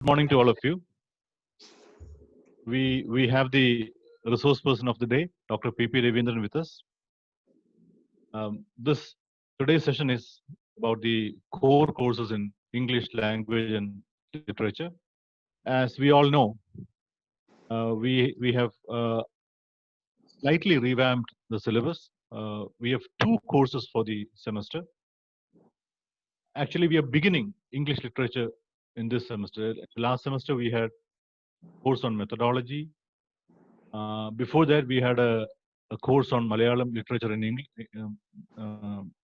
Good morning to all of you. We have the resource person of the day, Dr. P.P. Ravindran, with us. This today's session is about the core courses in English language and literature. As we all know, we have slightly revamped the syllabus. We have two courses for the semester. Actually, we are beginning English literature in this semester. Last semester we had course on methodology. Before that, we had a course on Malayalam literature in English,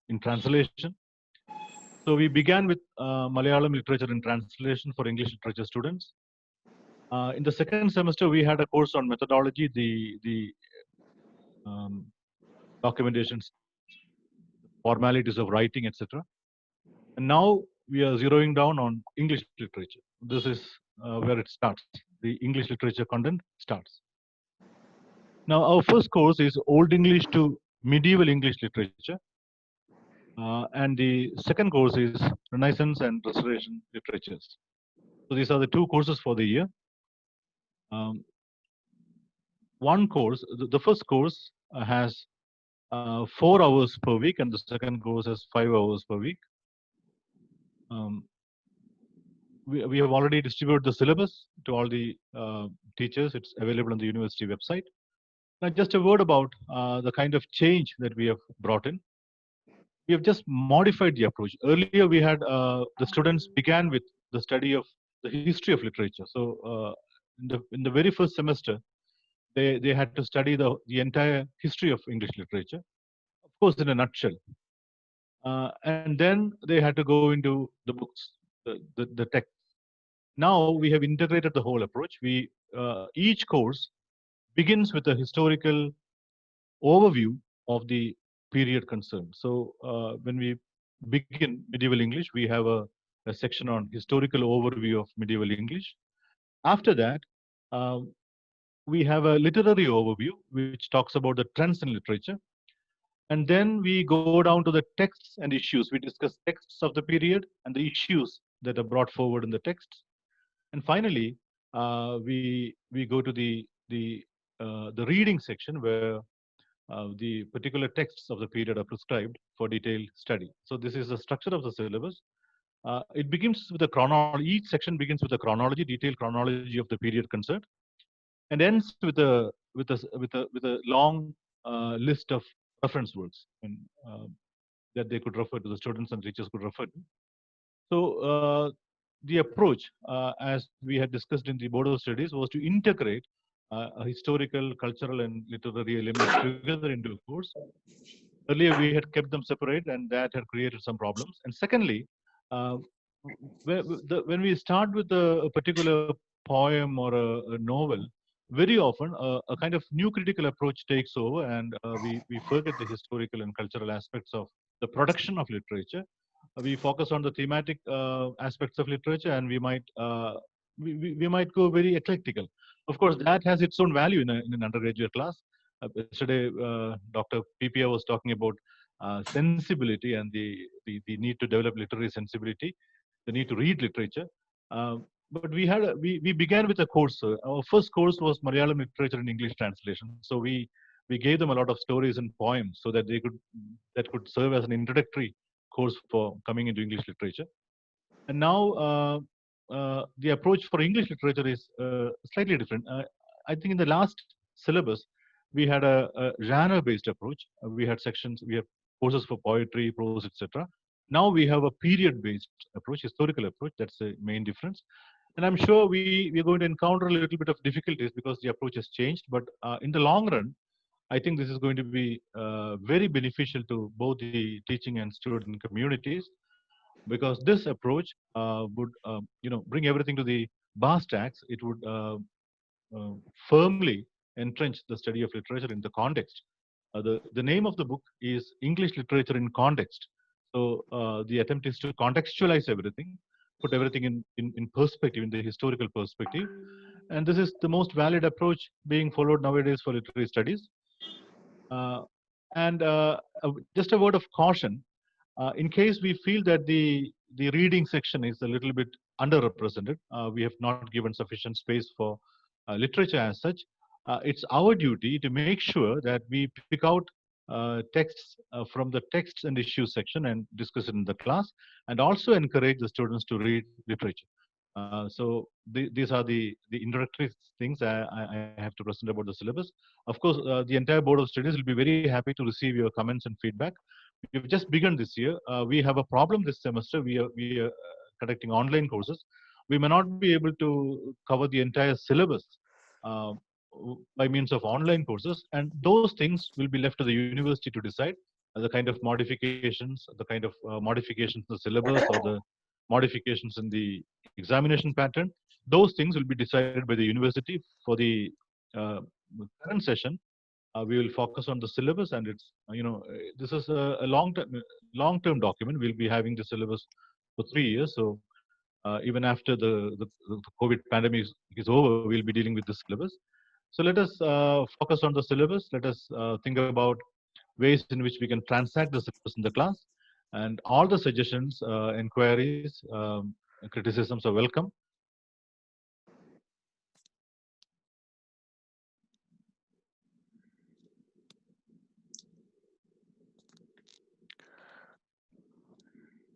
in translation. So we began with Malayalam literature in translation for English literature students. In the second semester, we had a course on methodology, the documentations, formalities of writing, etc. And now we are zeroing down on English literature. This is where it starts. The English literature content starts. Now, our first course is Old English to Medieval English Literature. And the second course is Renaissance and Restoration Literatures. So these are the two courses for the year. One course, the first course has 4 hours per week, and the second course has 5 hours per week. We have already distributed the syllabus to all the teachers. It's available on the university website. Now, just a word about the kind of change that we have brought in. We have just modified the approach. Earlier, we had the students began with the study of the history of literature. So, in the very first semester, they had to study the entire history of English literature, of course, in a nutshell. And then they had to go into the books, the text. Now we have integrated the whole approach. Each course begins with a historical overview of the period concerned. So when we begin medieval English, we have a section on historical overview of medieval English. After that, we have a literary overview, which talks about the trends in literature. And then we go down to the texts and issues. We discuss texts of the period and the issues that are brought forward in the texts. And finally, we go to the reading section where the particular texts of the period are prescribed for detailed study. So this is the structure of the syllabus. It begins with a chronology. Each section begins with a chronology, detailed chronology of the period concerned, and ends with a long list of reference works that they could refer to, the students and teachers could refer to. So the approach, as we had discussed in the Board of Studies, was to integrate historical, cultural, and literary elements together into a course. Earlier, we had kept them separate, and that had created some problems. And secondly, when we start with a particular poem or a novel, very often a kind of new critical approach takes over, and we forget the historical and cultural aspects of the production of literature. We focus on the thematic aspects of literature, and we might go very eclectical. Of course, that has its own value in an undergraduate class. Yesterday, Dr. PPA was talking about sensibility and the need to develop literary sensibility, the need to read literature. But we began with a course. Our first course was Malayalam literature and English translation. So we gave them a lot of stories and poems so that that could serve as an introductory course for coming into English literature. And now the approach for English literature is slightly different. I think in the last syllabus, we had a genre-based approach. We had sections, we have courses for poetry, prose, etc. Now we have a period-based approach, historical approach. That's the main difference. And I'm sure we're going to encounter a little bit of difficulties because the approach has changed. But in the long run, I think this is going to be very beneficial to both the teaching and student communities, because this approach would bring everything to the brass tacks. It would firmly entrench the study of literature in the context. The name of the book is English Literature in Context. So the attempt is to contextualize everything, put everything in perspective, in the historical perspective. And this is the most valid approach being followed nowadays for literary studies. And just a word of caution, in case we feel that the reading section is a little bit underrepresented. We have not given sufficient space for literature as such. It's our duty to make sure that we pick out texts from the texts and issues section and discuss it in the class, and also encourage the students to read literature. These are the introductory things I have to present about the syllabus. Of course, the entire board of studies will be very happy to receive your comments and feedback. We've just begun this year. We have a problem this semester. We are conducting online courses. We may not be able to cover the entire syllabus uh, by means of online courses, and those things will be left to the university to decide the kind of modifications, modifications in the syllabus or the modifications in the examination pattern. Those things will be decided by the university. For the uh, current session, we will focus on the syllabus, and it's this is a long term document. We'll be having the syllabus for 3 years. So even after the COVID pandemic is over, we'll be dealing with the syllabus. So let us focus on the syllabus. Let us think about ways in which we can transact the syllabus in the class, and all the suggestions, inquiries, criticisms are welcome.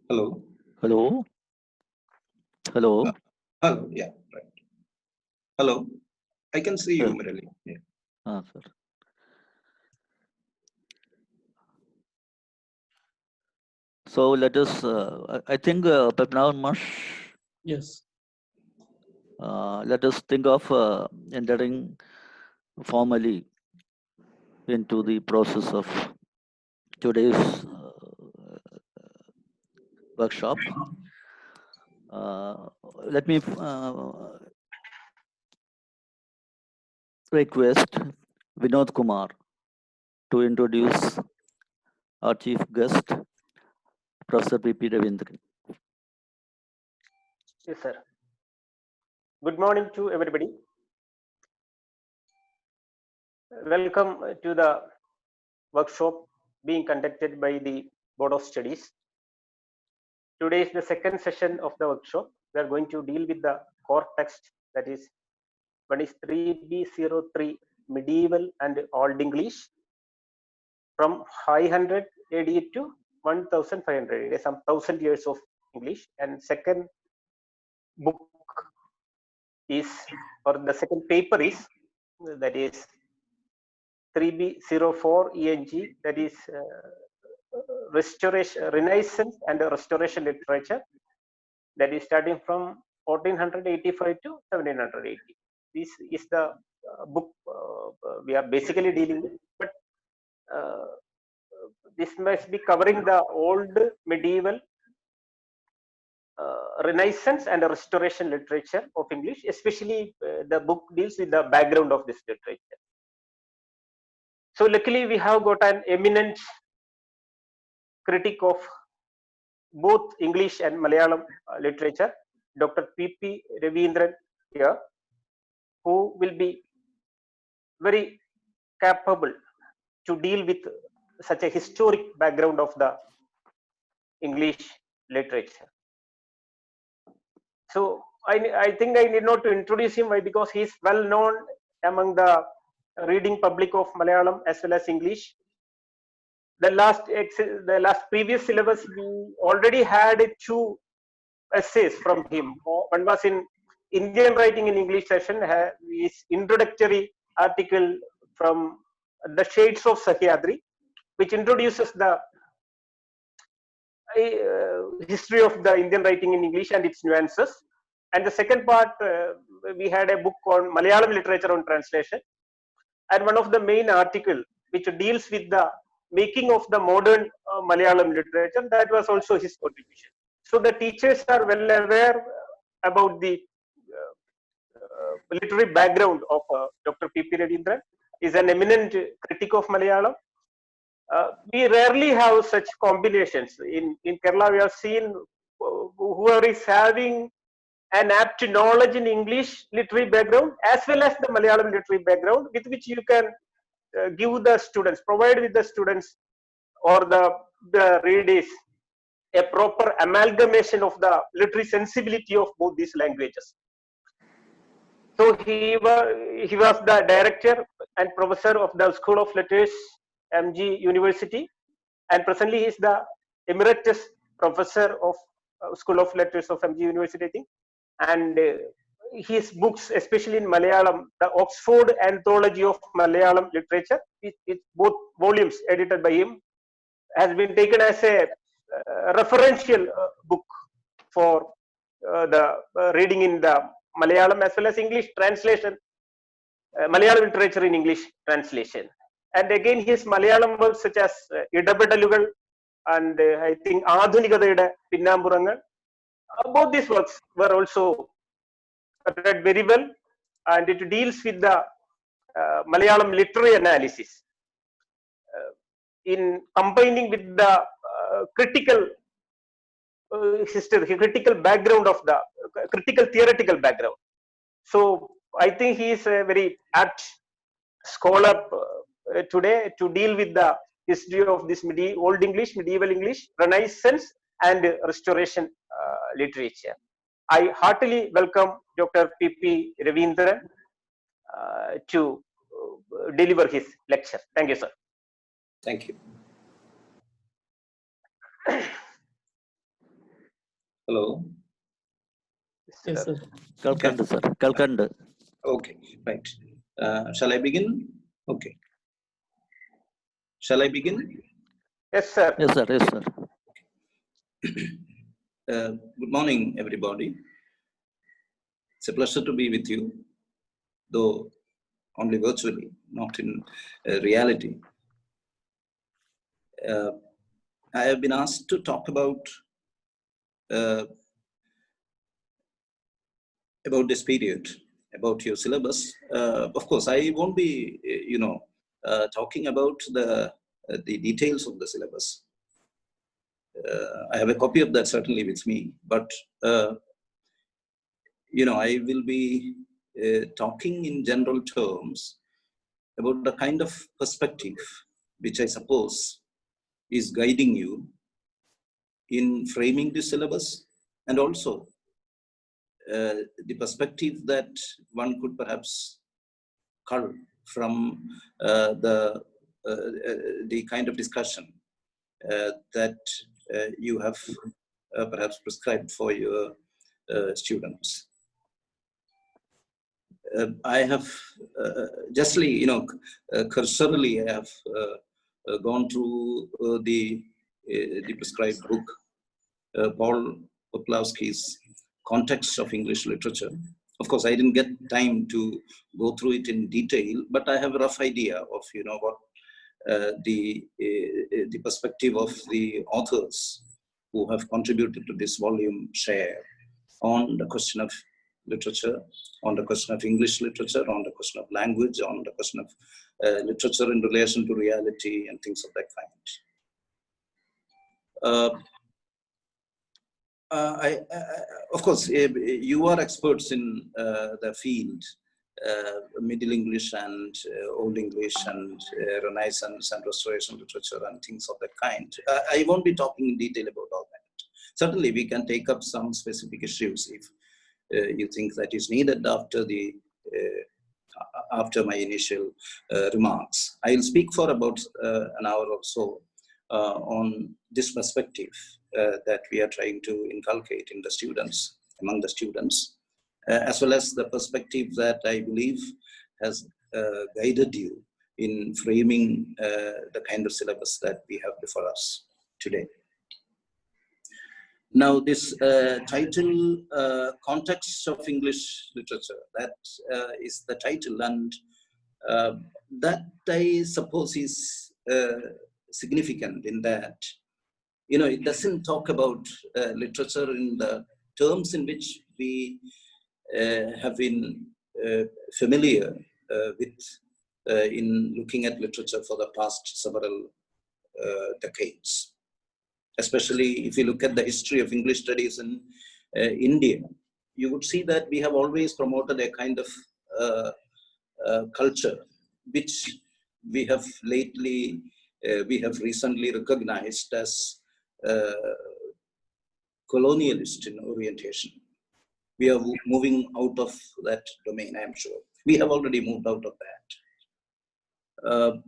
Hello. Hello. Hello. Hello. Yeah. Right. Hello. I can see you, Murali. Yeah. Sir. So let us. I think Payyanur must. Yes. Let us think of entering formally into the process of today's workshop. Let me request Vinod Kumar to introduce our chief guest, Professor P.P. Ravindran. Yes, sir. Good morning to everybody. Welcome to the workshop being conducted by the Board of Studies. Today is the second session of the workshop. We are going to deal with the core text, that is, one is 3B03 Medieval and Old English from 500 AD to 1500 AD, some 1000 years of English. And second book is, or the second paper is, that is 3B04 ENG, that is restoration, Renaissance and Restoration literature, that is starting from 1485 to 1780. This is the book we are basically dealing with, but this must be covering the old, medieval, Renaissance and Restoration literature of English. Especially the book deals with the background of this literature. So luckily we have got an eminent critic of both English and Malayalam literature, Dr. P.P. Ravindran here, who will be very capable to deal with such a historic background of the English literature. So I think I need not to introduce him. Why? Because he is well known among the reading public of Malayalam as well as English. The last previous syllabus, we already had 2 essays from him. One was in Indian writing in English session, his introductory article from The Shades of Sahyadri, which introduces the history of the Indian writing in English and its nuances. And the second part, we had a book on Malayalam literature on translation, and one of the main article which deals with the making of the modern Malayalam literature, that was also his contribution. So the teachers are well aware about the literary background of Dr. P.P. Ravindran. Is an eminent critic of Malayalam. We rarely have such combinations. In Kerala, we have seen whoever is having an apt knowledge in English literary background as well as the Malayalam literary background, with which you can give the students, provide with the students or the readers a proper amalgamation of the literary sensibility of both these languages. So he was the director and professor of the School of Letters, MG University, and presently he is the emeritus professor of School of Letters of MG University, I think. And his books, especially in Malayalam, the Oxford Anthology of Malayalam Literature, it's both volumes edited by him, has been taken as a referential book for the reading in the Malayalam as well as English translation, Malayalam literature in English translation. And again, his Malayalam works such as Idapedalukal and I think Adhunikadayude Pinnampurangal, both these works were also read very well, and it deals with the Malayalam literary analysis in combining with the critical history, critical background of the critical theoretical background. So I think he is a very apt scholar today to deal with the history of this Old English, Medieval English, Renaissance and Restoration literature. I heartily welcome Dr. P.P. Ravindran to deliver his lecture. Thank you, sir. Thank you. Hello. Yes, sir. Kalkand, sir. Kalkand. Okay, right. Shall I begin? Okay. Shall I begin? Yes, sir. Yes, sir. Yes, sir. Good morning, everybody. It's a pleasure to be with you, though only virtually, not in reality. I have been asked to talk about this period, about your syllabus. Of course, I won't be, talking about the details of the syllabus. I have a copy of that certainly with me, but I will be talking in general terms about the kind of perspective which I suppose is guiding you in framing the syllabus, and also the perspective that one could perhaps cull from the kind of discussion that you have perhaps prescribed for your students. I have justly, cursorily, I have gone through the prescribed book, Paul Poplawski's Context of English Literature. Of course, I didn't get time to go through it in detail, but I have a rough idea of, what the perspective of the authors who have contributed to this volume share on the question of literature, on the question of English literature, on the question of language, on the question of literature in relation to reality and things of that kind. Of course, you are experts in the field, Middle English and Old English and Renaissance and Restoration literature and things of that kind. I won't be talking in detail about all that. Certainly, we can take up some specific issues if you think that is needed after my initial remarks. I'll speak for about an hour or so on this perspective that we are trying to inculcate in the students, among the students, as well as the perspective that I believe has guided you in framing the kind of syllabus that we have before us today. Now, this title, Context of English Literature, that is the title, and that I suppose is significant in that, it doesn't talk about literature in the terms in which we have been familiar with in looking at literature for the past several decades. Especially if you look at the history of English studies in India, you would see that we have always promoted a kind of culture, which we have recently recognized as colonialist in orientation. We are moving out of that domain, I am sure. We have already moved out of that.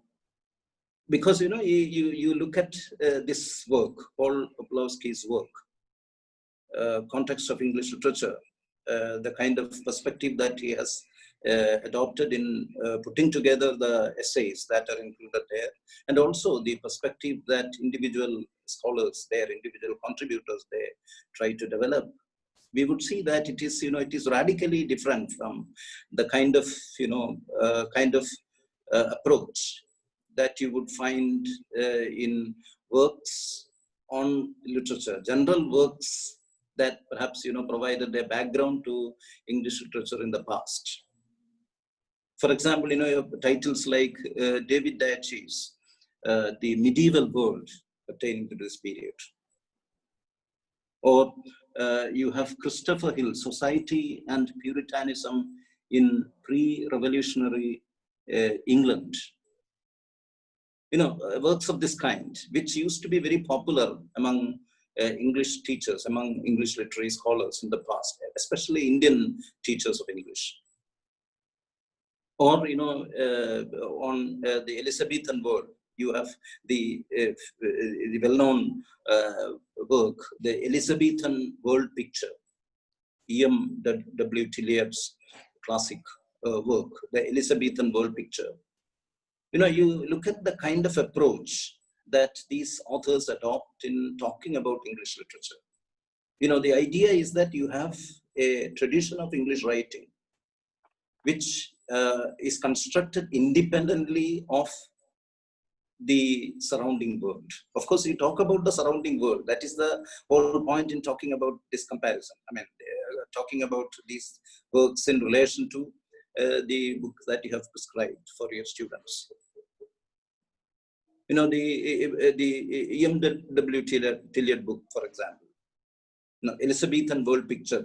Because, you look at this work, Paul Poplawski's work, context of English literature, the kind of perspective that he has adopted in putting together the essays that are included there, and also the perspective that individual scholars there, individual contributors there try to develop, we would see that it is radically different from the kind of approach that you would find in works on literature, general works that perhaps provided a background to English literature in the past. For example, you have titles like David Diachi's The Medieval World pertaining to this period, or you have Christopher Hill, Society and Puritanism in Pre-Revolutionary England. Works of this kind, which used to be very popular among English teachers, among English literary scholars in the past, especially Indian teachers of English. Or, on the Elizabethan world, you have the well-known work, The Elizabethan World Picture, E.M. W. Tillot's classic work, The Elizabethan World Picture. You look at the kind of approach that these authors adopt in talking about English literature. The idea is that you have a tradition of English writing, which is constructed independently of the surrounding world. Of course, we talk about the surrounding world. That is the whole point in talking about this comparison. I mean, talking about these works in relation to the book that you have prescribed for your students. The E.M. W. Tillot book, for example, Elizabethan World Picture,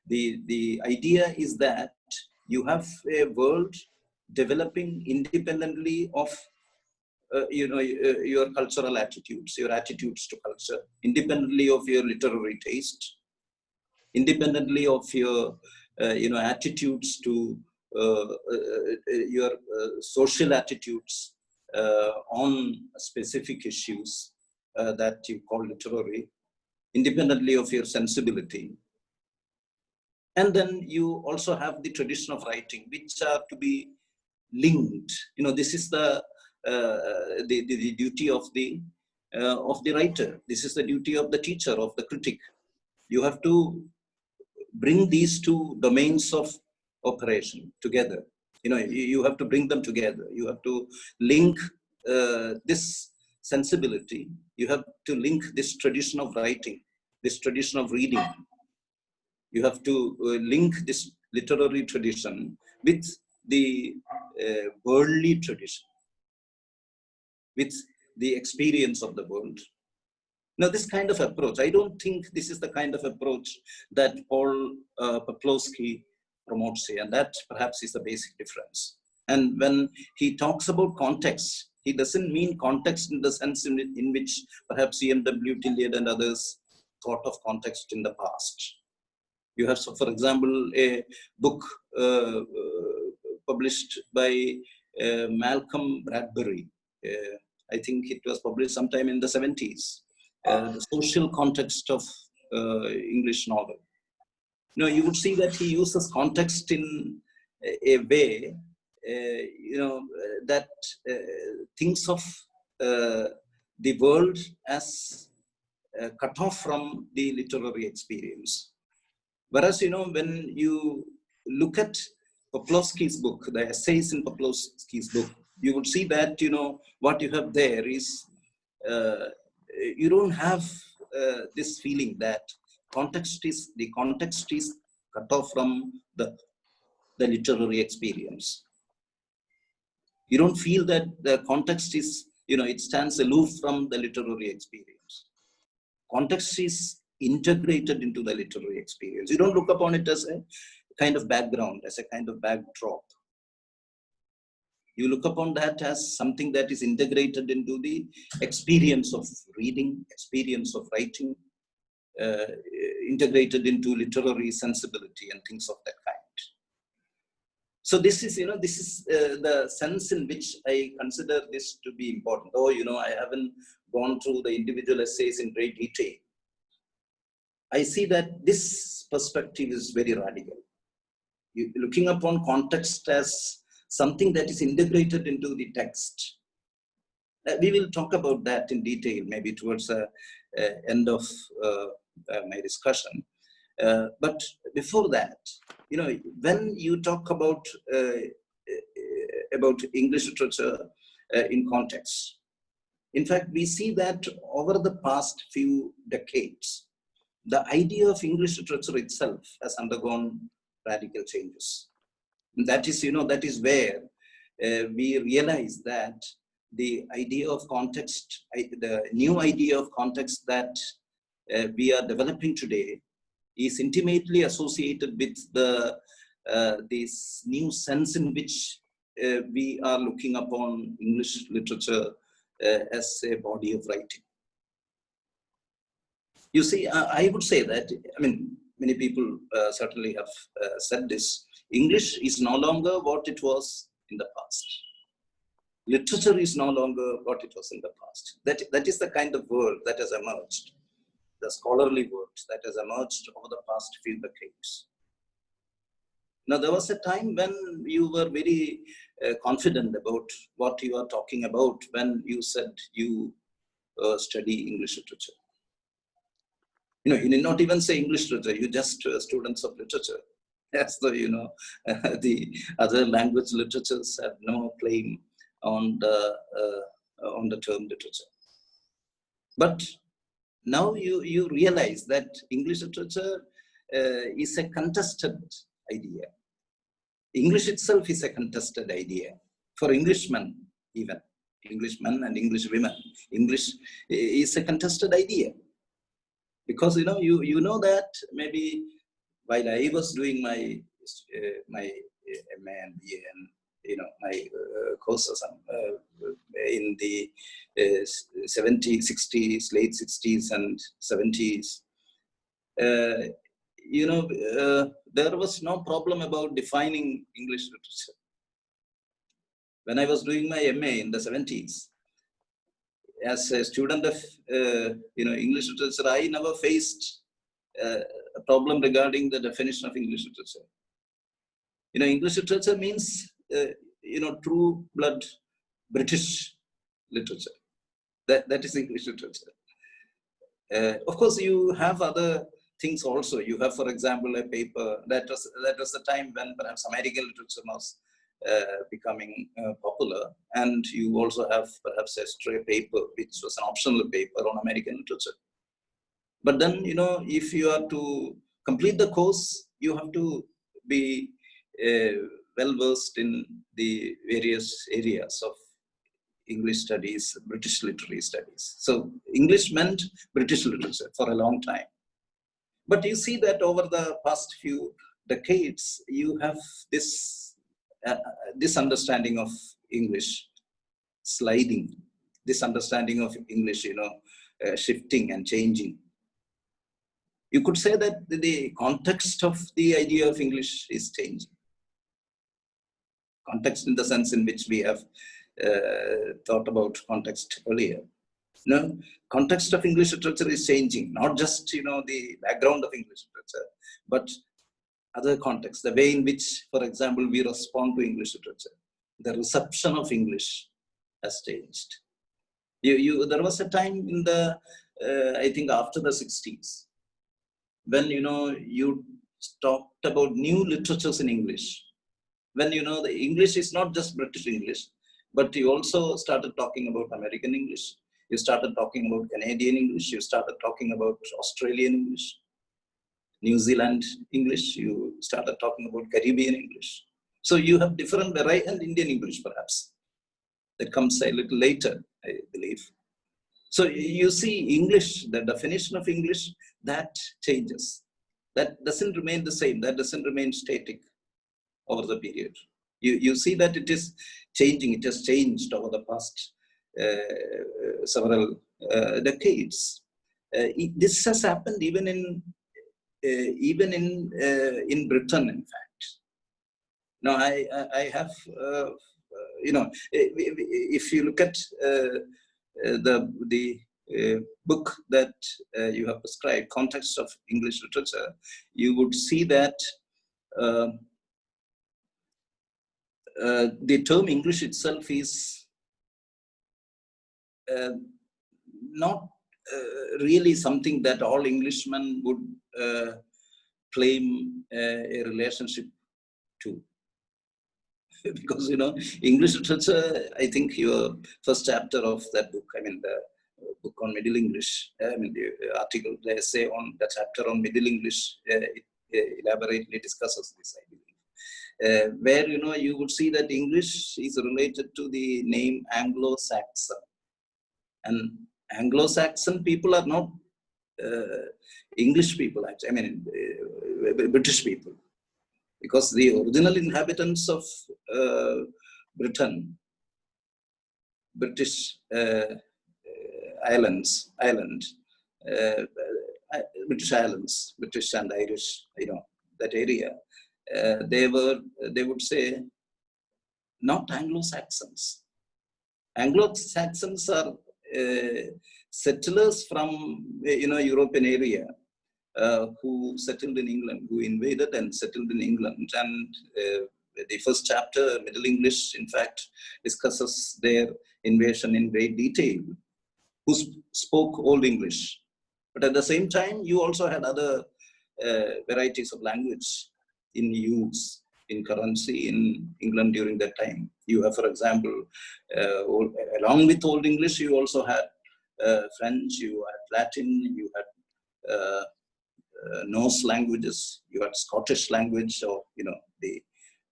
the idea is that you have a world developing independently of your cultural attitudes, your attitudes to culture, independently of your literary taste, independently of your attitudes to your social attitudes on specific issues that you call literary, independently of your sensibility. And then you also have the tradition of writing, which are to be linked. This is the duty of the writer. This is the duty of the teacher, of the critic. You have to bring these two domains of operation together. You have to bring them together. You have to link this sensibility. You have to link this tradition of writing, this tradition of reading. You have to link this literary tradition with the worldly tradition, with the experience of the world. Now, this kind of approach, I don't think this is the kind of approach that Paul Poplawski promotes here, and that perhaps is the basic difference. And when he talks about context, he doesn't mean context in the sense in which perhaps E.M. W. Tillot and others thought of context in the past. You have, so for example, a book published by Malcolm Bradbury. I think it was published sometime in the 70s. The social context of English novel. You would see that he uses context in a way, that thinks of the world as cut off from the literary experience. Whereas, when you look at Poplawski's book, the essays in Poplawski's book, you would see that, what you have there is, you don't have this feeling that the context is cut off from the literary experience. You don't feel that the context is, it stands aloof from the literary experience. Context is integrated into the literary experience. You don't look upon it as a kind of background, as a kind of backdrop. You look upon that as something that is integrated into the experience of reading, experience of writing, integrated into literary sensibility and things of that kind. So this is, this is the sense in which I consider this to be important. Though, I haven't gone through the individual essays in great detail. I see that this perspective is very radical. Looking upon context as something that is integrated into the text. We will talk about that in detail, maybe towards the end of my discussion. But before that, when you talk about English literature in context, in fact, we see that over the past few decades, the idea of English literature itself has undergone radical changes. And that is, that is where we realize that the idea of context, the new idea of context that we are developing today is intimately associated with this new sense in which we are looking upon English literature as a body of writing. You see, I would say that, many people certainly have said this, English is no longer what it was in the past. Literature is no longer what it was in the past. That is the kind of word that has emerged, the scholarly word that has emerged over the past few decades. Now, there was a time when you were very confident about what you are talking about when you said you study English literature. You need not even say English literature, you just students of literature. As though, the other language literatures have no claim on the term literature. But now you realize that English literature is a contested idea. English itself is a contested idea for Englishmen, even Englishmen and English women. English is a contested idea because you know that maybe while I was doing my MA and BA and my courses in the 70s, 60s, late 60s and 70s, there was no problem about defining English literature. When I was doing my MA in the 70s, as a student of English literature, I never faced a problem regarding the definition of English literature. English literature means true blood British literature. That is English literature. Of course, you have other things also. You have, for example, a paper that was the time when perhaps American literature was becoming popular, and you also have perhaps a stray paper which was an optional paper on American literature. But then, if you are to complete the course, you have to be well versed in the various areas of English studies, British literary studies. So English meant British literature for a long time. But you see that over the past few decades, you have this understanding of English sliding, this understanding of English, shifting and changing. You could say that the context of the idea of English is changing. Context in the sense in which we have thought about context earlier. Context of English literature is changing, not just the background of English literature, but other contexts, the way in which, for example, we respond to English literature. The reception of English has changed. There was a time in the, I think after the 60s, when you talked about new literatures in English. When the English is not just British English, but you also started talking about American English. You started talking about Canadian English. You started talking about Australian English, New Zealand English. You started talking about Caribbean English. So you have different variety, and Indian English perhaps. That comes a little later, I believe. So you see English, the definition of English, that changes. That doesn't remain the same. That doesn't remain static over the period. You see that it is changing. It has changed over the past several decades. this has happened even in Britain, in fact. Now, I have, if you look at the book that you have prescribed, Context of English Literature, you would see that the term English itself is not really something that all Englishmen would claim a relationship to. Because, English literature, I think your first chapter of that book, I mean, the book on Middle English, I mean, the article, the essay on the chapter on Middle English, it elaborately discusses this, I believe. Where, you would see that English is related to the name Anglo-Saxon. And Anglo-Saxon people are not English people, actually, I mean, British people. Because the original inhabitants of Britain, British Islands, British and Irish, that area, they would say, not Anglo-Saxons. Anglo-Saxons are settlers from, European area. Who settled in England, who invaded and settled in England. And the first chapter, Middle English, in fact, discusses their invasion in great detail, who spoke Old English. But at the same time, you also had other varieties of language in use, in currency in England during that time. You have, for example, along with Old English, you also had French, you had Latin, you had Norse languages, you had Scottish language, or the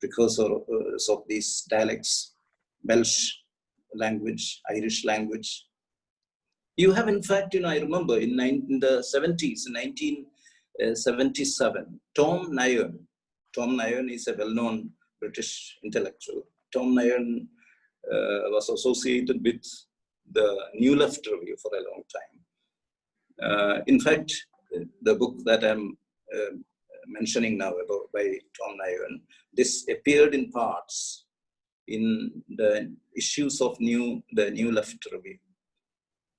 precursors of these dialects, Welsh language, Irish language. You have, in fact, I remember in the 70s, in 1977, Tom Nairn is a well-known British intellectual. Tom Nairn was associated with the New Left Review for a long time. In fact, the book that I'm mentioning now by Tom Nairn, this appeared in parts in the issues of the New Left Review.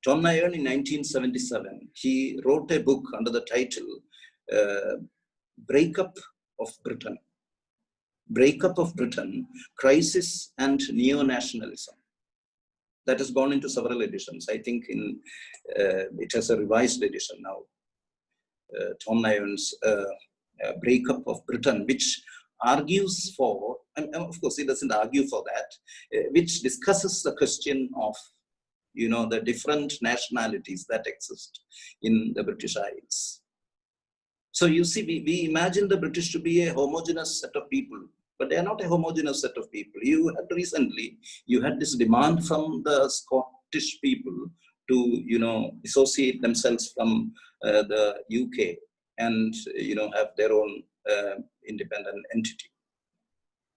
Tom Nairn in 1977, he wrote a book under the title Breakup of Britain. Breakup of Britain, Crisis and Neo-Nationalism. That has gone into several editions. I think it has a revised edition now. Tom Nairn's Breakup of Britain, which argues for, and of course he doesn't argue for that, which discusses the question of, the different nationalities that exist in the British Isles. So you see, we imagine the British to be a homogeneous set of people, but they are not a homogeneous set of people. You had this demand from the Scottish people to, dissociate themselves from the UK and, have their own independent entity.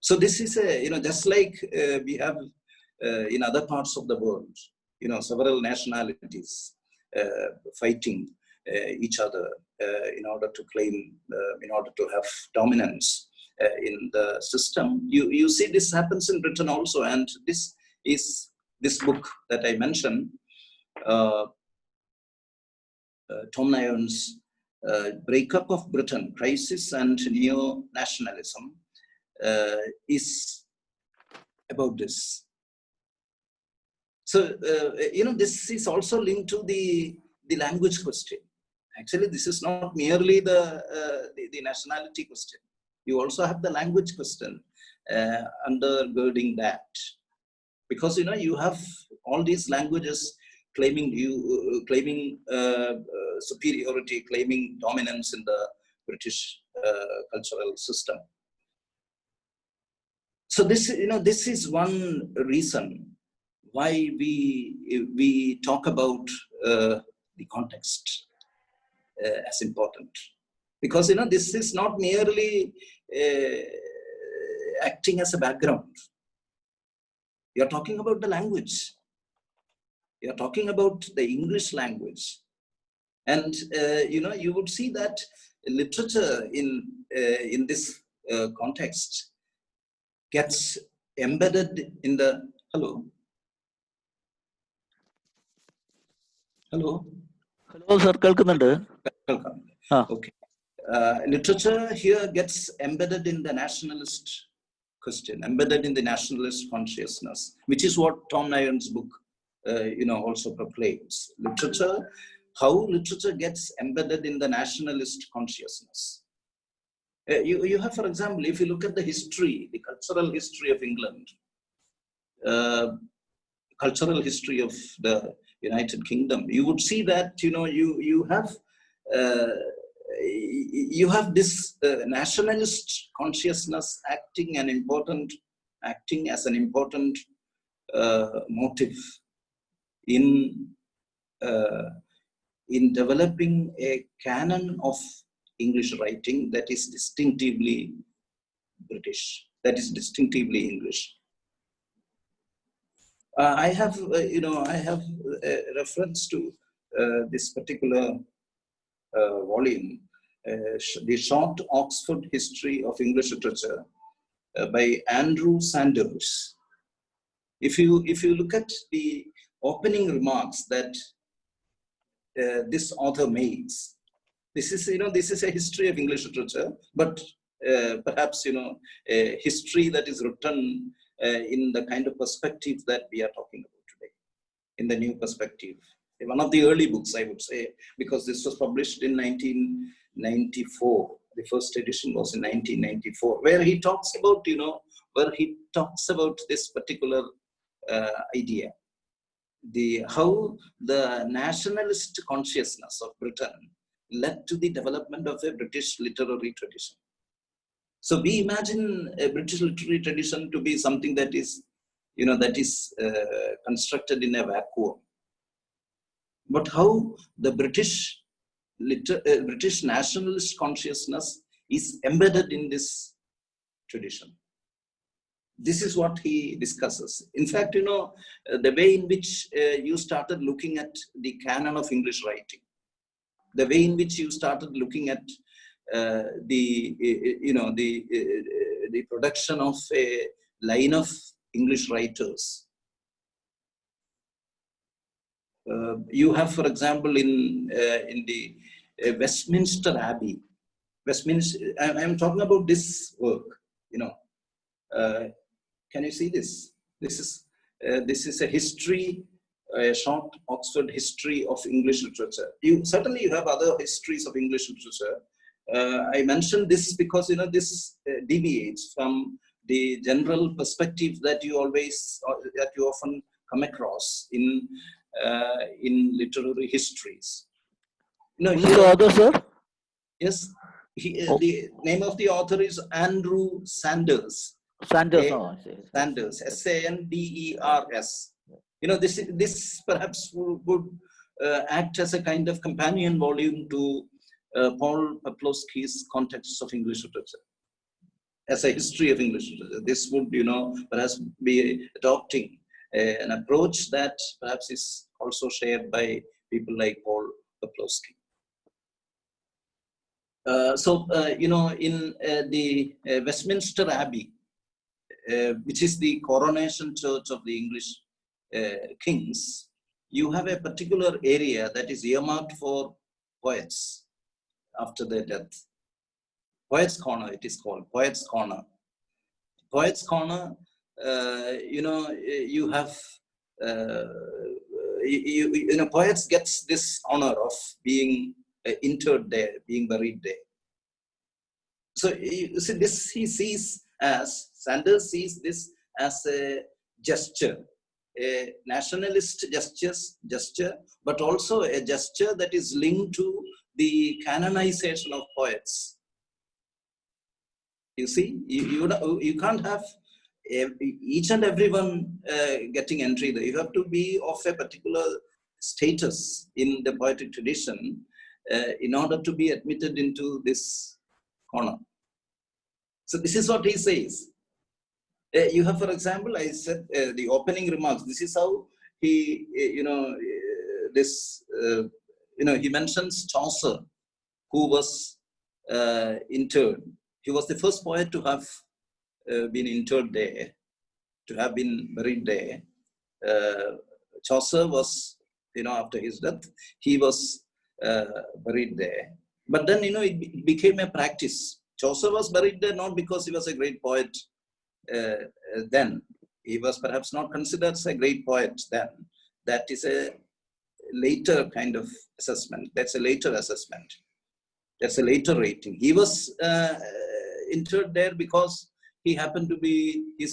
So this is just like we have in other parts of the world, several nationalities fighting each other in order to claim, in order to have dominance in the system. You see this happens in Britain also, and this is this book that I mentioned, Tom Nairn's Breakup of Britain, Crisis and Neo-Nationalism, is about this. So, this is also linked to the language question. Actually, this is not merely the nationality question. You also have the language question undergirding that. Because, you have all these languages claiming superiority, claiming dominance in the British cultural system. So this is one reason why we talk about the context as important, because this is not merely acting as a background. You are talking about the language. You are talking about the English language. And you would see that literature in this context gets embedded in the hello. Hello, sir. Welcome. Okay. Literature here gets embedded in the nationalist question, embedded in the nationalist consciousness, which is what Tom Nairn's book, also proclaims. Literature, how literature gets embedded in the nationalist consciousness. You have, for example, if you look at the history, the cultural history of England, cultural history of the United Kingdom, you would see that you have this nationalist consciousness acting as an important motive in developing a canon of English writing that is distinctively British, that is distinctively English. I have a reference to this particular volume, the Short Oxford History of English Literature by Andrew Sanders. If you look at the opening remarks that this author makes, this is a history of English literature, but perhaps a history that is written in the kind of perspective that we are talking about today, in the new perspective. One of the early books, I would say, because this was published in 1994. The first edition was in 1994, where he talks about this particular idea, how the nationalist consciousness of Britain led to the development of a British literary tradition. So we imagine a British literary tradition to be something that is constructed in a vacuum. But how the British nationalist consciousness is embedded in this tradition. This is what he discusses. In fact, the way in which you started looking at the canon of English writing, the way in which you started looking at the production of a line of English writers. You have, for example, in the Westminster Abbey. I'm talking about this work. Can you see this? This is a history, a short Oxford history of English literature. You have other histories of English literature. I mentioned this because this deviates from the general perspective that you often come across in literary histories. Who's the author, sir? Yes, the name of the author is Andrew Sanders. Sanders, S-A-N-D-E-R-S. This perhaps would act as a kind of companion volume to Paul Poplowski's Contexts of English Literature, as a history of English literature. This would, perhaps be adopting an approach that perhaps is also shared by people like Paul Poplowski. In the Westminster Abbey, which is the coronation church of the English kings, you have a particular area that is earmarked for poets after their death. Poets' Corner, it is called, Poets' Corner. Poets' Corner, you have, poets gets this honor of being interred there, being buried there. So you see, this Sanders sees this as a gesture, a nationalist gesture, but also a gesture that is linked to the canonization of poets. You see, you can't have each and everyone getting entry there. You have to be of a particular status in the poetic tradition in order to be admitted into this corner. So this is what he says. You have, for example, I said the opening remarks. This is how he, he mentions Chaucer, who was interred. He was the first poet to have been interred there, to have been buried there. Chaucer was, after his death, he was buried there. But then, it became a practice. Chaucer was buried there not because he was a great poet then. He was perhaps not considered as a great poet then. That is a later kind of assessment. That's a later assessment. That's a later rating. He was interred there because his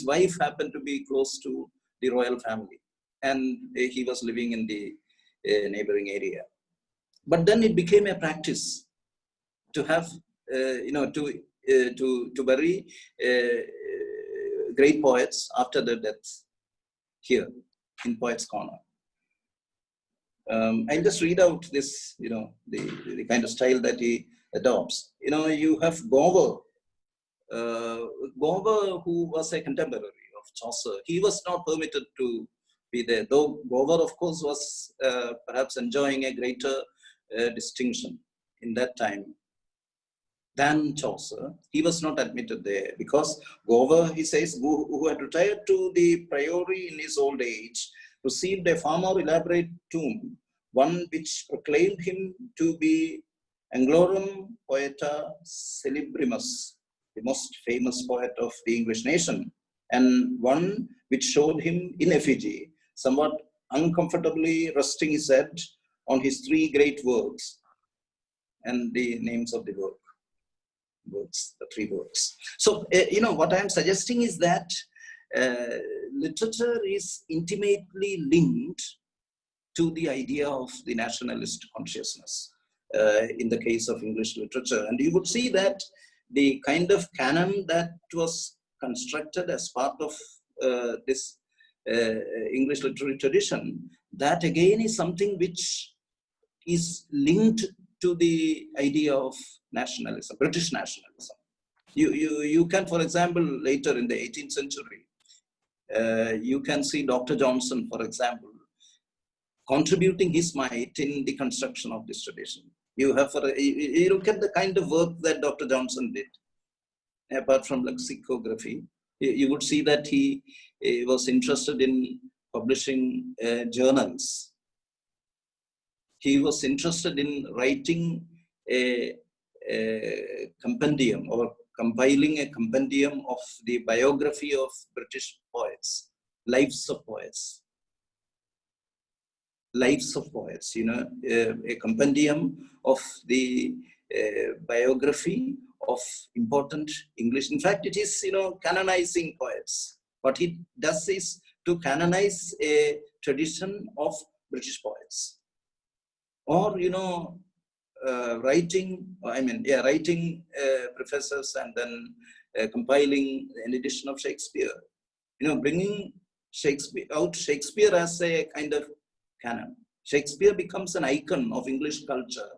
wife happened to be close to the royal family, and he was living in the neighboring area. But then it became a practice to have, to bury great poets after their death here in Poets' Corner. I'll just read out this, the kind of style that he adopts. You have Gower, who was a contemporary of Chaucer. He was not permitted to be there, though Gower, of course, was perhaps enjoying a greater distinction in that time than Chaucer. He was not admitted there because Gower, he says, who had retired to the priory in his old age, received a far more elaborate tomb, one which proclaimed him to be Anglorum Poeta Celebrimus, the most famous poet of the English nation, and one which showed him in effigy, somewhat uncomfortably resting his head on his three great works, and the names of the works, the three works. So, what I'm suggesting is that literature is intimately linked to the idea of the nationalist consciousness in the case of English literature. And you would see that the kind of canon that was constructed as part of this English literary tradition, that again is something which is linked to the idea of nationalism, British nationalism. You can, for example, later in the 18th century, you can see Dr. Johnson, for example, contributing his might in the construction of this tradition. You look at the kind of work that Dr. Johnson did, apart from lexicography. You would see that he was interested in publishing journals. He was interested in writing a compendium or compiling a compendium of the biography of British poets, lives of poets. Lives of poets, a compendium of the biography of important English. In fact, it is, canonizing poets. What he does is to canonize a tradition of British poets. Or, writing prefaces and then compiling an edition of Shakespeare. Bringing Shakespeare as a kind of canon. Shakespeare becomes an icon of English culture,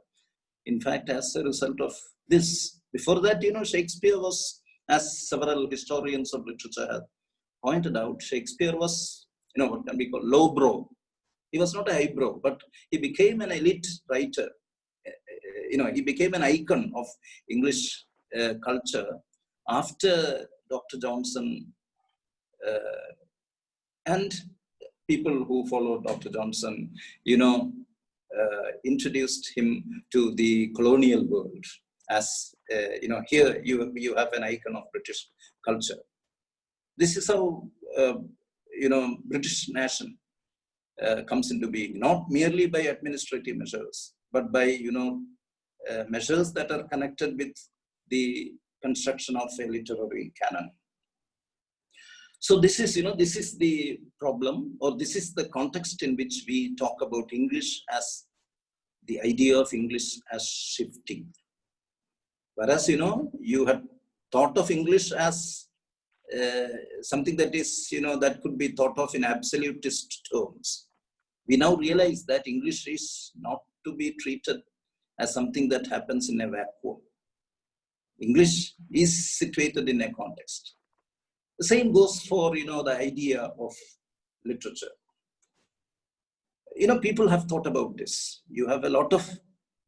in fact, as a result of this. Before that, Shakespeare was, as several historians of literature have pointed out, Shakespeare was, what can be called lowbrow. He was not a highbrow, but he became an elite writer. He became an icon of English culture after Dr. Johnson and people who followed Dr. Johnson, introduced him to the colonial world as, here you have an icon of British culture. This is how, British nation comes into being, not merely by administrative measures, but by, measures that are connected with the construction of a literary canon. So this is, this is the problem, or this is the context in which we talk about English as the idea of English as shifting. Whereas, you had thought of English as something that is, that could be thought of in absolutist terms. We now realize that English is not to be treated as something that happens in a vacuum. English is situated in a context. The same goes for, the idea of literature. people have thought about this. You have a lot of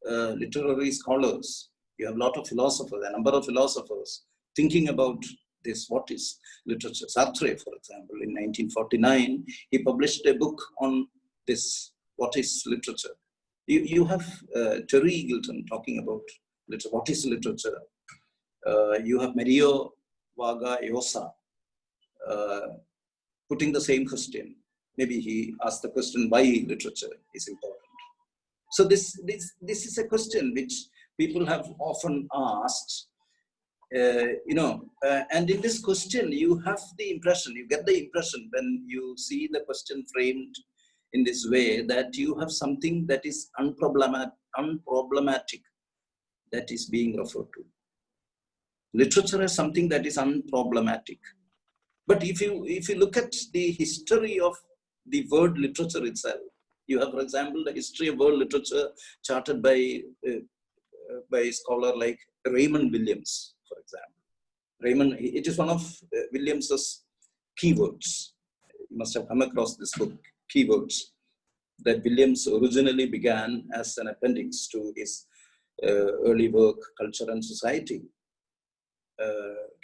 literary scholars. You have a lot of philosophers, a number of philosophers thinking about this. What is literature? Sartre, for example, in 1949, he published a book on this. What is literature? You have Terry Eagleton talking about literature. What is literature? You have Mario Vargas Llosa putting the same question. Maybe he asked the question, why literature is important. So this is a question which people have often asked, and in this question, you have the impression, you get the impression when you see the question framed in this way, that you have something that is unproblematic that is being referred to. Literature is something that is unproblematic. But if you look at the history of the word literature itself, you have, for example, the history of world literature charted by a scholar like Raymond Williams, for example. It is one of Williams's keywords. You must have come across this book, Keywords, that Williams originally began as an appendix to his early work, Culture and Society.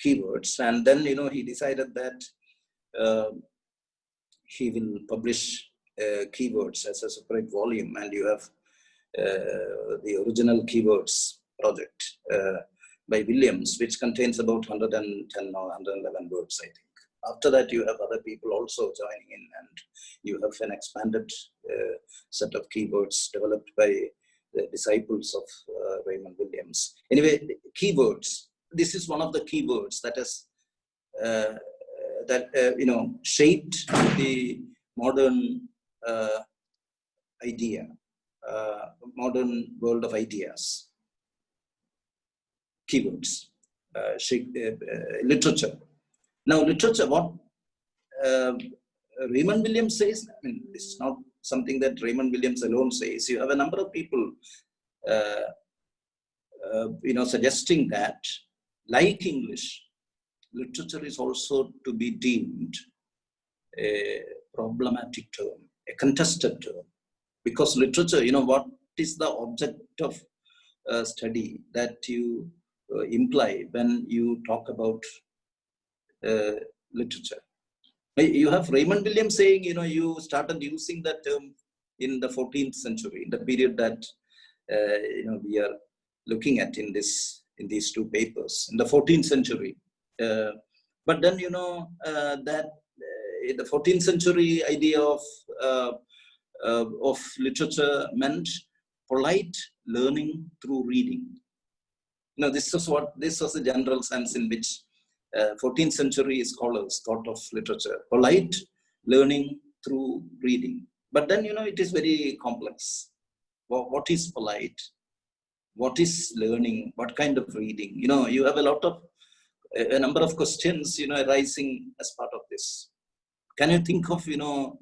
Keywords, and then he decided that he will publish Keywords as a separate volume, and you have the original Keywords project by Williams, which contains about 110 or 111 words, I think. After that, you have other people also joining in, and you have an expanded set of keywords developed by the disciples of Raymond Williams. Anyway, keywords. This is one of the keywords that has shaped the modern modern world of ideas. Keywords, literature. Now, literature, what Raymond Williams says, I mean, this is not something that Raymond Williams alone says. You have a number of people, suggesting that, like English, literature is also to be deemed a problematic term, a contested term. Because literature, what is the object of study that you imply when you talk about literature? You have Raymond Williams saying, you started using that term in the 14th century, in the period that we are looking at in these two papers, in the 14th century. But then, that the 14th century idea of literature meant polite learning through reading. This was the general sense in which 14th century scholars thought of literature, polite learning through reading. But then, it is very complex. What is polite? What is learning? What kind of reading? You have a number of questions, arising as part of this. Can you think of, a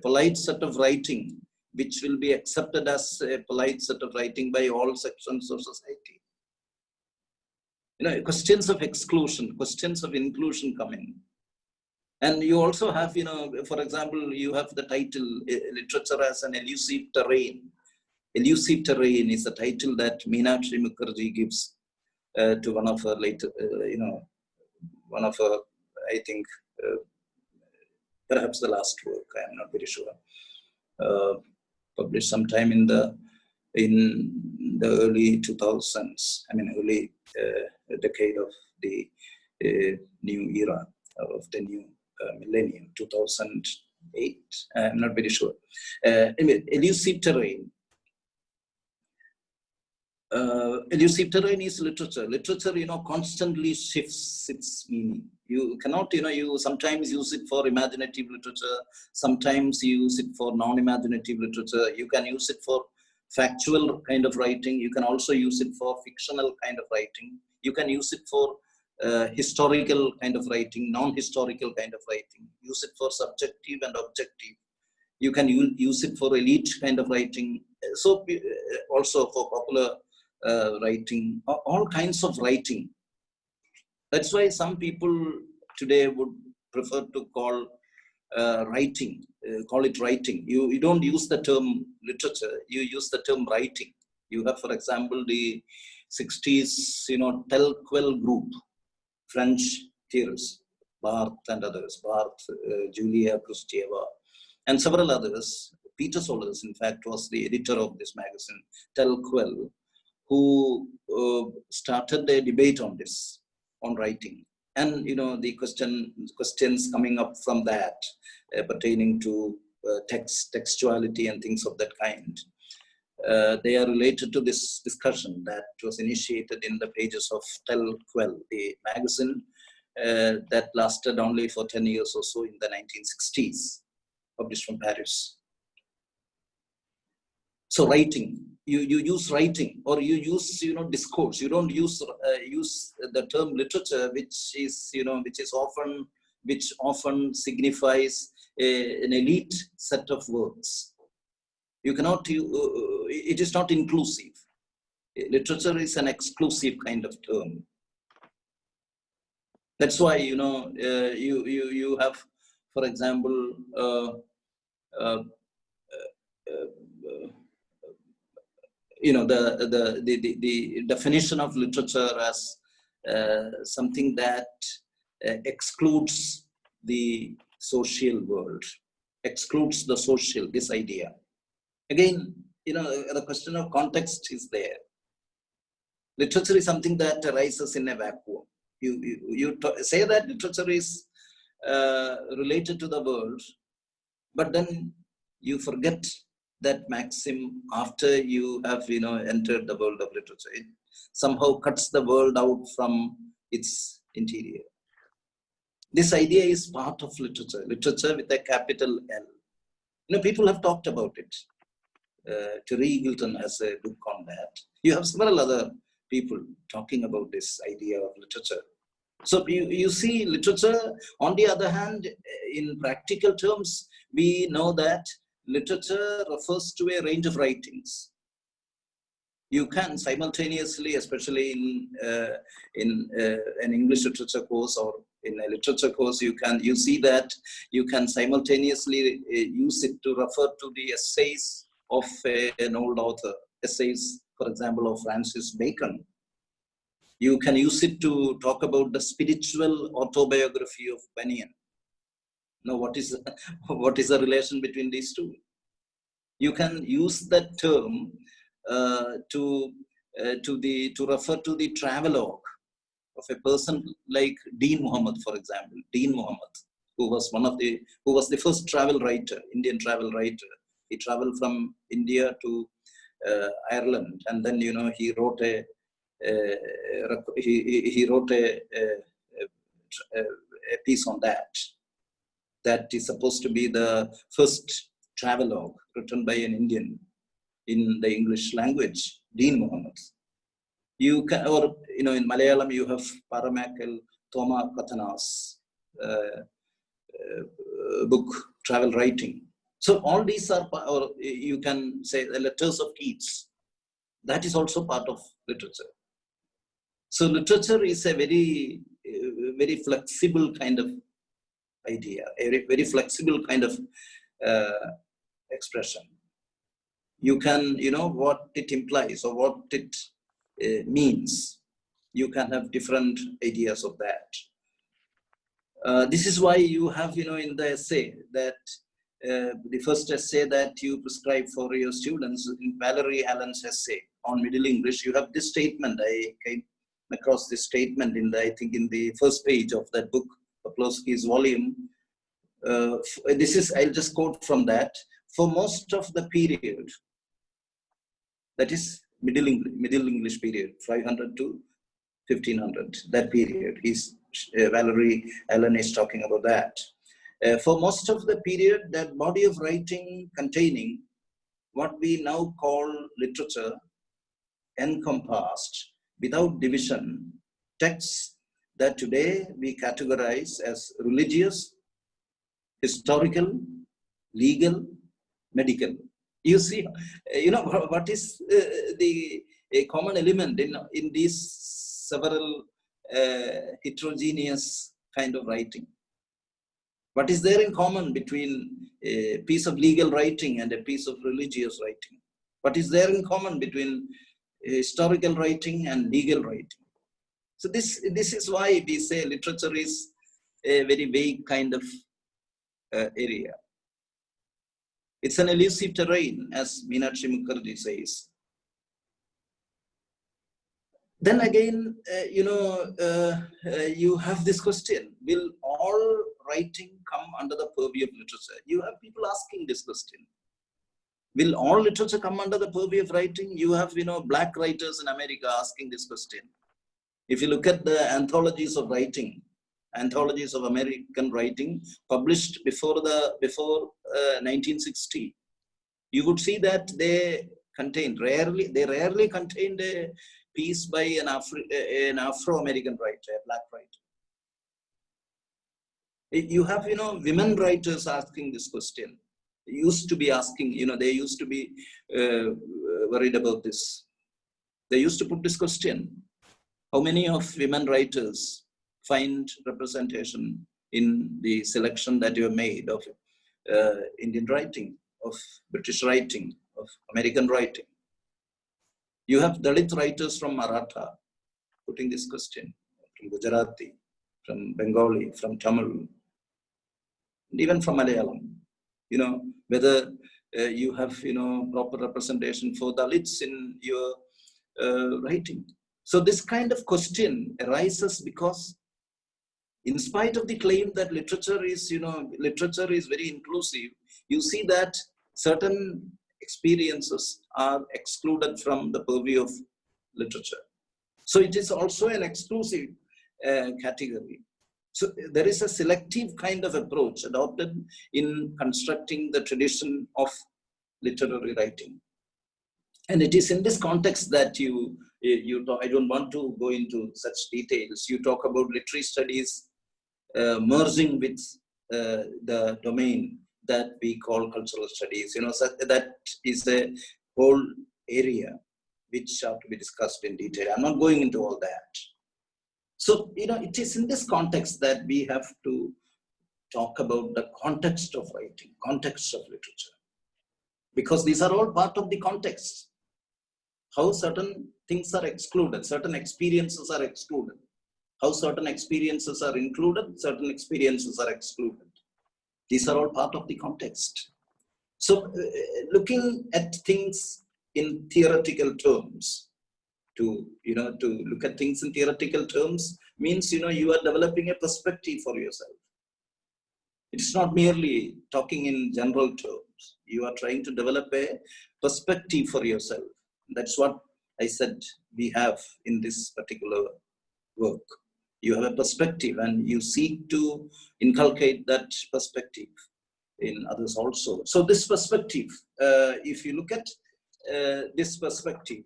polite set of writing which will be accepted as a polite set of writing by all sections of society? Questions of exclusion, questions of inclusion come in. And you also have, for example, you have the title, Literature as an Elusive Terrain. Elusive Terrain is the title that Meenakshi Mukherjee gives to one of her later, I think, perhaps the last work, I am not very sure, published sometime in the early 2000s, early decade of the new era, of the new millennium, 2008, I'm not very sure. Anyway, Elusive Terrain. Elusive terrain is literature. Literature, constantly shifts its meaning. You cannot, you sometimes use it for imaginative literature, sometimes you use it for non-imaginative literature. You can use it for factual kind of writing. You can also use it for fictional kind of writing. You can use it for historical kind of writing, non-historical kind of writing. Use it for subjective and objective. You can use it for elite kind of writing. So also for popular writing, all kinds of writing. That's why some people today would prefer to call writing, call it writing. You don't use the term literature, you use the term writing. You have, for example, the 60s, Tel Quel group, French theorists, Barthes and others, Barthes, Julia Kristeva, and several others. Peter Solers, in fact, was the editor of this magazine, Tel Quel, who started a debate on this, on writing. And, the questions coming up from that pertaining to textuality and things of that kind. They are related to this discussion that was initiated in the pages of Tel Quel, the magazine that lasted only for 10 years or so in the 1960s, published from Paris. So writing, you use writing, or you use discourse. You don't use the term literature, which often signifies an elite set of words. You cannot. It is not inclusive. Literature is an exclusive kind of term. That's why you have, for example, the definition of literature as something that excludes the social world, excludes the social, this idea. Again, the question of context is there. Literature is something that arises in a vacuum. You say that literature is related to the world, but then you forget that maxim after you have entered the world of literature. It somehow cuts the world out from its interior. This idea is part of literature with a capital L. People have talked about it. Terry Gilton has a book on that. You have several other people talking about this idea of literature. So you see, literature, on the other hand, in practical terms, we know that literature refers to a range of writings. You can simultaneously, especially in an English literature course or in a literature course, you see that you can simultaneously use it to refer to the essays of an old author, essays, for example, of Francis Bacon. You can use it to talk about the spiritual autobiography of Bunyan. Now, what is the relation between these two? You can use that term to refer to the travelogue of a person like Dean Muhammad, for example. Dean Muhammad, who was the first travel writer, Indian travel writer. He traveled from India to Ireland, and then he wrote a piece on that. That is supposed to be the first travelogue written by an Indian in the English language, Dean Muhammad. You can, or in Malayalam, you have Paramakal Thoma Kathana's book, Travel Writing. So all these are, or you can say the letters of Keats. That is also part of literature. So literature is a very, very flexible kind of idea, a very flexible kind of expression. You can, what it implies or what it means. You can have different ideas of that. This is why you have, in the essay that the first essay that you prescribe for your students, in Valerie Allen's essay on Middle English, you have this statement. I came across this statement I think in the first page of that book, Poplowski's volume. I'll just quote from that. For most of the period, that is Middle English period, 500 to 1500, that period, Valerie Allen is talking about that. For most of the period, that body of writing containing what we now call literature encompassed, without division, texts that today we categorize as religious, historical, legal, medical. You see, what is a common element in these several heterogeneous kind of writing? What is there in common between a piece of legal writing and a piece of religious writing? What is there in common between historical writing and legal writing? So this is why we say literature is a very vague kind of area. It's an elusive terrain, as Meenakshi Mukherjee says. Then again, you have this question: will all writing come under the purview of literature? You have people asking this question. Will all literature come under the purview of writing? You have, black writers in America asking this question. If you look at the anthologies of writing, anthologies of American writing published before 1960, you would see that they rarely contained a piece by an Afro-American writer, a black writer. You have, women writers asking this question. They used to be asking, they used to be worried about this. They used to put this question: how many of women writers find representation in the selection that you have made of Indian writing, of British writing, of American writing? You have Dalit writers from Maratha putting this question, from Gujarati, from Bengali, from Tamil, and even from Malayalam. Whether you have, proper representation for Dalits in your writing. So this kind of question arises because, in spite of the claim that literature is very inclusive, you see that certain experiences are excluded from the purview of literature. So it is also an exclusive category. So there is a selective kind of approach adopted in constructing the tradition of literary writing. And it is in this context that I don't want to go into such details. You talk about literary studies merging with the domain that we call cultural studies. So that is a whole area which have to be discussed in detail. I'm not going into all that. So, it is in this context that we have to talk about the context of writing, context of literature. Because these are all part of the context. How certain things are excluded, certain experiences are excluded. How certain experiences are included, certain experiences are excluded. These are all part of the context. So, looking at things in theoretical terms, to look at things in theoretical terms means, you are developing a perspective for yourself. It's not merely talking in general terms. You are trying to develop a perspective for yourself. That's what I said we have in this particular work. You have a perspective and you seek to inculcate that perspective in others also. So this perspective, if you look at this perspective,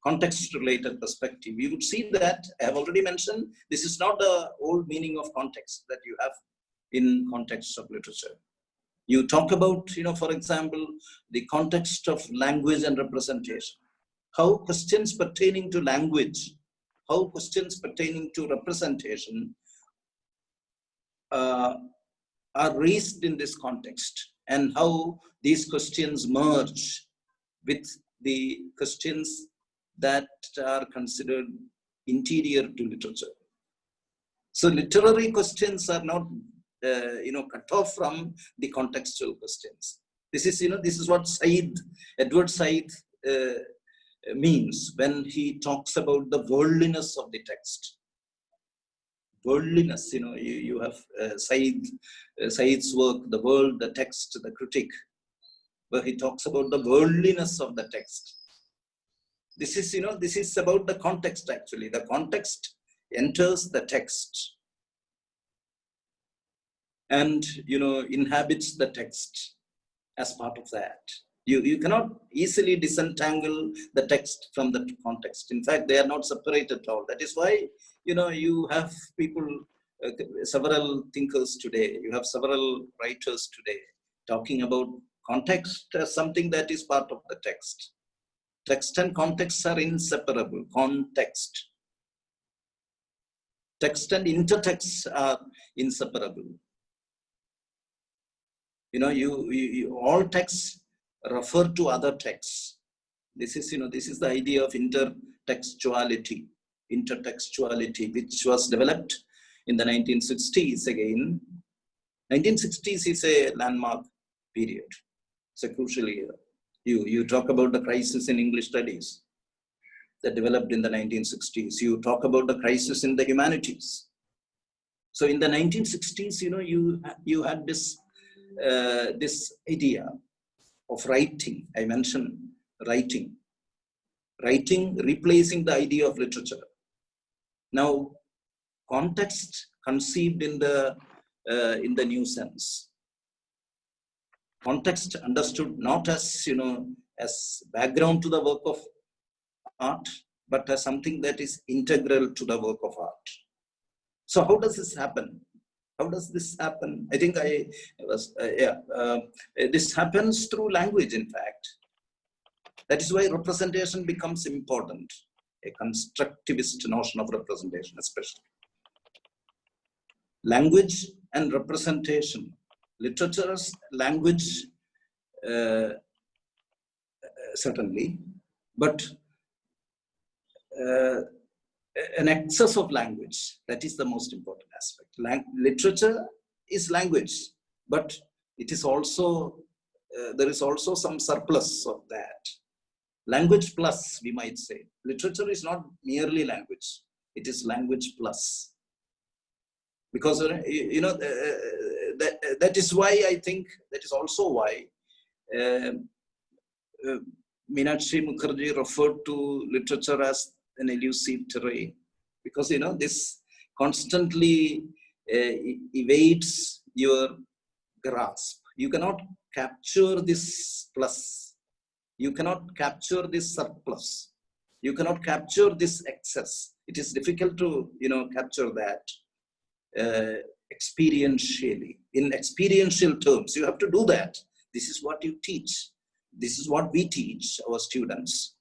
context-related perspective, you would see that, I have already mentioned, this is not the old meaning of context that you have in context of literature. You talk about, for example, the context of language and representation. How questions pertaining to language, how questions pertaining to representation are raised in this context, and how these questions merge with the questions that are considered interior to literature. So literary questions are not, cut off from the contextual questions. This is what Edward Said means when he talks about the worldliness of the text. Worldliness, you have Said's work, The World, the Text, the Critic, where he talks about the worldliness of the text. This is about the context actually. The context enters the text and, inhabits the text as part of that. You cannot easily disentangle the text from the context. In fact, they are not separated at all. That is why, you have people, several thinkers today, you have several writers today talking about context as something that is part of the text. Text and context are inseparable. Context text and intertext are inseparable. You know, all texts refer to other texts. This is, this is the idea of intertextuality, which was developed in the 1960s again. 1960s is a landmark period. It's a crucial year. You talk about the crisis in English studies that developed in the 1960s. You talk about the crisis in the humanities. So in the 1960s, you had this idea of writing. I mentioned writing replacing the idea of literature. Now, context conceived in the new sense. Context understood not as, as background to the work of art, but as something that is integral to the work of art. So how does this happen? How does this happen? I think this happens through language, in fact. That is why representation becomes important, a constructivist notion of representation especially. Language and representation. Literature's language, certainly, but an excess of language, that is the most important aspect. Literature is language, but it is also, there is also some surplus of that. Language plus, we might say. Literature is not merely language, it is language plus. Because, that is why I think, that is also why Meenakshi Mukherjee referred to literature as an elusive terrain. Because, this constantly evades your grasp. You cannot capture this plus. You cannot capture this surplus. You cannot capture this excess. It is difficult to, capture that experientially. In experiential terms, you have to do that. This is what you teach. This is what we teach our students.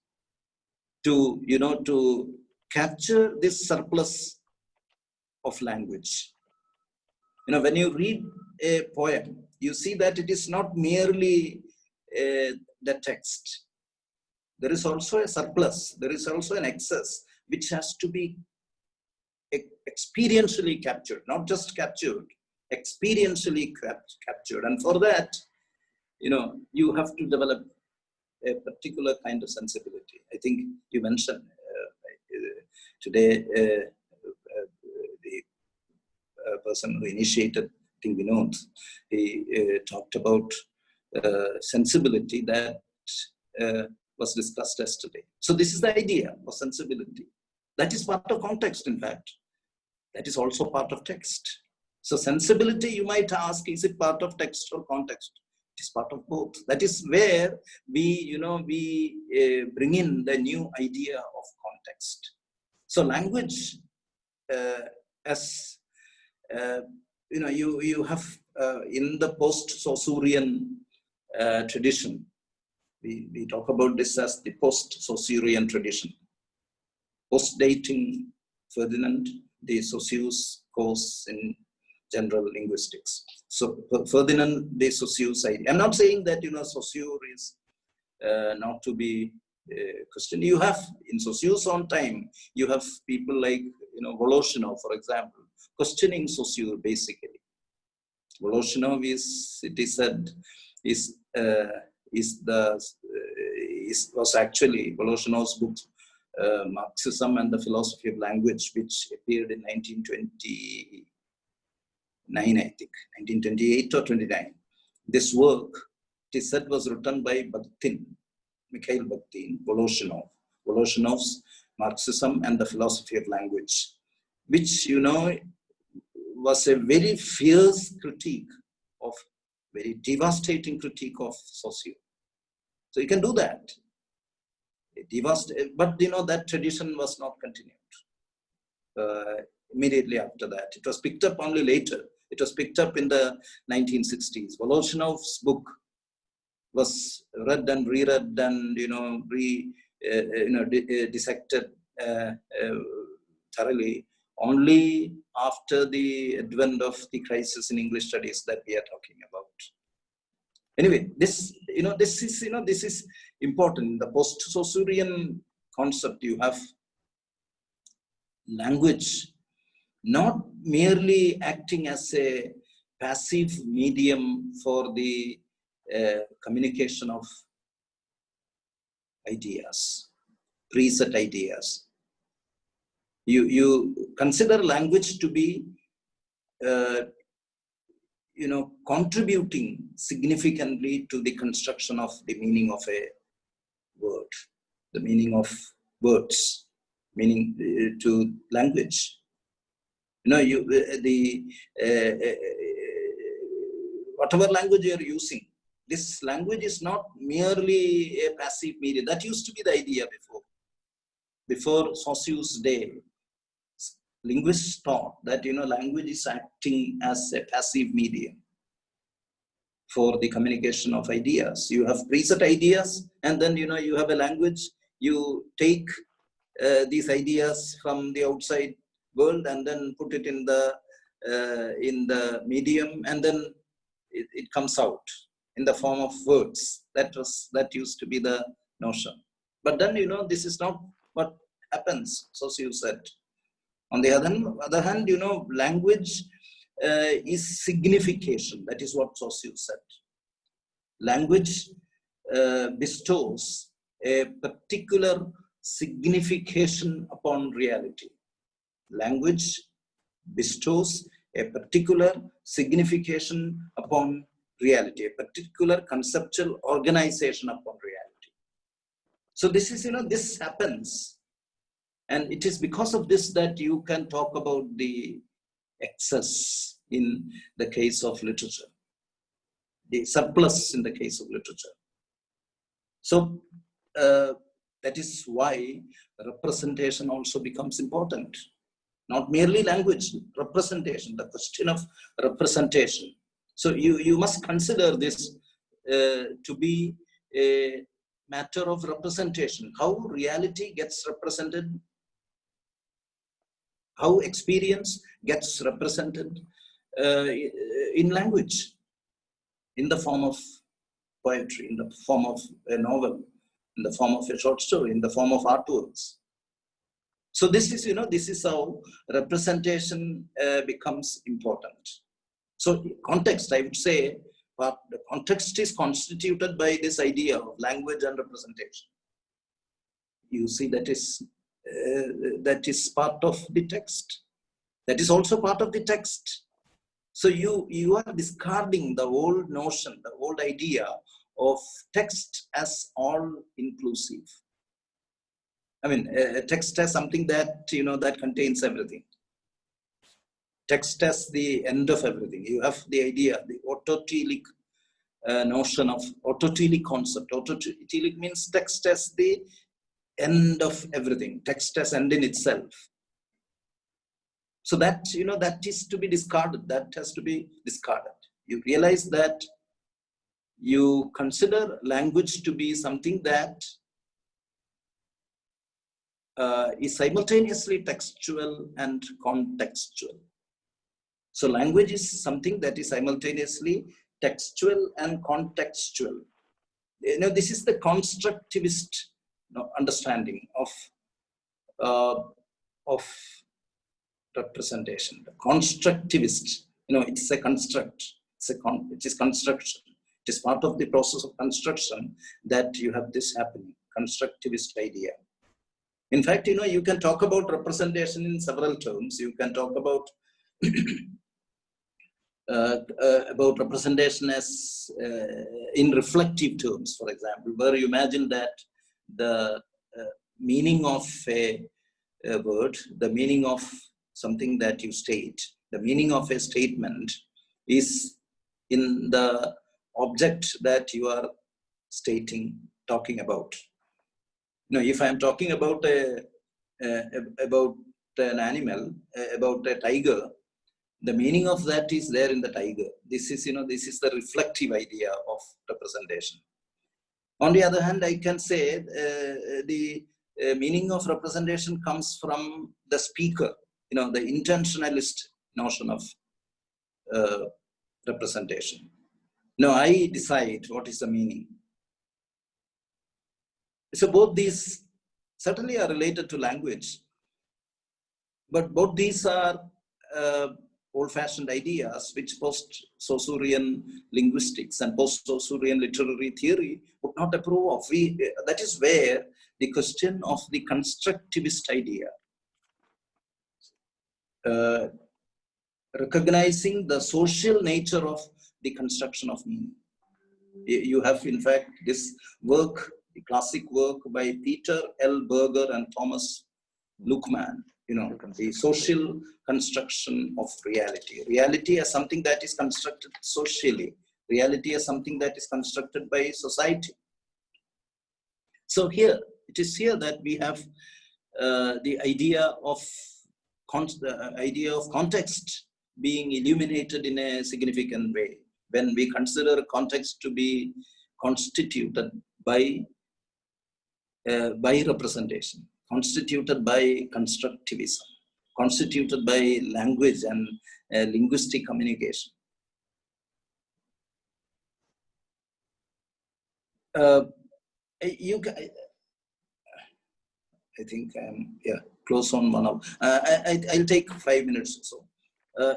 To, to capture this surplus of language. When you read a poem, you see that it is not merely the text. There is also a surplus. There is also an excess which has to be experientially captured, not just captured, experientially captured. And for that, you have to develop a particular kind of sensibility. I think you mentioned today the person who initiated, I think Vinod, he talked about sensibility that was discussed yesterday. So this is the idea of sensibility. That is part of context, in fact. That is also part of text. So sensibility, you might ask, is it part of text or context? It is part of both. That is where we, bring in the new idea of context. So language, you have in the post-Saussurean tradition, we talk about this as the post-Saussurean tradition. Post-dating Ferdinand de Saussure's course in general linguistics. So Ferdinand de Saussure's idea. I'm not saying that, Saussure is not to be questioned. You have, in Saussure's own time, you have people like, Voloshinov, for example, questioning Saussure basically. Voloshinov it is said, was actually Voloshinov's book, Marxism and the Philosophy of Language, which appeared in 1929, I think, 1928 or 29. This work, it is said, was written by Bakhtin, Mikhail Bakhtin, Voloshinov's Marxism and the Philosophy of Language, which, was a very fierce critique of, very devastating critique of Saussure. So you can do that. But that tradition was not continued immediately after that. It was picked up only later. It was picked up in the 1960s. Voloshinov's book was read and reread and dissected thoroughly only after the advent of the crisis in English studies that we are talking about. Anyway, this is important. In the post-Saussurean concept, you have language not merely acting as a passive medium for the communication of ideas, preset ideas. You consider language to be contributing significantly to the construction of the meaning of a word, the meaning of words, meaning to language. Whatever language you are using, this language is not merely a passive medium. That used to be the idea before Saussure's day. Linguists thought that language is acting as a passive medium for the communication of ideas. You have preset ideas, and then you have a language. You take these ideas from the outside world and then put it in the medium, and then it comes out in the form of words. That used to be the notion. But then this is not what happens. Saussure said. On the other hand, language is signification. That is what Saussure said. Language bestows a particular signification upon reality. Language bestows a particular signification upon reality, a particular conceptual organization upon reality. So this is, this happens. And it is because of this that you can talk about the excess in the case of literature, the surplus in the case of literature. So that is why representation also becomes important. Not merely language, representation, the question of representation. So you must consider this to be a matter of representation, how reality gets represented, how experience gets represented in language, in the form of poetry, in the form of a novel, in the form of a short story, in the form of artworks. So this is how representation becomes important. So context, I would say, but the context is constituted by this idea of language and representation. You see, that is part of the text. That is also part of the text. So you are discarding the old notion, the old idea of text as all inclusive. I mean, text as something that that contains everything. Text as the end of everything. You have the idea, the autotelic notion of autotelic concept. Autotelic means text as the end of everything. Text as end in itself. So that that is to be discarded. That has to be discarded. You realize that you consider language to be something that is simultaneously textual and contextual. So language is something that is simultaneously textual and contextual. This is the constructivist understanding of representation. The constructivist, it's a construct. It is construction. It is part of the process of construction that you have this happening. Constructivist idea. In fact, you can talk about representation in several terms. You can talk about representation as in reflective terms, for example, where you imagine that the meaning of a word, the meaning of something that you state, the meaning of a statement is in the object that you are talking about. If I am talking about an animal, about a tiger, the meaning of that is there in the tiger. This is the reflective idea of representation. On the other hand, I can say the meaning of representation comes from the speaker the intentionalist notion of representation. I decide what is the meaning. So both these certainly are related to language, but both these are old-fashioned ideas which post-Saussurean linguistics and post-Saussurean literary theory would not approve of. That is where the question of the constructivist idea, recognizing the social nature of the construction of meaning. You have, in fact, this work, the classic work by Peter L. Berger and Thomas Luckman, the social construction of reality. Reality as something that is constructed socially. Reality as something that is constructed by society. So here, it is here that we have the idea of context being illuminated in a significant way. When we consider context to be constituted by representation, constituted by constructivism, constituted by language and linguistic communication. I think I'm close on 1 hour. I'll take 5 minutes or so.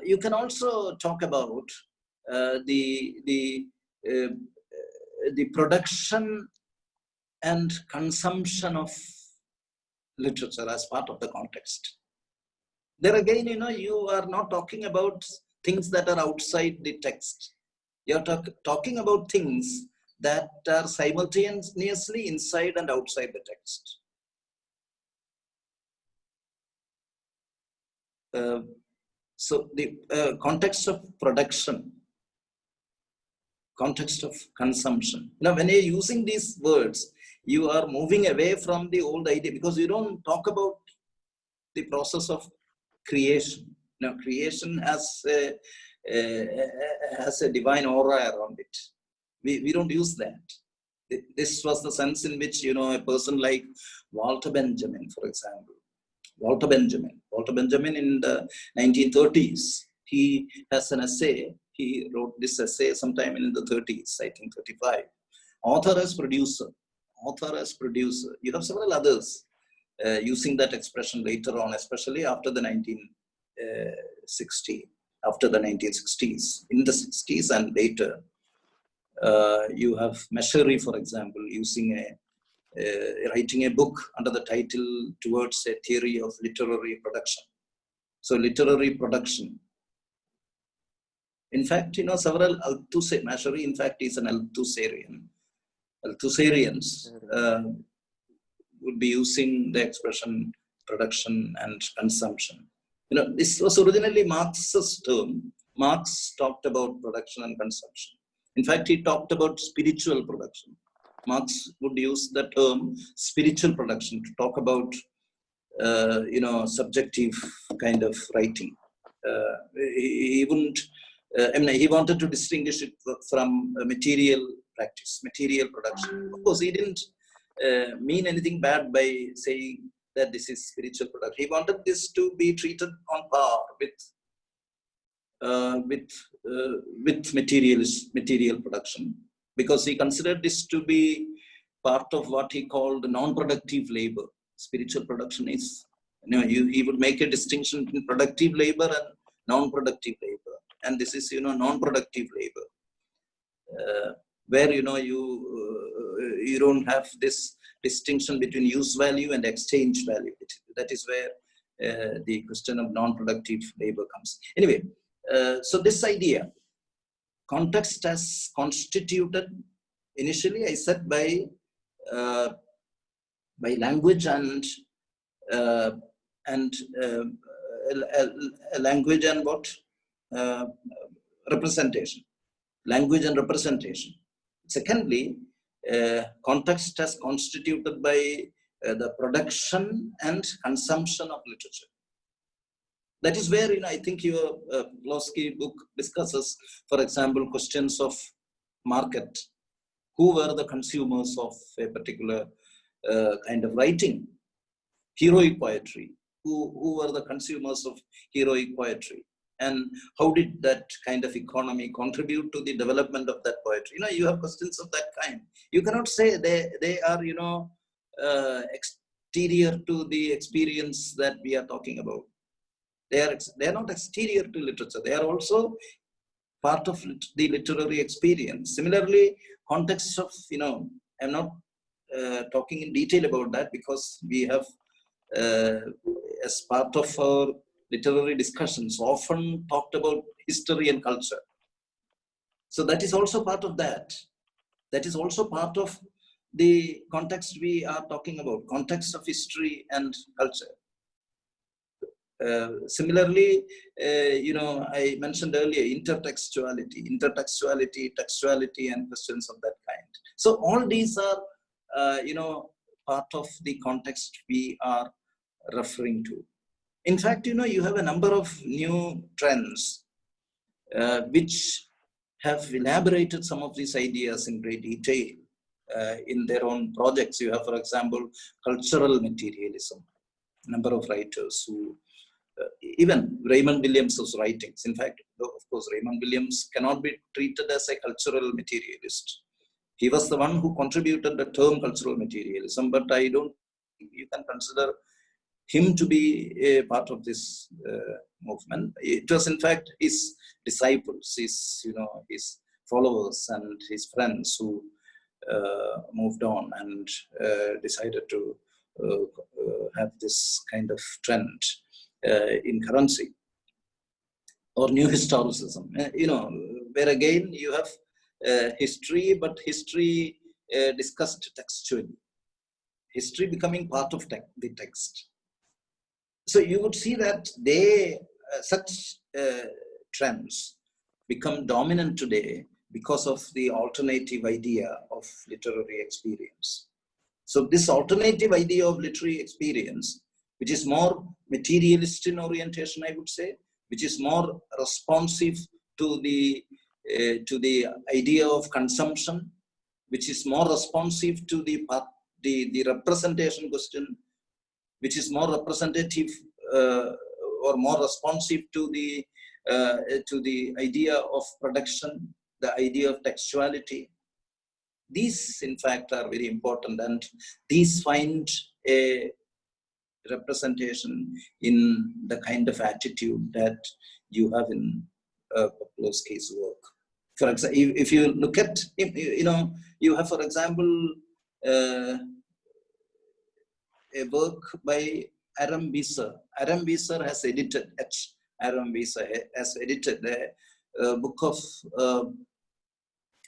You can also talk about the production and consumption of literature as part of the context. There again, you are not talking about things that are outside the text. You're talking about things that are simultaneously inside and outside the text. So the context of production, context of consumption. When you're using these words, you are moving away from the old idea, because you don't talk about the process of creation. Creation has a divine aura around it. We don't use that. This was the sense in which, a person like Walter Benjamin, for example. Walter Benjamin in the 1930s, he has an essay. He wrote this essay sometime in the 30s, I think 35. Author as producer. You have several others using that expression later on, especially after the 1960s. In the 60s and later, you have Meschery, for example, writing a book under the title Towards a Theory of Literary Production. So literary production. In fact, several Meschery, in fact, is an Althusserian. Althusserians would be using the expression production and consumption. This was originally Marx's term. Marx talked about production and consumption. In fact, he talked about spiritual production. Marx would use the term spiritual production to talk about, subjective kind of writing. He wouldn't, he wanted to distinguish it from material practice, material production. Of course, he didn't mean anything bad by saying that this is spiritual production. He wanted this to be treated on par with material production, because he considered this to be part of what he called non-productive labor. Spiritual production is, he would make a distinction between productive labor and non-productive labor. And this is, non-productive labor, where, you don't have this distinction between use value and exchange value. That is where the question of non-productive labor comes. Anyway, so this idea, context as constituted initially, I said, by language and language and what? Representation. Language and representation. Secondly, context as constituted by the production and consumption of literature. That is where, I think your Plosky book discusses, for example, questions of market. Who were the consumers of a particular kind of writing? Heroic poetry. who were the consumers of heroic poetry, and how did that kind of economy contribute to the development of that poetry? You have questions of that kind. You cannot say they are, exterior to the experience that we are talking about. They are not exterior to literature. They are also part of the literary experience. Similarly, context of, I'm not talking in detail about that because we have, as part of our literary discussions, often talked about history and culture. So that is also part of that. That is also part of the context we are talking about, context of history and culture. Similarly, I mentioned earlier intertextuality, textuality, and questions of that kind. So all these are, part of the context we are referring to. In fact, you have a number of new trends which have elaborated some of these ideas in great detail in their own projects. You have, for example, cultural materialism. A number of writers who, even Raymond Williams's writings. In fact, of course, Raymond Williams cannot be treated as a cultural materialist. He was the one who contributed the term cultural materialism, but I don't think you can consider him to be a part of this movement. It was, in fact, his disciples, his followers and his friends who moved on and decided to have this kind of trend in currency or new historicism. Where again you have history, but history discussed textually. History becoming part of the text. So you would see that such trends become dominant today because of the alternative idea of literary experience. So this alternative idea of literary experience, which is more materialist in orientation, I would say, which is more responsive to the idea of consumption, which is more responsive to the representation question, which is more representative or more responsive to the idea of production, the idea of textuality. These, in fact, are very important, and these find a representation in the kind of attitude that you have in Poplowski's work. For example, if you look at, you have, for example, a work by Aram Wieser. Aram Wieser has edited, a book of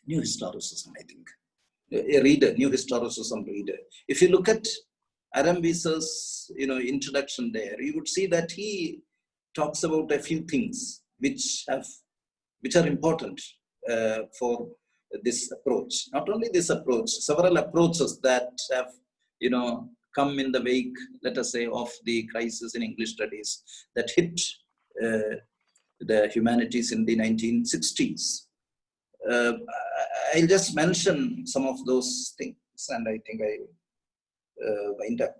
New Historicism, I think. A reader, New Historicism reader. If you look at Aram Wieser's, introduction there, you would see that he talks about a few things which are important for this approach. Not only this approach, several approaches that have, come in the wake, let us say, of the crisis in English studies that hit the humanities in the 1960s. I'll just mention some of those things, and I think I wind up.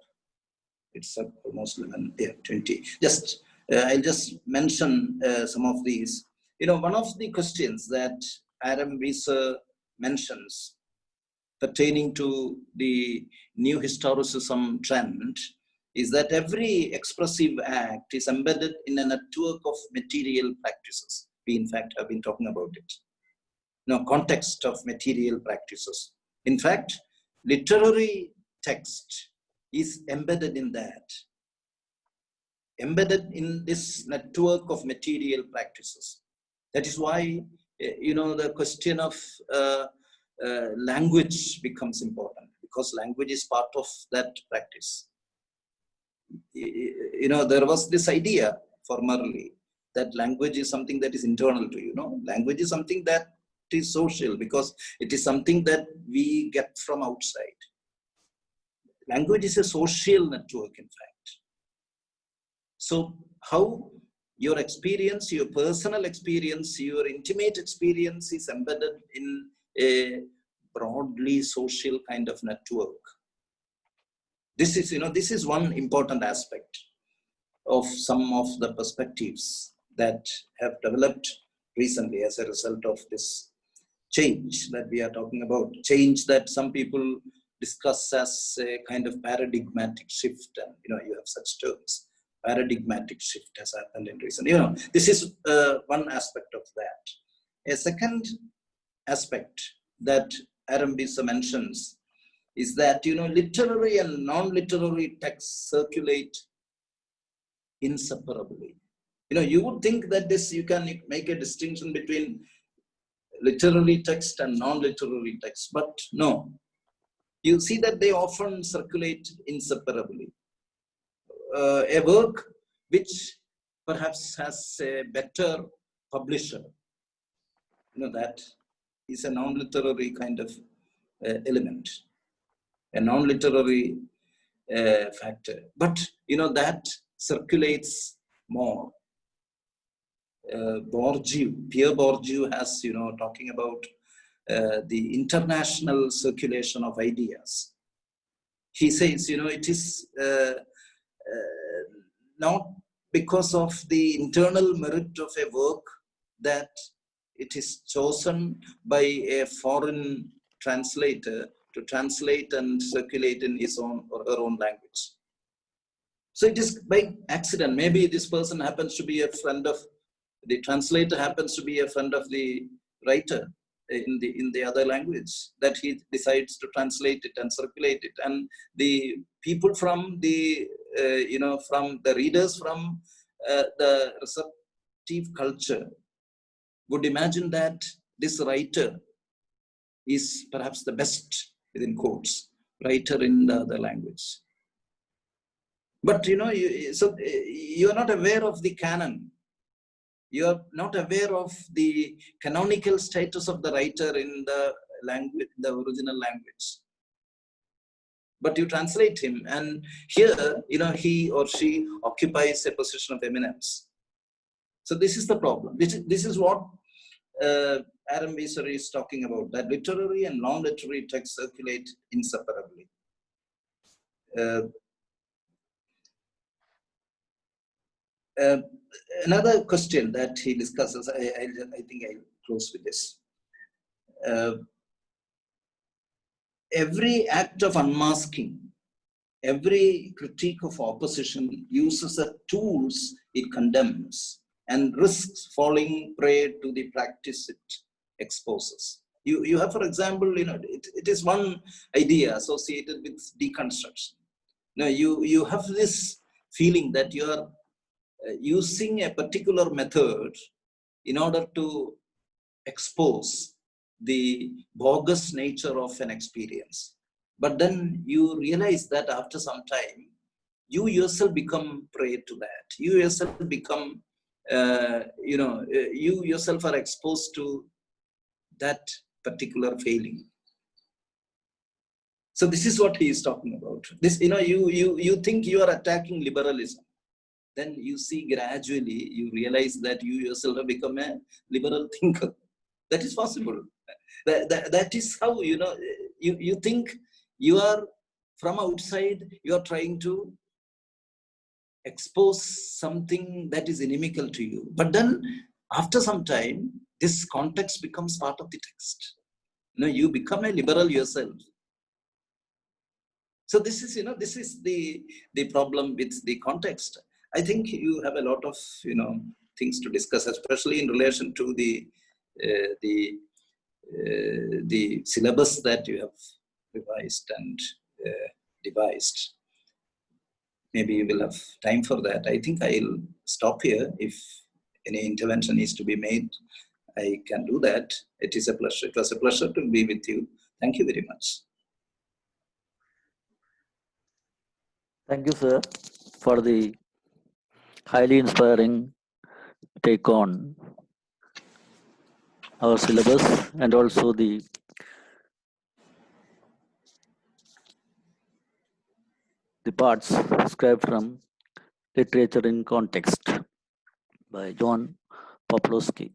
It's almost 20. I'll just mention some of these. One of the questions that Aram Wieser mentions pertaining to the new historicism trend is that every expressive act is embedded in a network of material practices. We, in fact, have been talking about it. Context of material practices. In fact, literary text is embedded in that. Embedded in this network of material practices. That is why, the question of language becomes important, because language is part of that practice. There was this idea formerly that language is something that is internal to you. Language is something that is social because it is something that we get from outside. Language is a social network, in fact. So how your experience, your personal experience, your intimate experience is embedded in a broadly social kind of network. This is one important aspect. of some of the perspectives that have developed recently as a result of this change that we are talking about, change that some people discuss as a kind of paradigmatic shift, and you have such terms. Paradigmatic shift has happened in recent. This is one aspect of that. A second aspect that Arambisa mentions is that literary and non-literary texts circulate inseparably. You would think that you can make a distinction between literary text and non-literary text, but no. You see that they often circulate inseparably. A work which perhaps has a better publisher, that is a non-literary kind of element, a non-literary factor. But that circulates more. Pierre Bourdieu has, talking about the international circulation of ideas. He says, it is not because of the internal merit of a work that it is chosen by a foreign translator to translate and circulate in his own or her own language. So it is by accident. Maybe this person happens to be a friend of the translator, happens to be a friend of the writer in the other language, that he decides to translate it and circulate it. And the people from the from the readers from the receptive culture would imagine that this writer is perhaps the best, within quotes, writer in the other language. But you are not aware of the canon. You are not aware of the canonical status of the writer in the language, the original language. But you translate him, and here, he or she occupies a position of eminence. So this is the problem. This is what Arambisa is talking about, that literary and non-literary texts circulate inseparably. Another question that he discusses, I think I'll close with this. Every act of unmasking, every critique of opposition uses the tools it condemns and risks falling prey to the practice it exposes. You have, for example, it is one idea associated with deconstruction. Now you have this feeling that you are using a particular method in order to expose the bogus nature of an experience. But then you realize that after some time, you yourself become prey to that. You yourself become, you yourself are exposed to that particular failing. So this is what he is talking about. This, you think you are attacking liberalism. Then you see gradually, you realize that you yourself have become a liberal thinker. That is possible. That is how, you think you are from outside, you are trying to expose something that is inimical to you. But then after some time, this context becomes part of the text. You become a liberal yourself. So this is, this is the problem with the context. I think you have a lot of, things to discuss, especially in relation to the syllabus that you have revised and devised. Maybe you will have time for that. I think I'll stop here. If any intervention is to be made, I can do that. It is a pleasure. It was a pleasure to be with you. Thank you very much. Thank you, sir, for the highly inspiring take on our syllabus and also the parts described from Literature in Context by John Poplowski.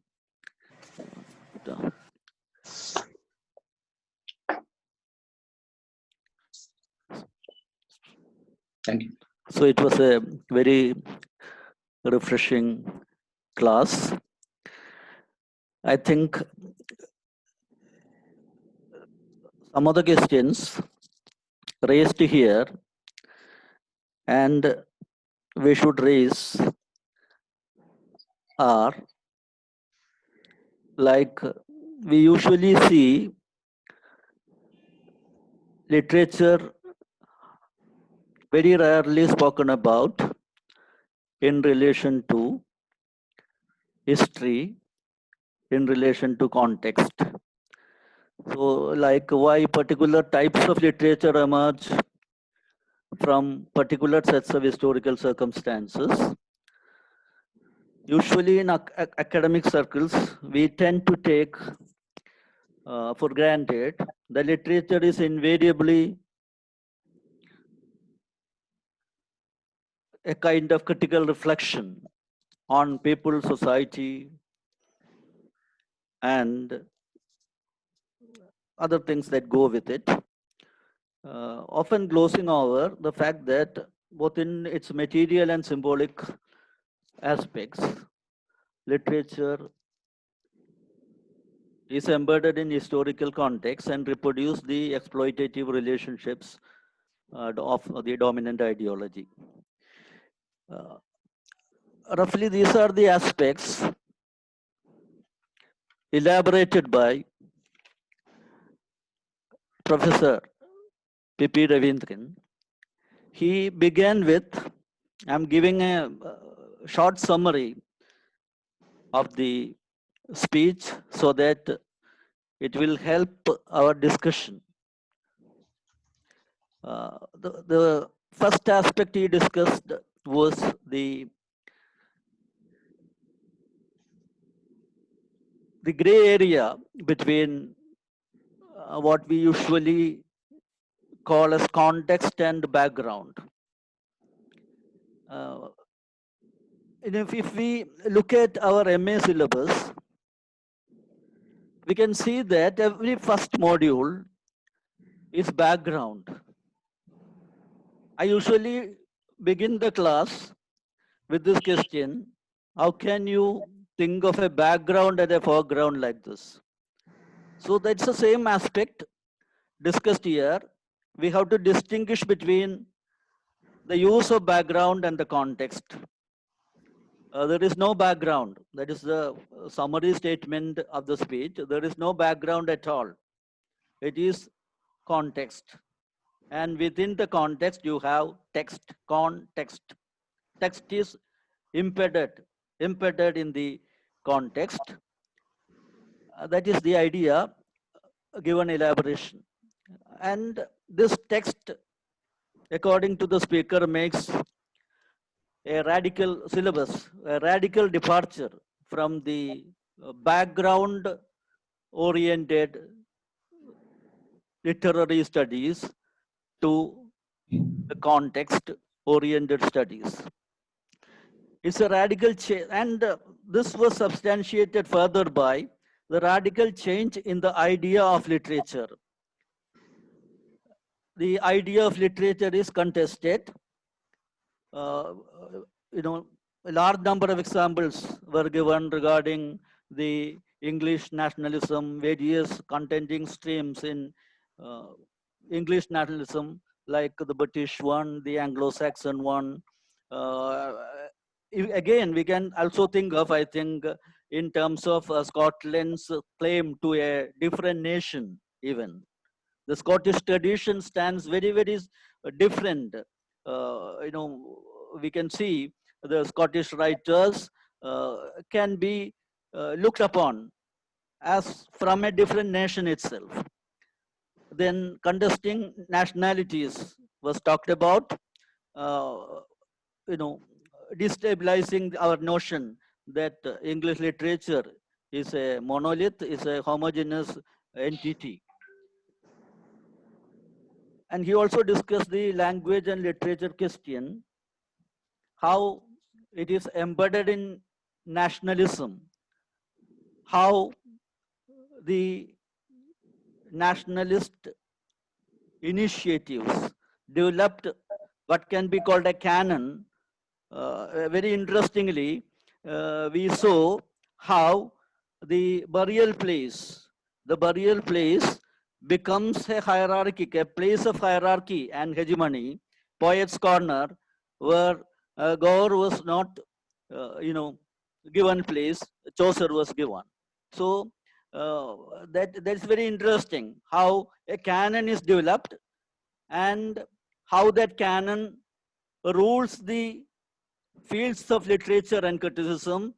Thank you. So it was a very refreshing class. I think some of the questions raised here and we should raise are like we usually see literature very rarely spoken about in relation to history, in relation to context. So like why particular types of literature emerge from particular sets of historical circumstances. Usually in academic circles, we tend to take for granted the literature is invariably a kind of critical reflection on people, society, and other things that go with it. Often glossing over the fact that both in its material and symbolic aspects, literature is embedded in historical context and reproduce the exploitative relationships of the dominant ideology. Roughly, these are the aspects elaborated by Professor P.P. Ravindran. He began with, I'm giving a short summary of the speech so that it will help our discussion. The first aspect he discussed was the gray area between what we usually call as context and background. And if we look at our MA syllabus, we can see that every first module is background. I usually begin the class with this question: how can you think of a background and a foreground like this? So that's the same aspect discussed here. We have to distinguish between the use of background and the context. There is no background. That is the summary statement of the speech. There is no background at all. It is context. And within the context, you have text, context. Text is embedded in the context. That is the idea given elaboration. And this text, according to the speaker, makes a radical syllabus, a radical departure from the background oriented literary studies to the context oriented studies. It's a radical change, and this was substantiated further by the radical change in the idea of literature. The idea of literature is contested. A large number of examples were given regarding the English nationalism, various contending streams in English nationalism, like the British one, the Anglo-Saxon one. Again, we can also think of, I think, in terms of Scotland's claim to a different nation, even. The Scottish tradition stands very, very different. We can see the Scottish writers can be looked upon as from a different nation itself. Then contesting nationalities was talked about, destabilizing our notion that English literature is a monolith, is a homogeneous entity. And he also discussed the language and literature question, how it is embedded in nationalism, how the nationalist initiatives developed what can be called a canon very interestingly, we saw how the burial place becomes a hierarchy, a place of hierarchy and hegemony, poet's corner, where Gaur was not, given place, Chaucer was given. So that's very interesting, how a canon is developed and how that canon rules the fields of literature and criticism.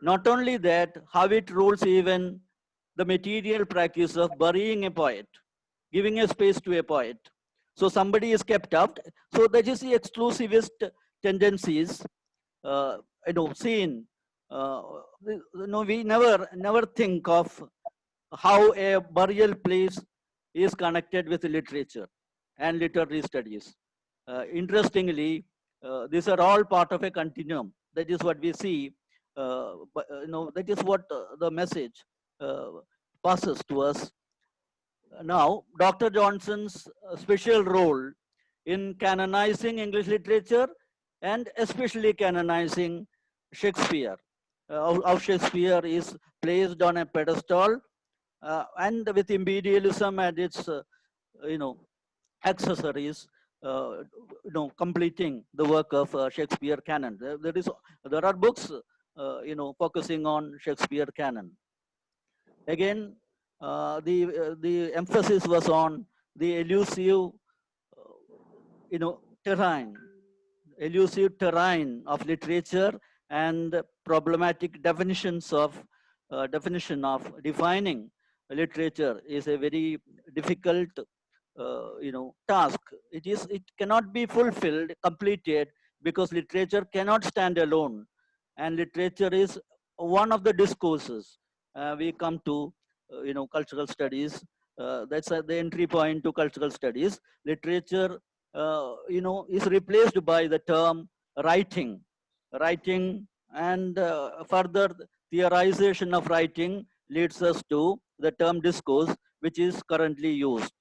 Not only that, how it rules even the material practice of burying a poet, giving a space to a poet. So somebody is kept out. So that is the exclusivist tendencies, seen. We never think of how a burial place is connected with literature and literary studies. Interestingly, these are all part of a continuum. That is what we see. That is what the message passes to us. Now, Dr. Johnson's special role in canonizing English literature and especially canonizing Shakespeare. How Shakespeare is placed on a pedestal and with imperialism and its, accessories, completing the work of Shakespeare canon. There are books, focusing on Shakespeare canon. Again, the emphasis was on the elusive, terrain, of literature and problematic definitions of defining literature is a very difficult task. It cannot be fulfilled, completed, because literature cannot stand alone, and literature is one of the discourses. We come to cultural studies. That's the entry point to cultural studies. Literature is replaced by the term writing, and further theorization of writing leads us to the term discourse, which is currently used.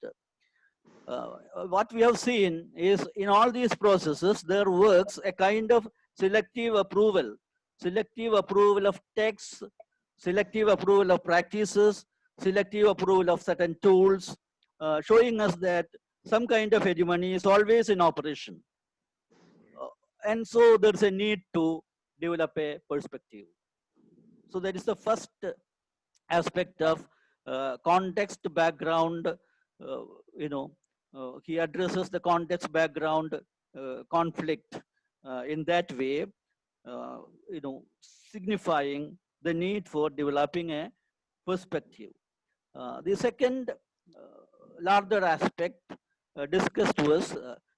What we have seen is in all these processes, there works a kind of selective approval of texts, selective approval of practices, selective approval of certain tools, showing us that some kind of hegemony is always in operation. And so there's a need to develop a perspective. So that is the first aspect of context, background. He addresses the context, background, conflict in that way, signifying the need for developing a perspective. The second larger aspect discussed was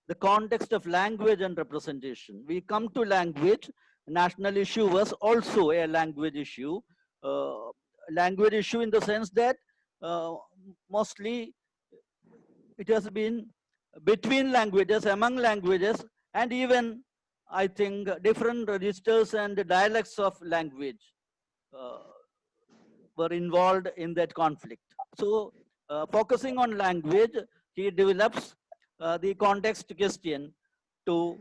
the context of language and representation. We come to language. National issue was also a language issue. Language issue in the sense that mostly it has been between languages, among languages, and even, I think, different registers and dialects of language were involved in that conflict. So, focusing on language, he develops the context question to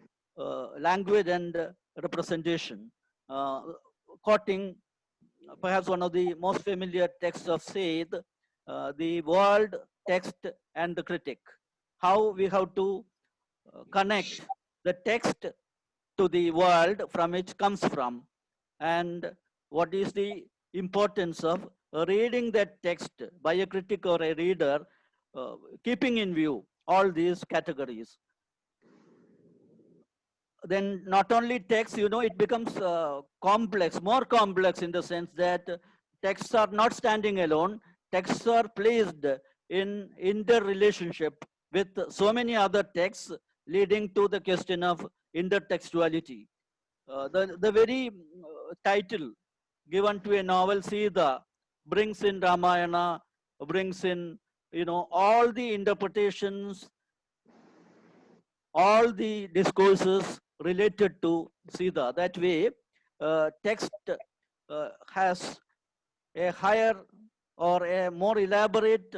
language and representation, quoting perhaps one of the most familiar texts of Said, the world, text, and the critic. How we have to connect the text to the world from which comes from, and what is the importance of reading that text by a critic or a reader, keeping in view all these categories. Then not only text, it becomes complex, more complex in the sense that texts are not standing alone. Texts are placed in interrelationship with so many other texts, leading to the question of intertextuality. The very title given to a novel, Sita, brings in Ramayana, brings in, all the interpretations, all the discourses related to Sita. That way, text has a higher or a more elaborate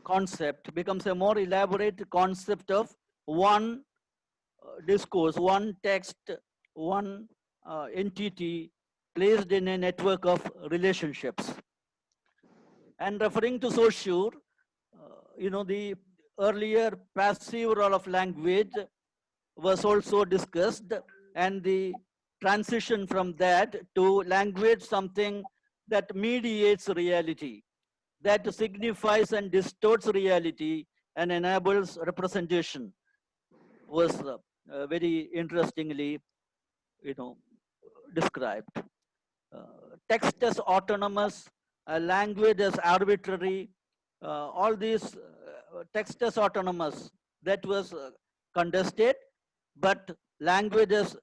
concept, becomes a more elaborate concept of one discourse, one text one entity placed in a network of relationships. And referring to Saussure, the earlier passive role of language was also discussed, and the transition from that to language, something that mediates reality, that signifies and distorts reality and enables representation, was very interestingly, described. Text as autonomous, language as arbitrary, all these text as autonomous, that was contested, but language as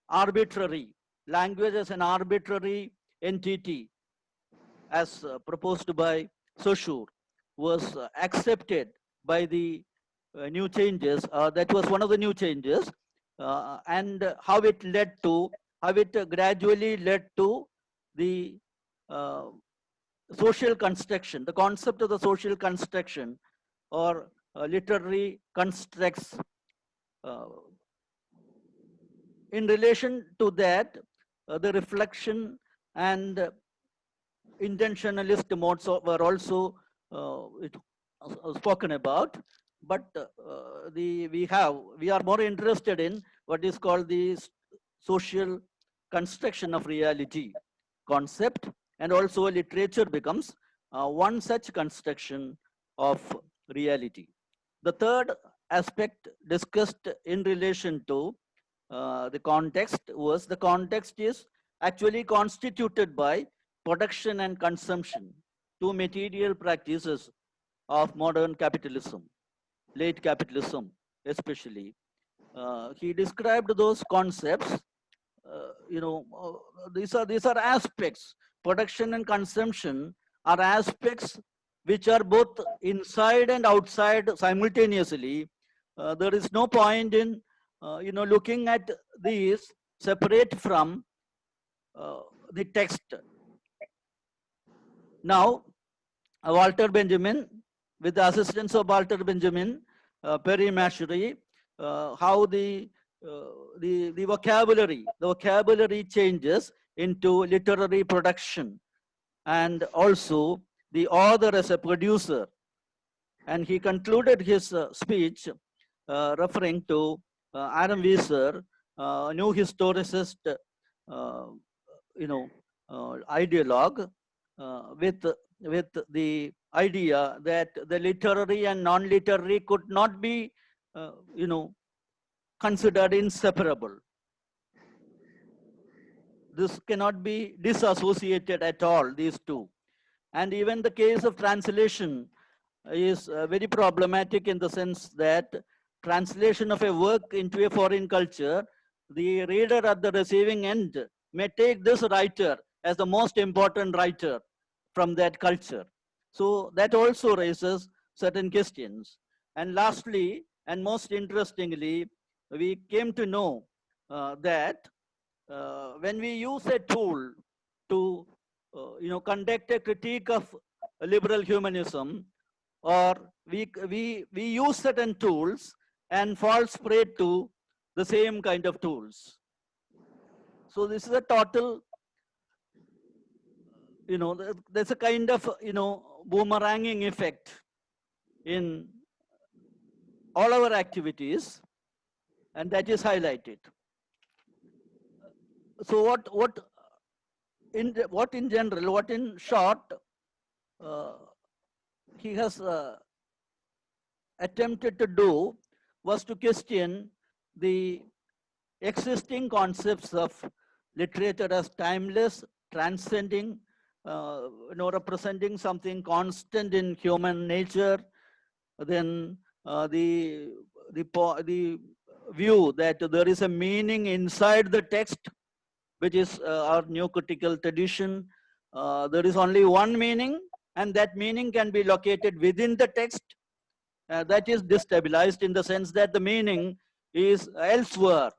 arbitrary, language as an arbitrary entity, as proposed by Saussure, was accepted by the new changes. That was one of the new changes, and how it gradually led to the social construction, the concept of the social construction or literary constructs. In relation to that, the reflection and intentionalist modes were also spoken about, but we are more interested in what is called the social construction of reality concept, and also literature becomes one such construction of reality. The third aspect discussed in relation to the context was, the context is actually constituted by production and consumption, two material practices of modern capitalism, late capitalism especially. He described those concepts. These are aspects. Production and consumption are aspects which are both inside and outside simultaneously. There is no point in looking at these separate from the text. Now, Walter Benjamin, with the assistance of Walter Benjamin, Perry Mashery, how the vocabulary changes into literary production, and also the author as a producer. And he concluded his speech referring to Adam Wieser, new historicist, ideologue, with the idea that the literary and non-literary could not be, considered inseparable. This cannot be disassociated at all, these two. And even the case of translation is very problematic in the sense that translation of a work into a foreign culture, the reader at the receiving end may take this writer as the most important writer from that culture. So that also raises certain questions. And lastly, and most interestingly, we came to know that when we use a tool to conduct a critique of liberal humanism, or we use certain tools and fall prey to the same kind of tools. So this is a total, there's a kind of boomeranging effect in all our activities, and that is highlighted. So what in short, he has attempted to do was to question the existing concepts of literature as timeless, transcending, representing something constant in human nature. Then the view that there is a meaning inside the text, which is our new critical tradition. There is only one meaning, and that meaning can be located within the text. That is destabilized in the sense that the meaning is elsewhere.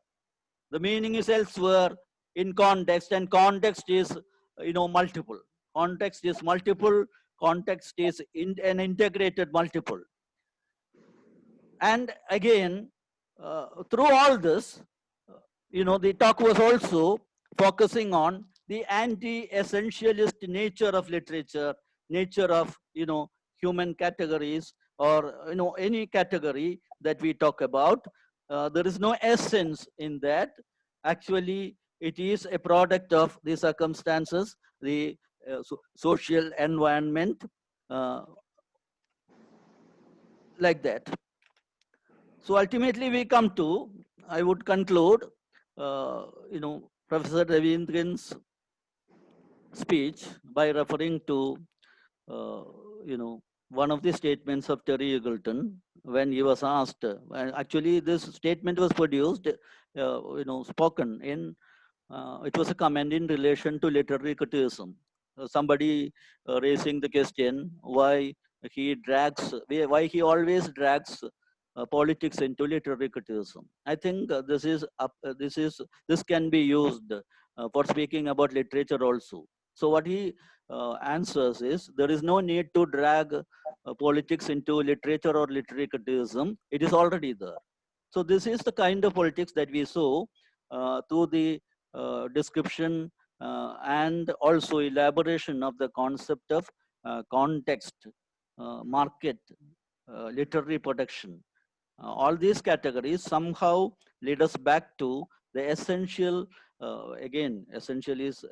The meaning is elsewhere in context, and context is multiple. Context is multiple. Context is an integrated multiple. And again, through all this, the talk was also focusing on the anti-essentialist nature of literature, nature of, human categories, or, any category that we talk about. There is no essence in that. Actually, it is a product of the circumstances, the social environment, like that. So ultimately we come to, I would conclude, Professor Ravindran's speech by referring to, uh, one of the statements of Terry Eagleton when he was asked. Actually, this statement was produced, spoken in. It was a comment in relation to literary criticism. Somebody raising the question why why he always drags politics into literary criticism. I think this can be used for speaking about literature also. So what he answers is, there is no need to drag politics into literature or literary criticism. It is already there. So this is the kind of politics that we saw through the description and also elaboration of the concept of context, market, literary production. All these categories somehow lead us back to the essential. Again, essential is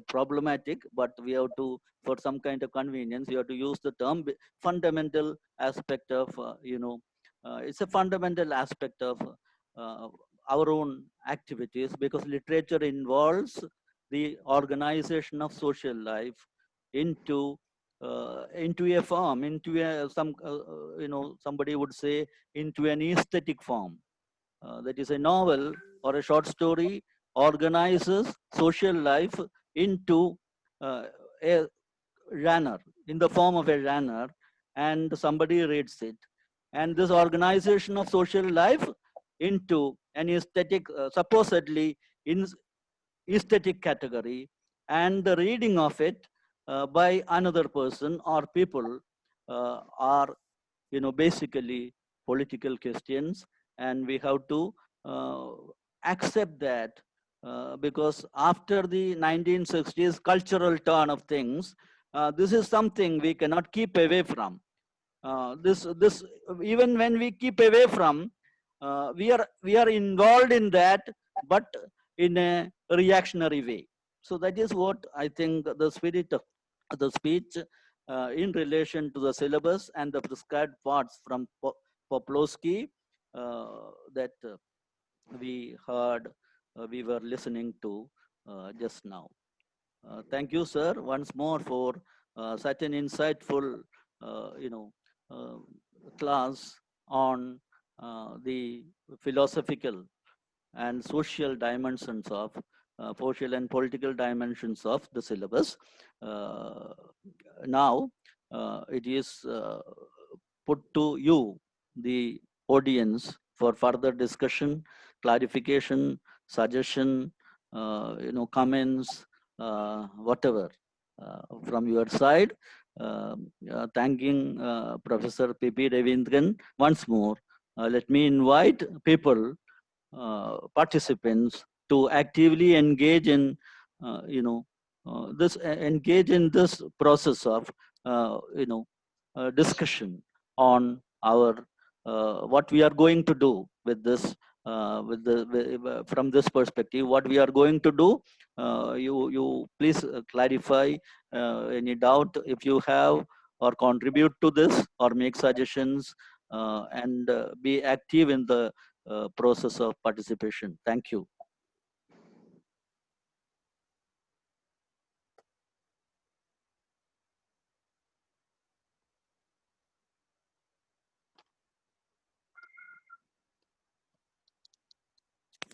problematic, but we have to, for some kind of convenience, we have to use the term fundamental aspect of, it's a fundamental aspect of our own activities, because literature involves the organization of social life into a form, into a somebody would say, into an aesthetic form. That is, a novel or a short story organizes social life into a genre, in the form of a genre, and somebody reads it. And this organization of social life into an aesthetic, supposedly in aesthetic category, and the reading of it by another person or people are, basically political questions, and we have to accept that, because after the 1960s cultural turn of things, this is something we cannot keep away from. This even when we keep away from, we are involved in that, but in a reactionary way. So that is what I think the spirit of the speech in relation to the syllabus and the prescribed parts from Poplowski that we heard, we were listening to just now. Thank you, sir, once more for such an insightful, uh, class on the philosophical and social dimensions of social and political dimensions of the syllabus. Now, it is put to you, the audience, for further discussion, clarification, suggestion, comments, whatever from your side. Thanking Professor P.P. Ravindran once more. Let me invite people, participants, to actively engage in, engage in this process of, discussion on our what we are going to do with this, from this perspective, what we are going to do. You please clarify any doubt if you have, or contribute to this, or make suggestions, and be active in the process of participation. Thank you.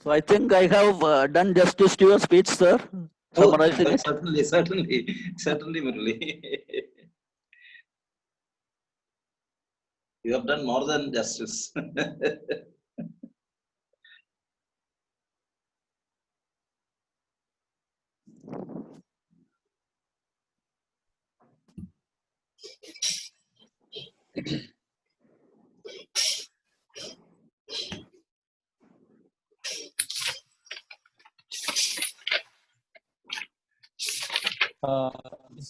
So I think I have done justice to your speech, sir. Summarizing it. Certainly, Murali. You have done more than justice.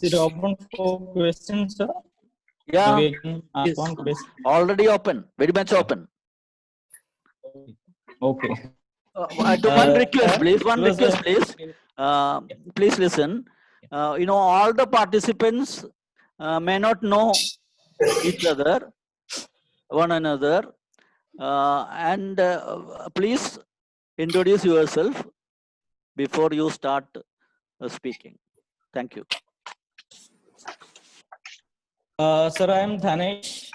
Is it open for questions, sir? Yeah, Maybe I can ask one question. already open, very much open. Okay. One request, Sir, please. One it was request, a- please. Please listen. All the participants may not know each other, one another, and please introduce yourself before you start speaking. Thank you. Sir, I am Dhanesh.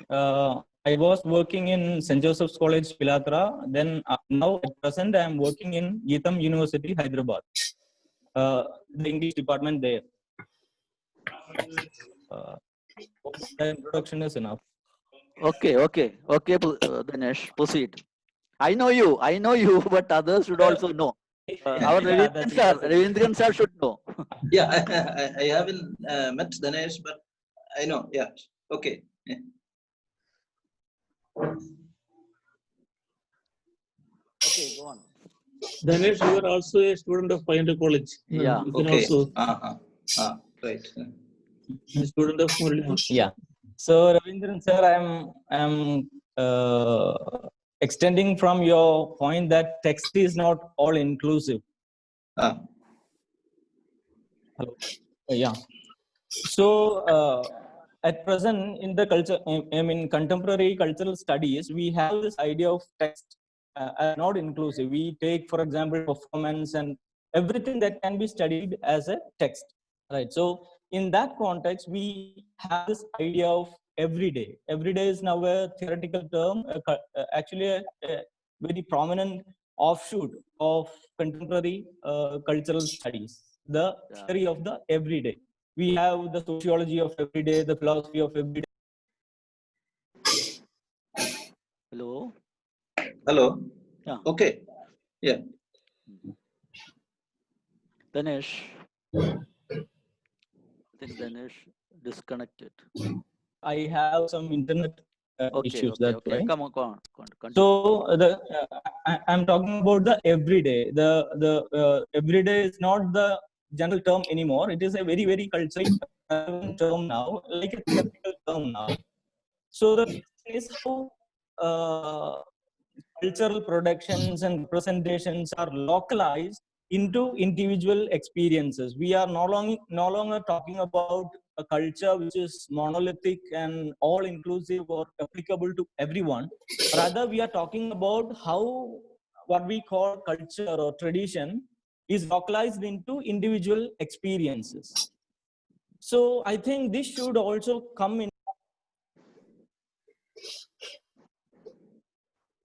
I was working in St. Joseph's College, Pilatra. Then now at present, I am working in Geetham University, Hyderabad. The English department there. The introduction is enough. Okay, Dinesh, proceed. I know you, but others should also know. Our Yeah, that's Ravindran sir should know. Yeah, I haven't met Dhanesh, but I know. Yeah, okay. Yeah. Okay, go on. Dhanesh, you are also a student of Payyanur College. Yeah. You can Okay. also Right. a student of Murali. Yeah. So Ravindran sir, I'm extending from your point that text is not all inclusive. Hello. Yeah. So at present in the culture, I mean contemporary cultural studies, we have this idea of text as not inclusive. We take, for example, performance and everything that can be studied as a text, right? So in that context, we have this idea of everyday. Everyday is now a theoretical term, actually a very prominent offshoot of contemporary cultural studies, the theory of the everyday. We have the sociology of everyday, the philosophy of everyday. Hello. Hello. Yeah. Okay. Yeah. Dinesh. I think Dinesh disconnected. I have some internet issues. That's Okay. why. Come on, go on. Continue. So I'm talking about the everyday. The everyday is not the general term anymore. It is a very, very cultural term now, like a theoretical term now. So the question is how cultural productions and representations are localized into individual experiences. We are no longer talking about a culture which is monolithic and all inclusive or applicable to everyone. Rather, we are talking about how what we call culture or tradition is localized into individual experiences. So I think this should also come in.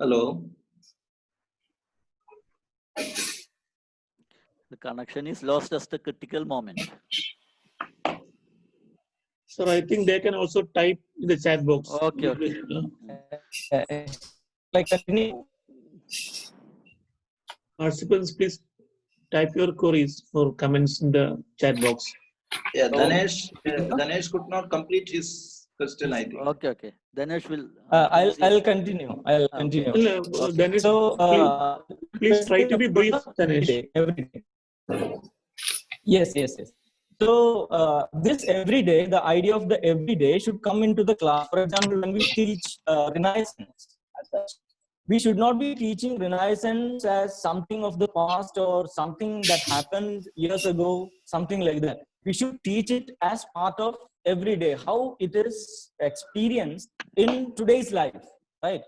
Hello. The connection is lost at the critical moment. So I think they can also type in the chat box. Okay. Like continue. Participants, please type your queries or comments in the chat box. Yeah, Dhanesh could not complete his question, I think. Okay. Dinesh will. I'll continue. Continue. Okay. Dhanesh, So please try to be brief, Dhanesh. Every day. Yes. So this everyday, the idea of the everyday should come into the class. For example, when we teach Renaissance, we should not be teaching Renaissance as something of the past or something that happened years ago, something like that. We should teach it as part of everyday, how it is experienced in today's life, right?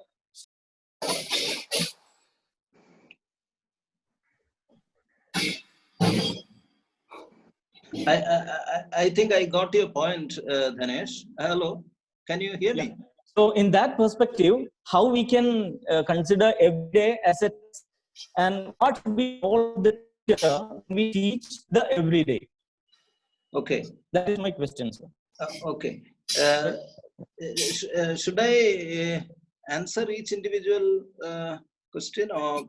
I think I got your point, Dhanesh. Hello, can you hear me? So in that perspective, how we can consider every day as a text, and what should be all the teacher when we teach the everyday? Okay. That is my question, sir. Okay. Should I answer each individual question or?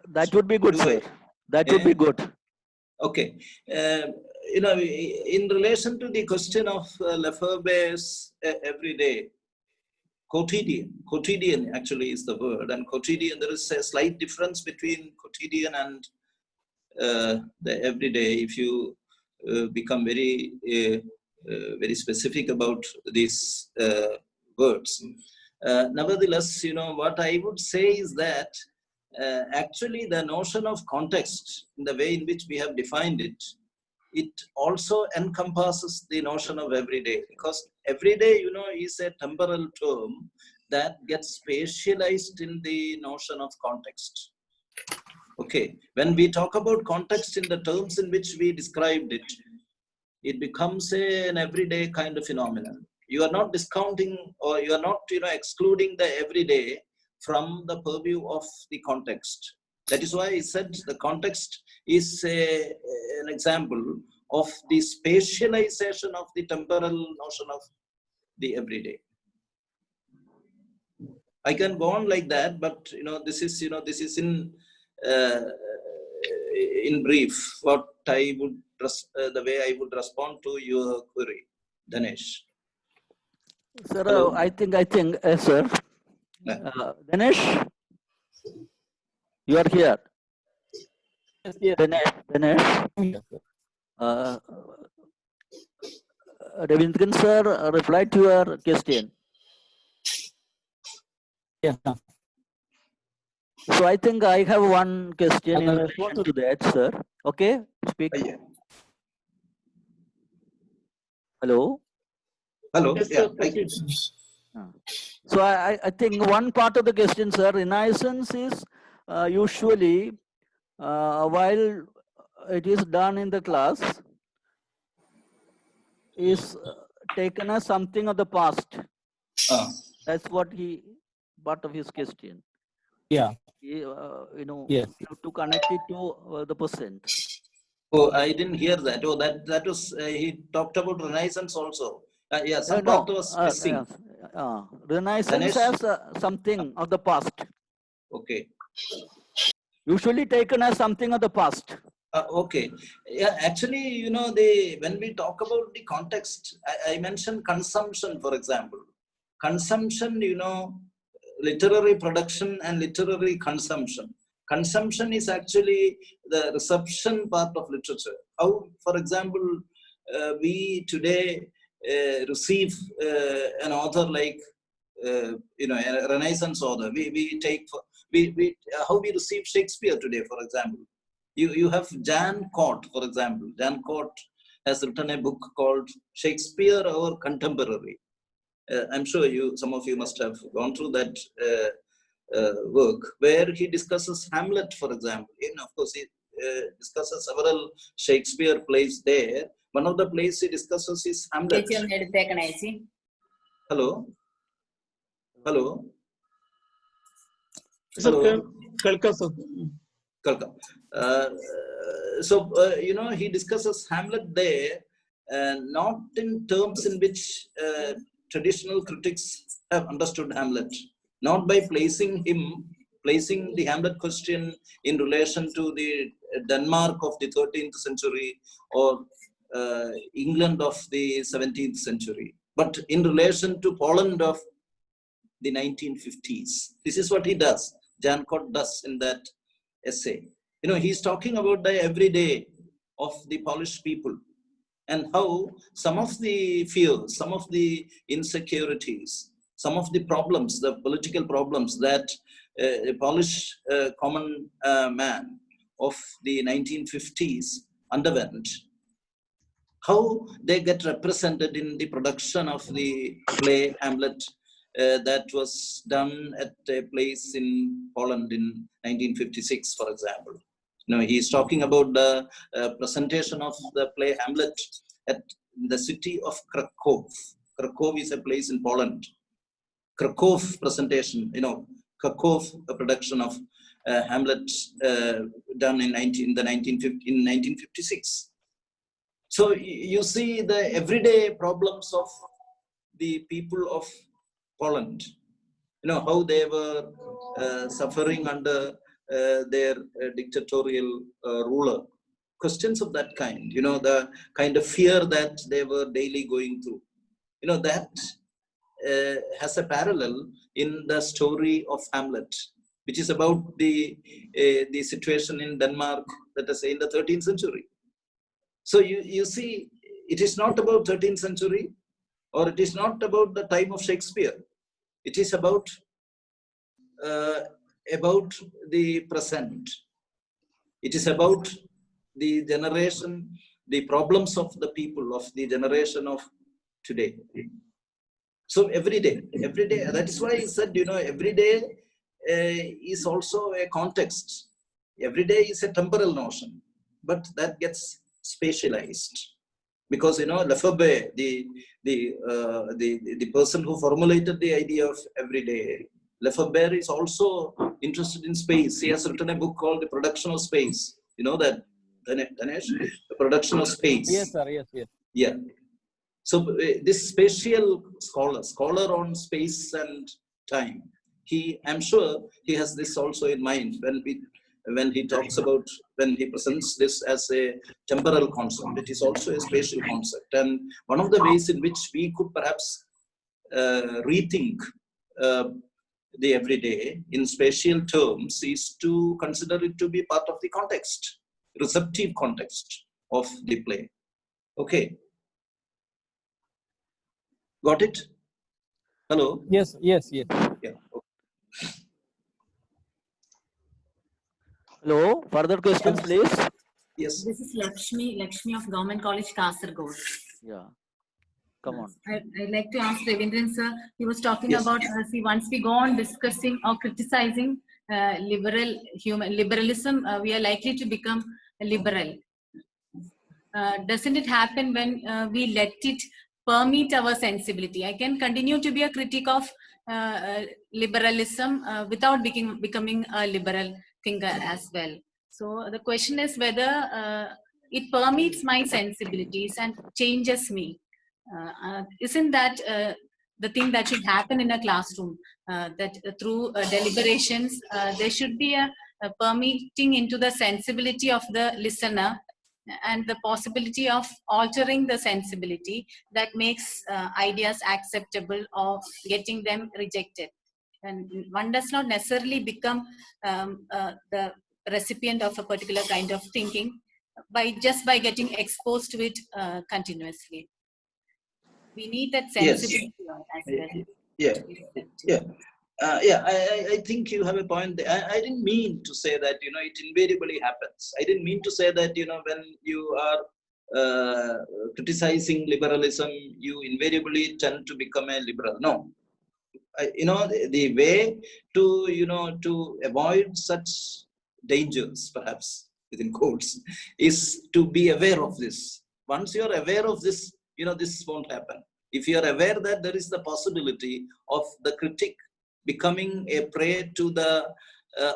That would be good, sir. That would be good. Okay. In relation to the question of Lefebvre's everyday, quotidian actually is the word, and quotidian, there is a slight difference between quotidian and the everyday. If you become very very specific about these words. Nevertheless, what I would say is that actually the notion of context, in the way in which we have defined it, it also encompasses the notion of everyday, because everyday, is a temporal term that gets spatialized in the notion of context. Okay, when we talk about context in the terms in which we described it, it becomes an everyday kind of phenomenon. You are not discounting, or you are not, excluding the everyday from the purview of the context. That is why I said the context is an example of the spatialization of the temporal notion of the everyday. I can go on like that, but this is in brief what I would the way I would respond to your query, Dinesh. Sir, Hello? I think, sir. Dinesh, you are here. Yes. Dinesh. Ravindran sir replied to your question. Yeah. So I think I have one question in I'll relation to that, sir. Okay, speak. Yeah. Hello. Hello. Yes, Yeah, sir, proceed. So I think one part of the question, sir, renaissance is usually while it is done in the class is taken as something of the past. That's what part of his question. Yeah. He, Yes. you have to connect it to the present. Oh, I didn't hear that. Oh, that was he talked about Renaissance also. Yeah, some part was missing. Renaissance Dinesh? as something of the past. Okay. Usually taken as something of the past. Okay. Yeah, actually, when we talk about the context, I mentioned consumption, for example. Consumption, literary production and literary consumption. Consumption is actually the reception part of literature. How, for example, we today receive an author like, a Renaissance author. How we receive Shakespeare today, for example. You have Jan Cott, for example. Jan Cott has written a book called Shakespeare, Our Contemporary. I'm sure some of you must have gone through that work, where he discusses Hamlet, for example. Of course, he discusses several Shakespeare plays there. One of the plays he discusses is Hamlet. Hello? Hello? Sir, Kalka, sir. Welcome. He discusses Hamlet there, not in terms in which traditional critics have understood Hamlet, not by placing the Hamlet question in relation to the Denmark of the 13th century or England of the 17th century, but in relation to Poland of the 1950s. This is what he does. Jan Cott does in that essay. He's talking about the everyday of the Polish people and how some of the fears, some of the insecurities, some of the problems, the political problems that a Polish common man of the 1950s underwent, how they get represented in the production of the play Hamlet that was done at a place in Poland in 1956, for example. He's talking about the presentation of the play Hamlet at the city of Krakow. Krakow is a place in Poland. Krakow presentation, Krakow production of Hamlet done in 1956. So you see the everyday problems of the people of Poland, how they were suffering under their dictatorial ruler. Questions of that kind, the kind of fear that they were daily going through. That has a parallel in the story of Hamlet, which is about the situation in Denmark, let us say, in the 13th century. So you see, it is not about 13th century, or it is not about the time of Shakespeare. It is about the present. It is about the generation, the problems of the people of the generation of today. So every day, that is why I said, every day is also a context. Every day is a temporal notion, but that gets spatialized. Because, Lefebvre, the person who formulated the idea of every day, Lefebvre is also interested in space. He has written a book called The Production of Space. You know that, Dinesh? The Production of Space. Yes, sir. Yes, yes. Yeah. So this spatial scholar on space and time, I'm sure he has this also in mind when he talks about, when he presents this as a temporal concept. It is also a spatial concept. And one of the ways in which we could perhaps rethink the everyday in spatial terms is to consider it to be part of the context, receptive context of the play. Okay. Got it? Hello? Yes, yes, yes. Yeah. Hello, further questions, please. Yes. This is Lakshmi of Government College, Kasaragod. Yeah, come on. I'd like to ask Ravindran sir, he was talking Yes. about, once we go on discussing or criticizing liberalism, we are likely to become liberal. Doesn't it happen when we let it permeate our sensibility? I can continue to be a critic of liberalism without becoming a liberal thinker as well. So the question is whether it permeates my sensibilities and changes me. Isn't that the thing that should happen in a classroom? That through deliberations, there should be a permeating into the sensibility of the listener, and the possibility of altering the sensibility that makes ideas acceptable or getting them rejected. And one does not necessarily become the recipient of a particular kind of thinking by getting exposed to it continuously. We need that sensibility as well. Yeah. I think you have a point there. I didn't mean to say that, it invariably happens. I didn't mean to say that, when you are criticizing liberalism, you invariably tend to become a liberal. No. The way to avoid such dangers, perhaps, within quotes, is to be aware of this. Once you're aware of this, this won't happen. If you're aware that there is the possibility of the critic becoming a prey to the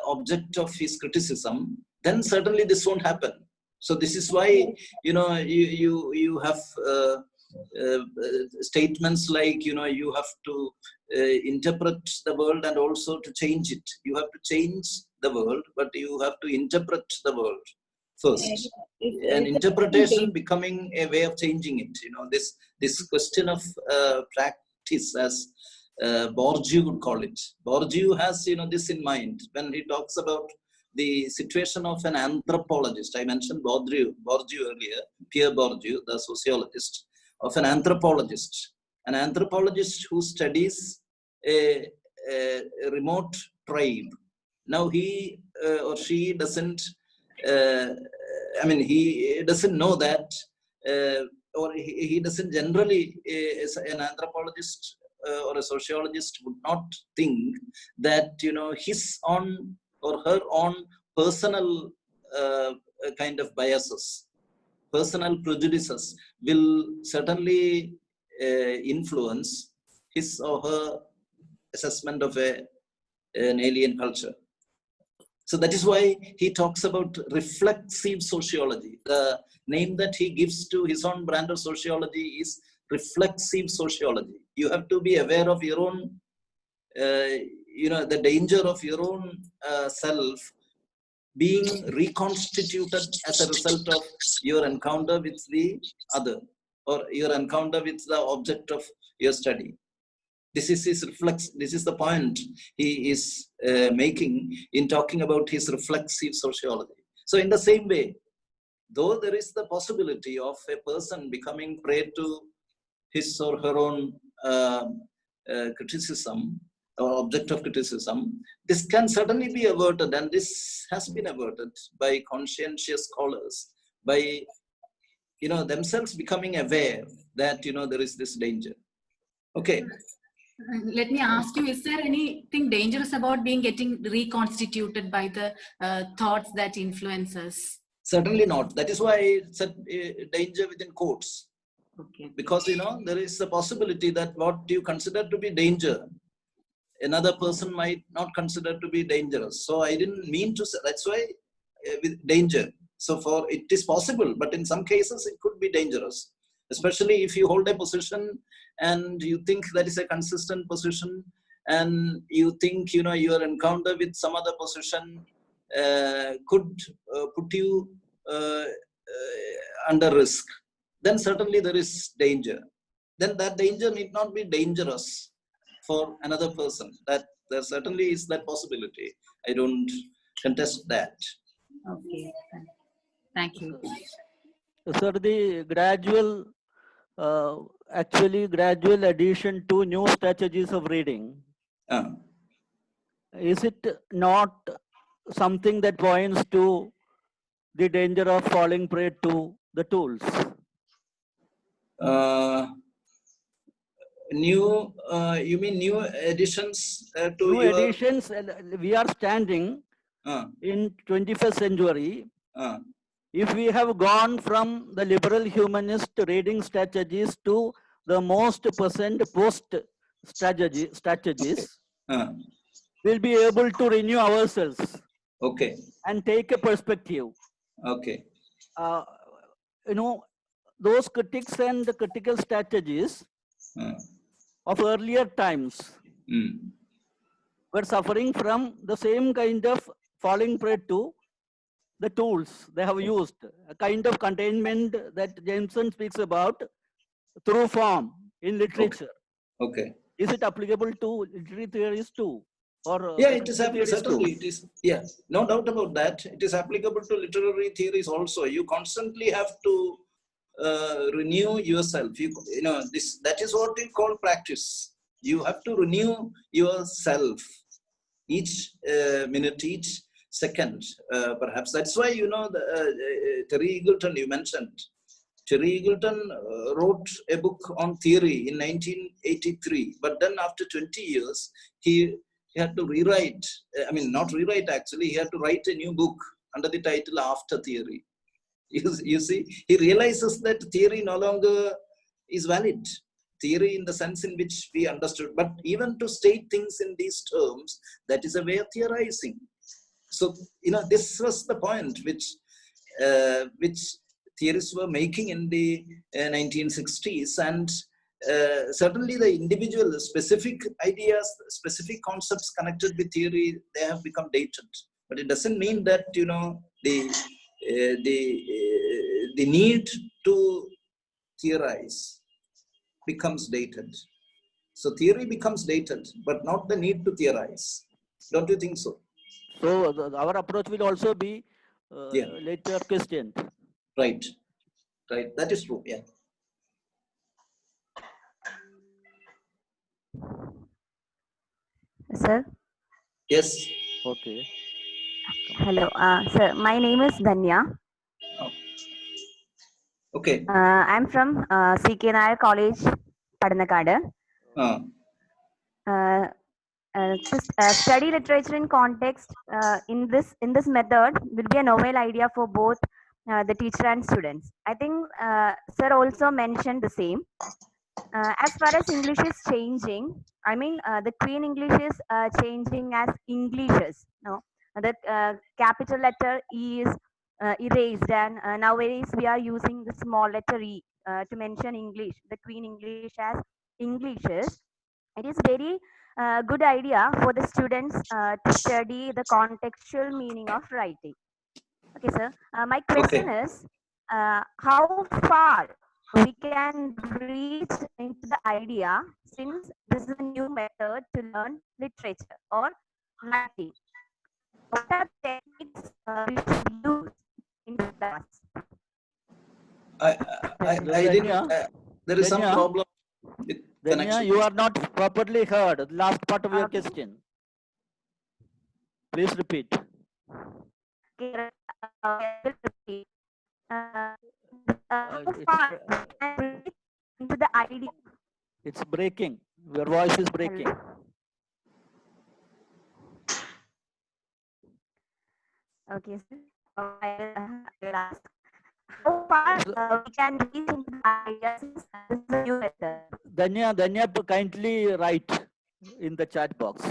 object of his criticism, then certainly this won't happen. So this is why, you have statements like, you have to interpret the world and also to change it. You have to change the world, but you have to interpret the world first. And interpretation becoming a way of changing it. This question of practice, as Bourdieu would call it. Bourdieu has, this in mind when he talks about the situation of an anthropologist. I mentioned Bourdieu earlier, Pierre Bourdieu, the sociologist, of an anthropologist who studies a remote tribe. Now he or she doesn't, he doesn't know that, or he doesn't generally, as an anthropologist or a sociologist would not think that, his own or her own personal kind of biases, personal prejudices will certainly influence his or her assessment of an alien culture. So that is why he talks about reflexive sociology. The name that he gives to his own brand of sociology is reflexive sociology. You have to be aware of your own, the danger of your own self being reconstituted as a result of your encounter with the other, or your encounter with the object of your study. This is his this is the point he is making in talking about his reflexive sociology. So in the same way, though there is the possibility of a person becoming prey to his or her own criticism or object of criticism, this can certainly be averted, and this has been averted by conscientious scholars, by themselves becoming aware that there is this danger. Okay. Let me ask you, is there anything dangerous about getting reconstituted by the thoughts that influence us? Certainly not. That is why it's a danger within quotes. Okay. Because there is a possibility that what you consider to be danger, another person might not consider to be dangerous. So I didn't mean to say, that's why with danger. So for it is possible, but in some cases it could be dangerous, especially if you hold a position and you think that is a consistent position, and you think your encounter with some other position could put you under risk, then certainly there is danger. Then that danger need not be dangerous for another person. That there certainly is that possibility. I don't contest that. Okay. Thank you. Sir, the gradual addition to new strategies of reading, is it not something that points to the danger of falling prey to the tools? You mean new additions to new your additions? We are standing in 21st century. If we have gone from the liberal humanist reading strategies to the most present post strategies, we'll be able to renew ourselves. Okay. And take a perspective. Okay. Those critics and critical strategies of earlier times were suffering from the same kind of falling prey to the tools they have used, a kind of containment that Jameson speaks about through form in literature. Okay. Is it applicable to literary theories too? Or yeah, it is certainly it is. Yeah, no doubt about that. It is applicable to literary theories also. You constantly have to renew yourself. That is what we call practice. You have to renew yourself each minute, each second. Perhaps that's why Terry Eagleton you mentioned. Terry Eagleton wrote a book on theory in 1983, but then after 20 years, he had to rewrite, not rewrite actually, he had to write a new book under the title After Theory. You see, he realizes that theory no longer is valid. Theory in the sense in which we understood, but even to state things in these terms, that is a way of theorizing. So, this was the point which theorists were making in the 1960s, and certainly the individual specific ideas, specific concepts connected with theory, they have become dated. But it doesn't mean that the need to theorize becomes dated. So theory becomes dated, but not the need to theorize. Don't you think so? So our approach will also be later questioned. Right. That is true. Yeah. Sir? Yes. Okay. Hello, sir. My name is Danya. Oh. Okay. I'm from CK Nair College, Padanakadu. To study literature in context in this method will be a novel idea for both the teacher and students. I think sir also mentioned the same. As far as English is changing, the Queen English is changing as Englishes. No, the capital letter E is erased, and nowadays we are using the small letter E to mention English. The Queen English as Englishes. It is very good idea for the students to study the contextual meaning of writing. Okay, sir. My question is, how far we can reach into the idea, since this is a new method to learn literature or writing? What are the techniques we should use in the class? I didn't. There is some Danya? problem with Danya, connection. you are not properly heard. Last part of your Okay. question. Please repeat. Okay, I will repeat. Into the idea. It's breaking. Your voice is breaking. Okay, sir. I will ask. How far we can reach into the ideas since this is a new method? Danya, kindly write in the chat box.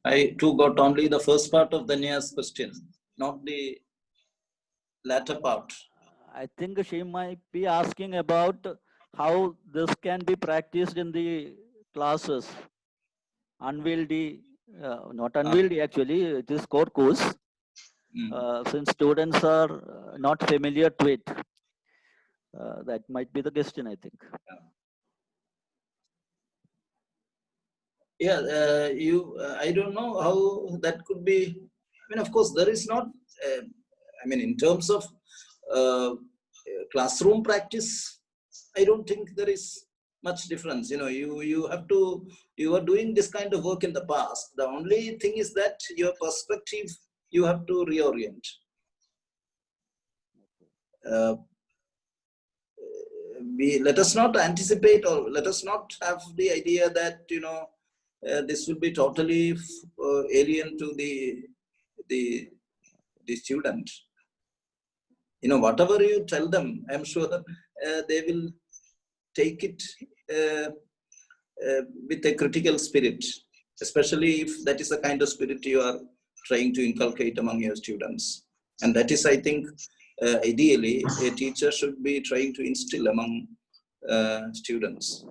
I too got only the first part of Danya's question, not the latter part. I think she might be asking about how this can be practiced in the classes. Unwieldy, not unwieldy actually, it is core course. Since students are not familiar to it. That might be the question, I think. Yeah, I don't know how that could be. I mean, of course, there is not. I mean, in terms of classroom practice, I don't think there is much difference. You know, you are doing this kind of work in the past. The only thing is that your perspective you have to reorient. Let us not anticipate, or let us not have the idea that this will be totally alien to the student. You know, whatever you tell them, I'm sure they will take it with a critical spirit, especially if that is the kind of spirit you are trying to inculcate among your students. And that is, I think, ideally, a teacher should be trying to instill among students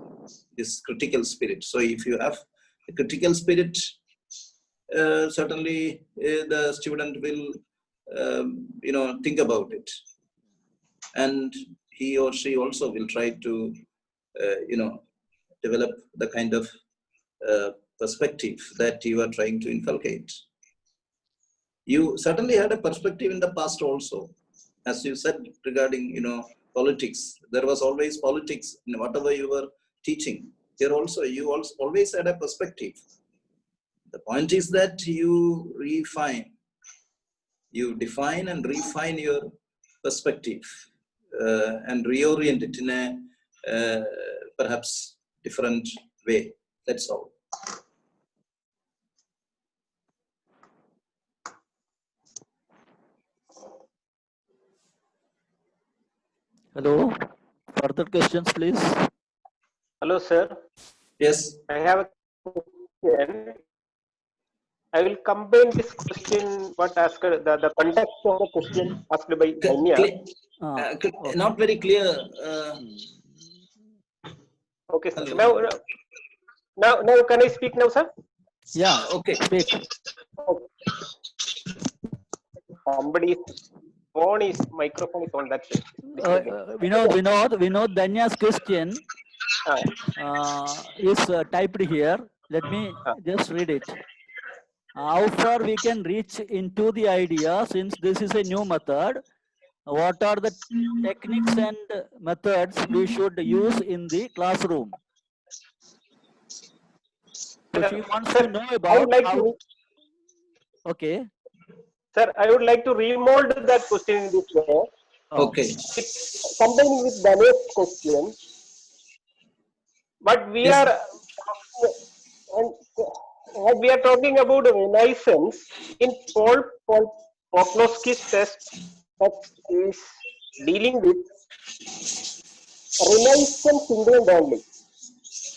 this critical spirit. So if you have a critical spirit, certainly the student will think about it, and he or she also will try to develop the kind of perspective that you are trying to inculcate. You certainly had a perspective in the past also, as you said, regarding politics. There was always politics in whatever you were teaching. Here also, you also always had a perspective. The point is that you define and refine your perspective and reorient it in a perhaps different way. That's all. Hello. Further questions, please. Hello, sir. Yes. I have a question. I will combine this question, what asked, the context of the question asked by Danya. Okay. Not very clear. Okay, sir. Now, can I speak now, sir? Yeah. Okay. Speak. Okay. Somebody's microphone is on that. Vinod, Danya's question is typed here. Let me just read it. How far we can reach into the idea, since this is a new method, what are the techniques and methods we should use in the classroom? So she wants to know about how. Okay. Sir, I would like to remold that question in this way. Okay. Combining with Danya's question, but we are talking about Renaissance in Paul Poklowski's test that is dealing with Renaissance England only.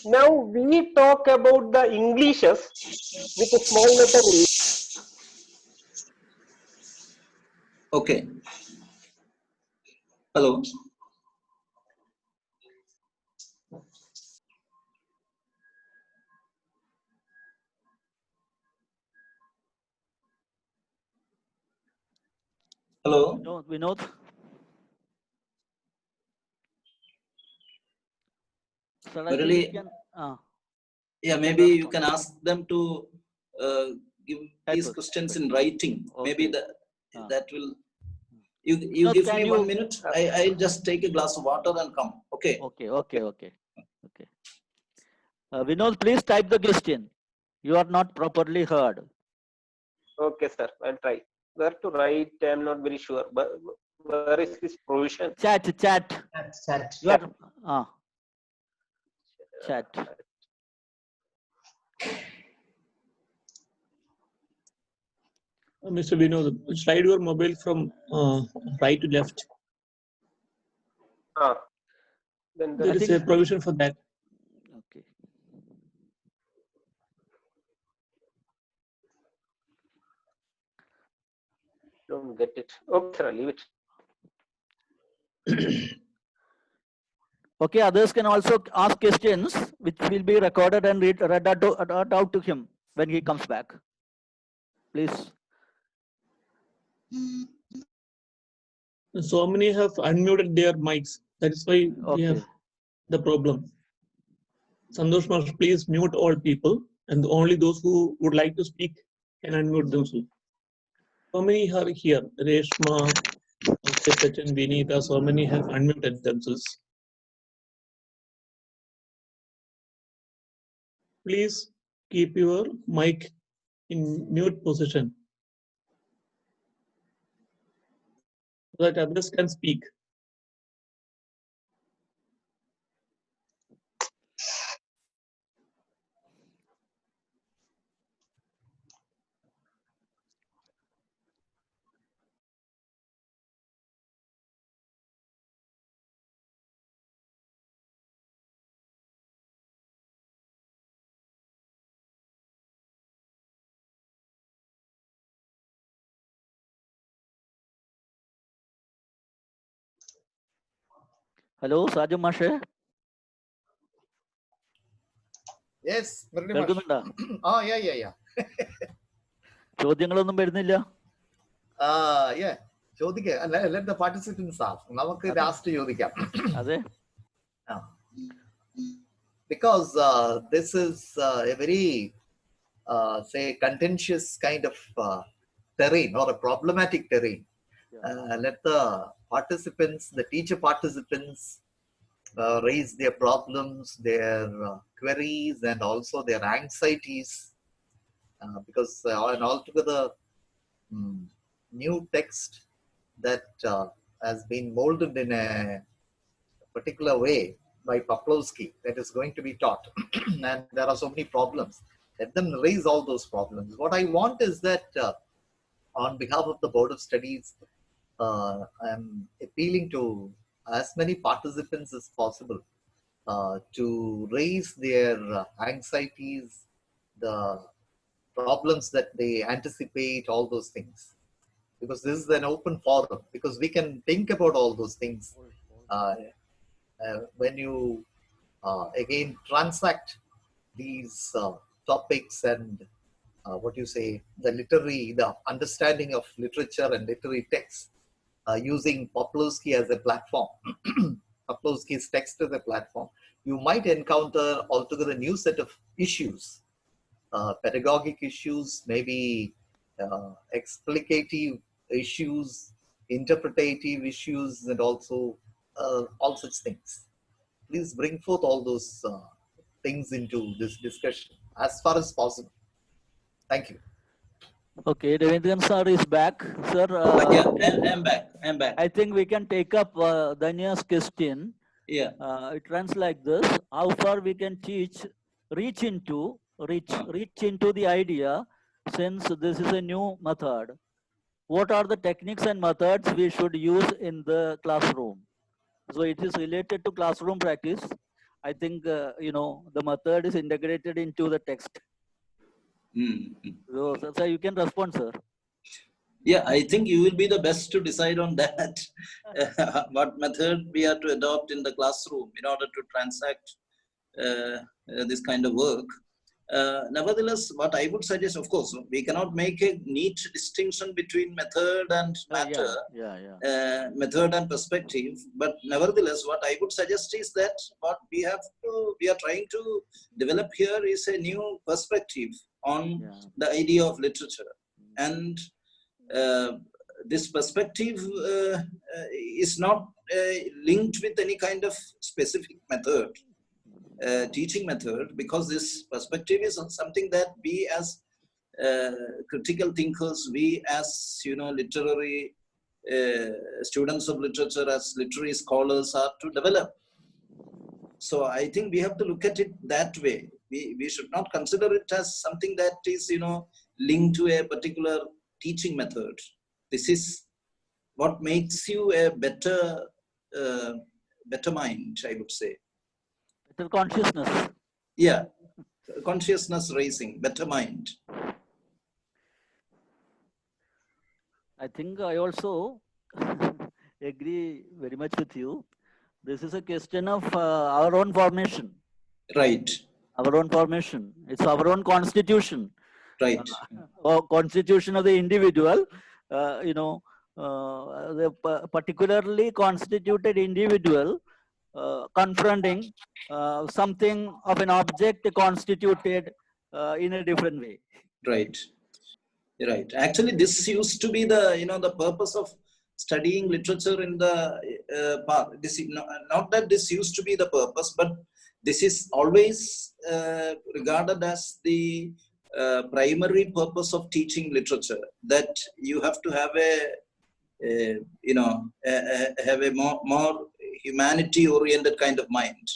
Now we talk about the Englishes with a small letter E. Okay. Hello. Hello. Vinod. So Really, yeah, maybe you can ask them to give Type these of questions in question. writing. Maybe Okay. that will. You give can me you- 1 minute. I'll just take a glass of water and come. Okay. Okay. Vinod, please type the question. You are not properly heard. Okay, sir. I'll try. Where to write? I'm not very sure. But where is this provision? Chat. Chat. You are, chat. Mr. Vinod, slide your mobile from right to left. Then There is a think- provision for that. Okay. don't get it. Okay, sir. Leave it. Okay, others can also ask questions, which will be recorded and read out to him when he comes back. Please. So many have unmuted their mics. That is why we have the problem. Santosh Master, please mute all people, and only those who would like to speak can unmute themselves. So many are here. Reshma, Sachin, Vinita, so many have unmuted themselves. Please keep your mic in mute position so that others can speak. Hello, Saju Mashe. Yes, very much. കേൾക്കുന്നുണ്ടോ? Yeah. ചോദ്യങ്ങളൊന്നും വരുന്നില്ല. Yeah. ചോദിക്കുക. Let the participants ask. നമുക്ക് last ചോദിക്കാം. അതെ. Because this is a very, say, contentious kind of terrain or a problematic terrain. Let the participants, the teacher participants, raise their problems, their queries, and also their anxieties, because an altogether new text that has been molded in a particular way by Poplowski that is going to be taught, and there are so many problems. Let them raise all those problems. What I want is that on behalf of the Board of Studies, I'm appealing to as many participants as possible to raise their anxieties, the problems that they anticipate, all those things. Because this is an open forum, because we can think about all those things when you again transact these topics and what you say, the understanding of literature and literary texts using Poplowski as a platform, Poplowski's text as a platform, you might encounter altogether a new set of issues, pedagogic issues, maybe explicative issues, interpretative issues, and also all such things. Please bring forth all those things into this discussion as far as possible. Thank you. Okay, Devendran sir is back. Sir, I'm back. I think we can take up Danya's question. Yeah. It runs like this: how far we can reach into the idea, since this is a new method. What are the techniques and methods we should use in the classroom? So it is related to classroom practice. I think the method is integrated into the text. So you can respond, sir. Yeah, I think you will be the best to decide on that. What method we are to adopt in the classroom in order to transact this kind of work. Nevertheless, what I would suggest, of course, we cannot make a neat distinction between method and matter, method and perspective. But nevertheless, what I would suggest is that what we are trying to develop here is a new perspective on the idea of literature. And this perspective is not linked with any kind of specific method, teaching method, because this perspective is something that we as critical thinkers, we as literary students of literature, as literary scholars, are to develop. So I think we have to look at it that way. We should not consider it as something that is linked to a particular teaching method. This is what makes you a better mind, I would say. Better consciousness. Yeah, consciousness raising, better mind. I think I also agree very much with you. This is a question of our own formation. Right. Our own formation. It's our own constitution. Right. Or constitution of the individual. The particularly constituted individual confronting something of an object constituted in a different way. Right. Right. Actually, this used to be the the purpose of studying literature in the past. This is not that this used to be the purpose, but this is always regarded as the primary purpose of teaching literature. That you have to have a more humanity-oriented kind of mind.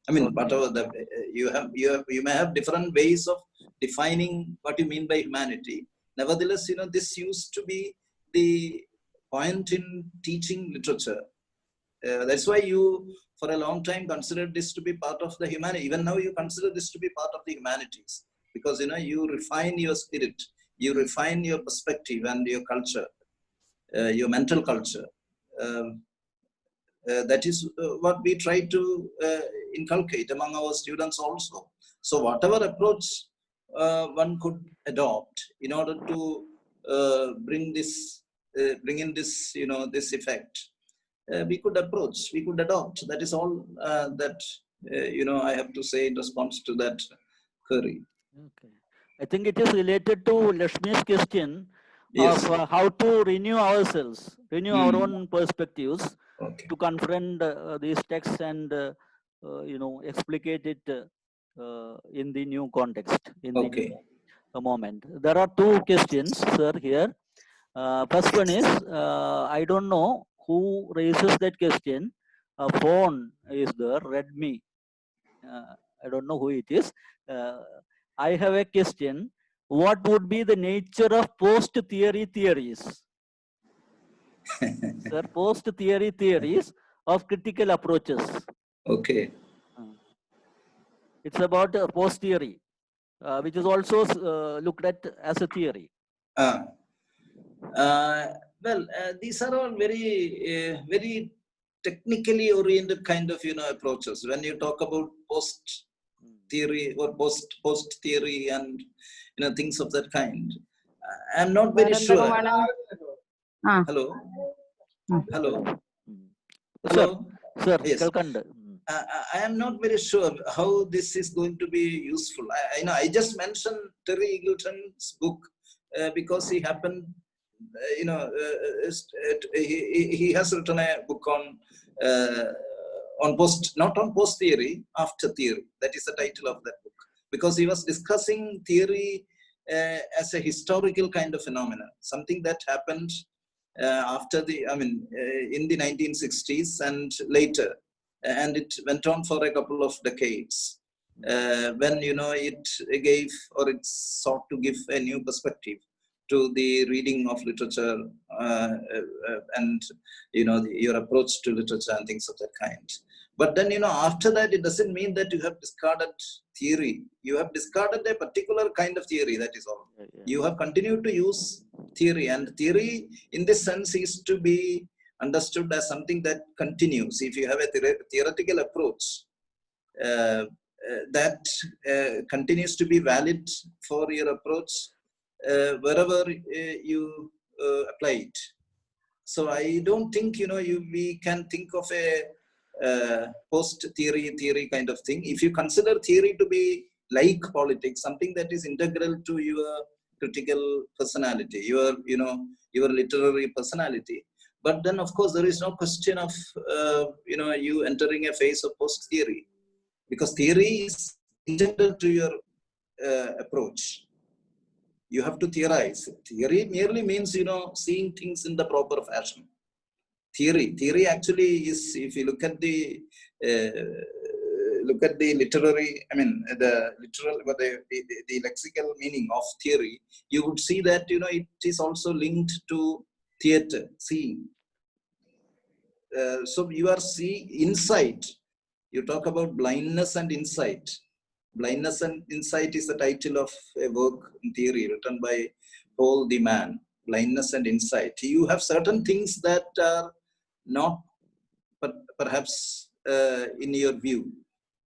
I mean, whatever you may have different ways of defining what you mean by humanity. Nevertheless, this used to be the point in teaching literature. That's why you, for a long time, considered this to be part of the humanity. Even now, you consider this to be part of the humanities, because you refine your spirit, you refine your perspective and your culture, your mental culture. That is what we try to inculcate among our students also. So whatever approach one could adopt in order to bring in this this effect, we could adopt. That is all that I have to say in response to that query. Okay, I think it is related to Lakshmi's question Yes. of how to renew ourselves, renew our own perspectives, to confront these texts and explicate it in the new context, in the new moment. There are two questions, sir, here. First one is, I don't know who raises that question. A phone is there, Redmi. I don't know who it is. I have a question. What would be the nature of post-theory theories? Sir, post-theory theories of critical approaches. Okay. It's about post-theory, which is also looked at as a theory. Well, these are all very technically oriented kind of approaches. When you talk about post theory or post theory and things of that kind, I'm not very sure. Hello. Sir, yes. I am not very sure how this is going to be useful. I just mentioned Terry Eagleton's book because he happened, he has written a book on not on post theory, after theory. That is the title of that book, because he was discussing theory as a historical kind of phenomenon, something that happened after in the 1960s and later, and it went on for a couple of decades, when it gave, or it sought to give, a new perspective to the reading of literature and your approach to literature and things of that kind. But then after that, it doesn't mean that you have discarded theory. You have discarded a particular kind of theory, that is all. You have continued to use theory, and theory in this sense is to be understood as something that continues. If you have a theoretical approach that continues to be valid for your approach wherever you apply it. So I don't think we can think of a post theory kind of thing. If you consider theory to be like politics, something that is integral to your critical personality, your literary personality. But then, of course, there is no question of you entering a phase of post theory, because theory is integral to your approach. You have to theorize. Theory merely means seeing things in the proper fashion. Theory actually is, if you look at the literary, I mean the literal, the lexical meaning of theory, you would see that it is also linked to theater, seeing. So you are seeing insight. You talk about blindness and insight. Blindness and Insight is the title of a work in theory written by Paul the Man. Blindness and Insight. You have certain things that are not perhaps in your view.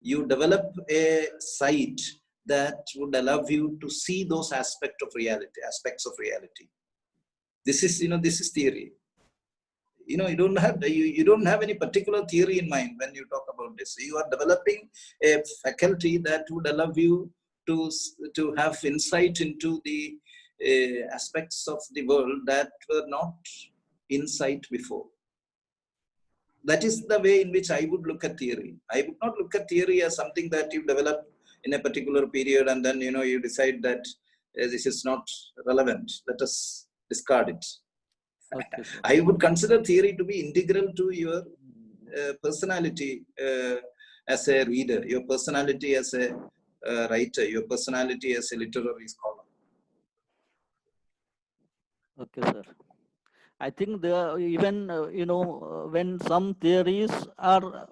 You develop a sight that would allow you to see those aspects of reality. This is theory. You don't have any particular theory in mind when you talk about this. You are developing a faculty that would allow you to have insight into the aspects of the world that were not in sight before. That is the way in which I would look at theory. I would not look at theory as something that you develop in a particular period and then you decide that this is not relevant, let us discard it. Okay, I would consider theory to be integral to your personality as a reader, your personality as a writer, your personality as a literary scholar. Okay, sir. I think even when some theories are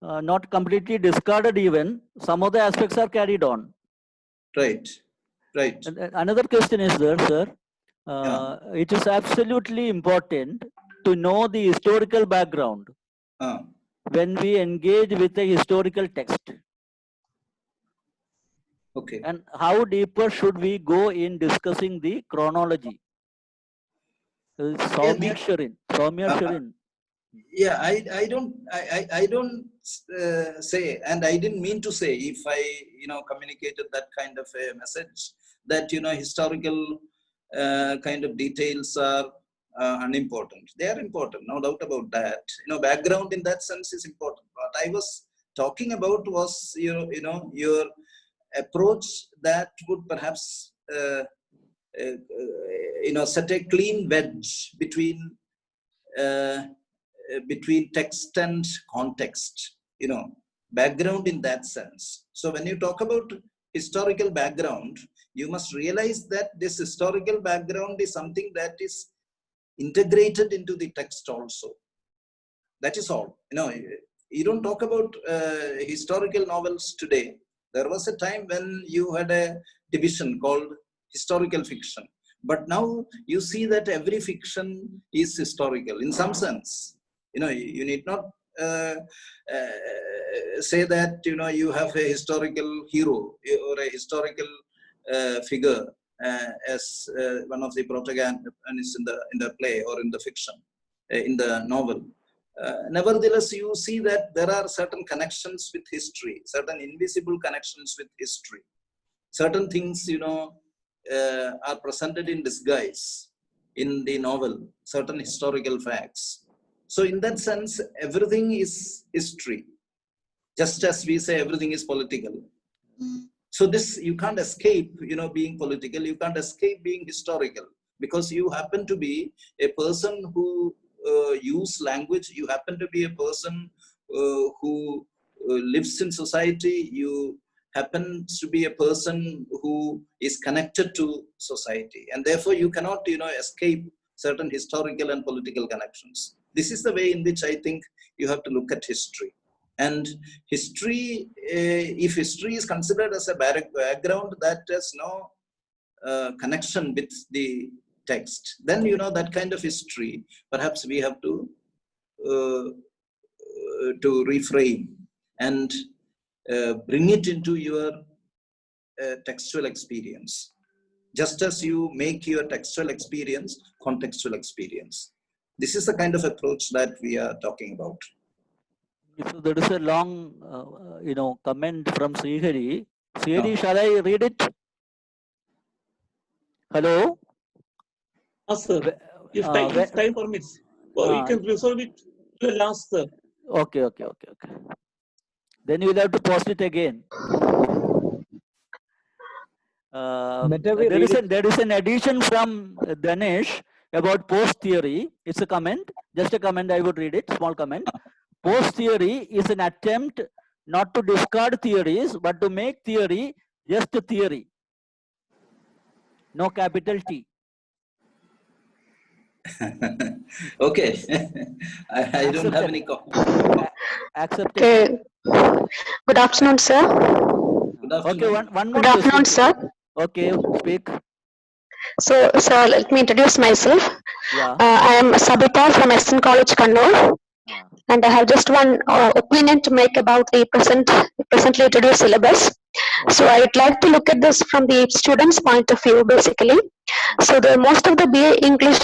not completely discarded, even some of the aspects are carried on. Right. And another question is there, sir. It is absolutely important to know the historical background when we engage with a historical text. Okay. And how deeper should we go in discussing the chronology? Soumya Shirin. Yeah, I don't say, and I didn't mean to say, if I communicated that kind of a message, that historical kind of details are unimportant. They are important, no doubt about that. Background in that sense is important. What I was talking about was your approach that would perhaps set a clean wedge between text and context, background in that sense. So when you talk about historical background, you must realize that this historical background is something that is integrated into the text also. That is all. You don't talk about historical novels today. There was a time when you had a division called historical fiction. But now you see that every fiction is historical in some sense. You need not say that you have a historical hero or a historical figure as one of the protagonists in the play or in the fiction, in the novel. Nevertheless, you see that there are certain connections with history, certain invisible connections with history. Certain things, are presented in disguise in the novel, certain historical facts. So in that sense, everything is history, just as we say everything is political. So this, you can't escape, being political. You can't escape being historical, because you happen to be a person who use language. You happen to be a person who lives in society. You happens to be a person who is connected to society, and therefore you cannot escape certain historical and political connections. This is the way in which I think you have to look at history. And history, if history is considered as a background that has no connection with the text, then that kind of history perhaps we have to reframe and bring it into your textual experience, just as you make your textual experience contextual experience. This is the kind of approach that we are talking about. So there is a long, comment from Srihari. Theory, shall I read it? Hello? Sir. If time permits, we can resolve it to the last, sir. Okay. Then you will have to post it again. There is an addition from Ganesh about post theory. It's a comment, just a comment. I would read it. Small comment. Post theory is an attempt not to discard theories, but to make theory just a theory. No capital T. Okay. I don't have any Accept. Okay. Good afternoon, sir. Good afternoon. Okay, one more Good afternoon, question. sir. Okay, speak. So, sir, let me introduce myself. Yeah. I am Sabita from SN College, Kannur. And I have just one opinion to make about the presently introduced syllabus. So I would like to look at this from the student's point of view, basically. So most of the BA English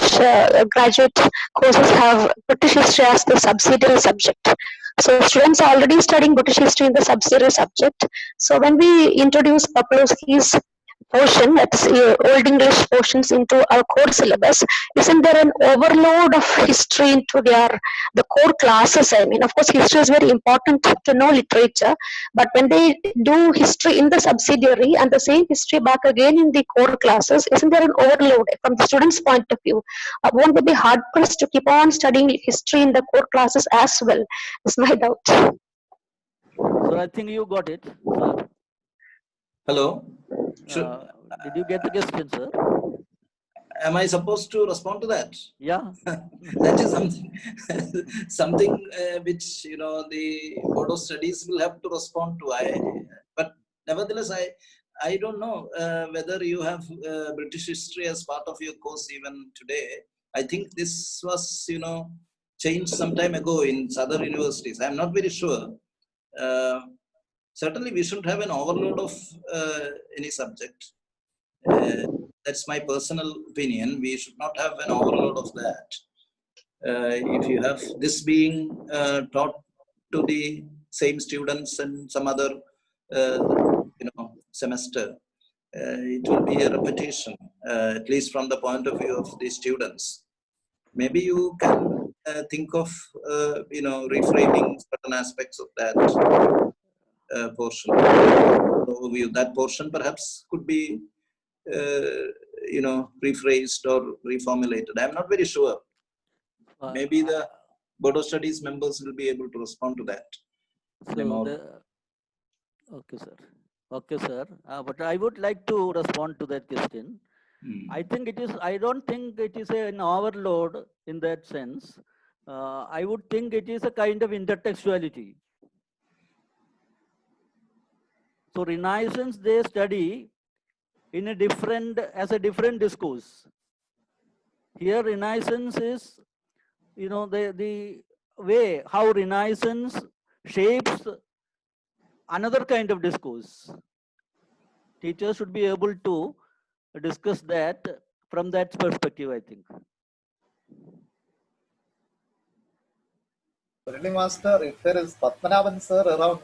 graduate courses have British history as the subsidiary subject. So students are already studying British history in the subsidiary subject. So when we introduce Popowski's portion, that's Old English portions, into our core syllabus, isn't there an overload of history into the core classes? I mean, of course, history is very important to know literature, but when they do history in the subsidiary and the same history back again in the core classes, isn't there an overload from the student's point of view? Won't they be hard pressed to keep on studying history in the core classes as well? Is my doubt. So I think you got it, sir. Hello. Did you get the question, sir? Am I supposed to respond to that? Yeah. That is something which the Board of Studies will have to respond to. But nevertheless, I don't know whether you have British history as part of your course even today. I think this was changed some time ago in other universities. I'm not very sure. Certainly, we shouldn't have an overload of any subject. That's my personal opinion. We should not have an overload of that. If you have this being taught to the same students and some other semester, it will be a repetition, at least from the point of view of the students. Maybe you can think of reframing certain aspects of that portion. That portion perhaps could be rephrased or reformulated. I'm not very sure. Maybe the Board of Studies members will be able to respond to that. Okay, sir. But I would like to respond to that question. I don't think it is an overload in that sense. I would think it is a kind of intertextuality. So Renaissance, they study in a different discourse. Here Renaissance is, the way how Renaissance shapes another kind of discourse. Teachers should be able to discuss that from that perspective, I think. Really, Master, if there is Padmanabhan sir around,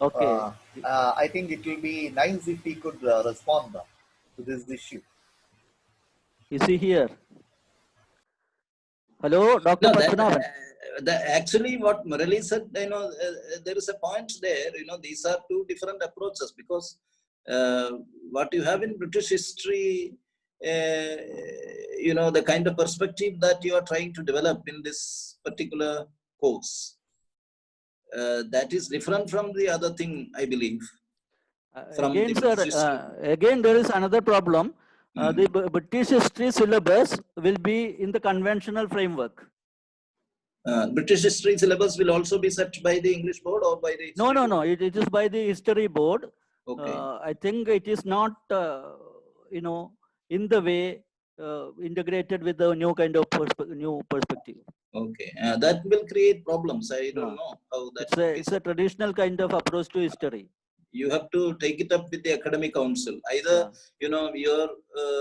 okay. I think it will be nice if he could respond to this issue. Is he here? Hello, Dr. Padmanabhan. Actually, what Murali said, there is a point there. These are two different approaches, because what you have in British history, the kind of perspective that you are trying to develop in this particular course, that is different from the other thing, I believe. Again, sir, again, there is another problem. The British history syllabus will be in the conventional framework. British history syllabus will also be set by the English board or by the No. It is by the history board. Okay. I think it is not, in the way integrated with the new kind of new perspective. Okay, that will create problems. I don't know how that. It's a traditional kind of approach to history. You have to take it up with the academic council. Either your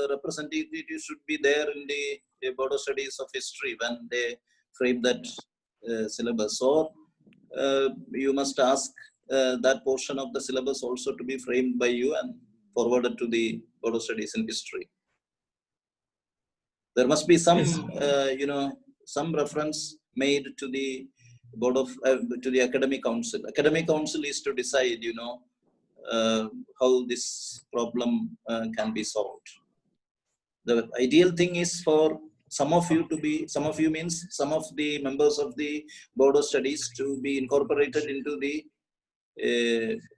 representative should be there in the Board of Studies of History when they frame that syllabus, or you must ask that portion of the syllabus also to be framed by you and forwarded to the Board of Studies in History. There must be some, some reference made to the Board of, to the Academic Council. Academic Council is to decide, how this problem can be solved. The ideal thing is for some of you to be, some of you means some of the members of the Board of Studies to be incorporated into the,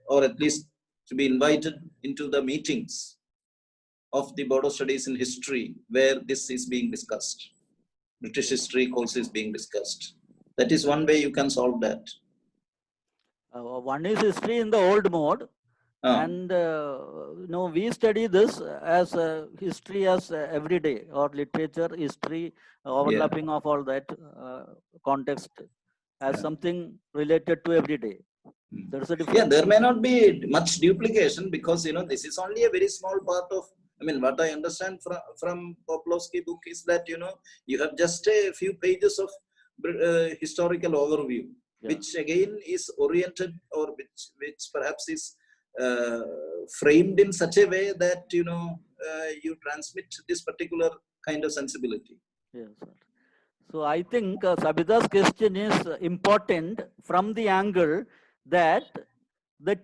or at least to be invited into the meetings of the Board of Studies in History where this is being discussed. British history course is being discussed. That is one way you can solve that. One is history in the old mode. And we study this as history as every day, or literature, history, overlapping of all that context as something related to every day. There's a difference. Yeah, there may not be much duplication because this is only a very small part of. I mean, what I understand from Poplowski's book is that you have just a few pages of historical overview, which again is oriented, or which perhaps is framed in such a way that you transmit this particular kind of sensibility. Yes, sir. So I think Sabita's question is important from the angle that the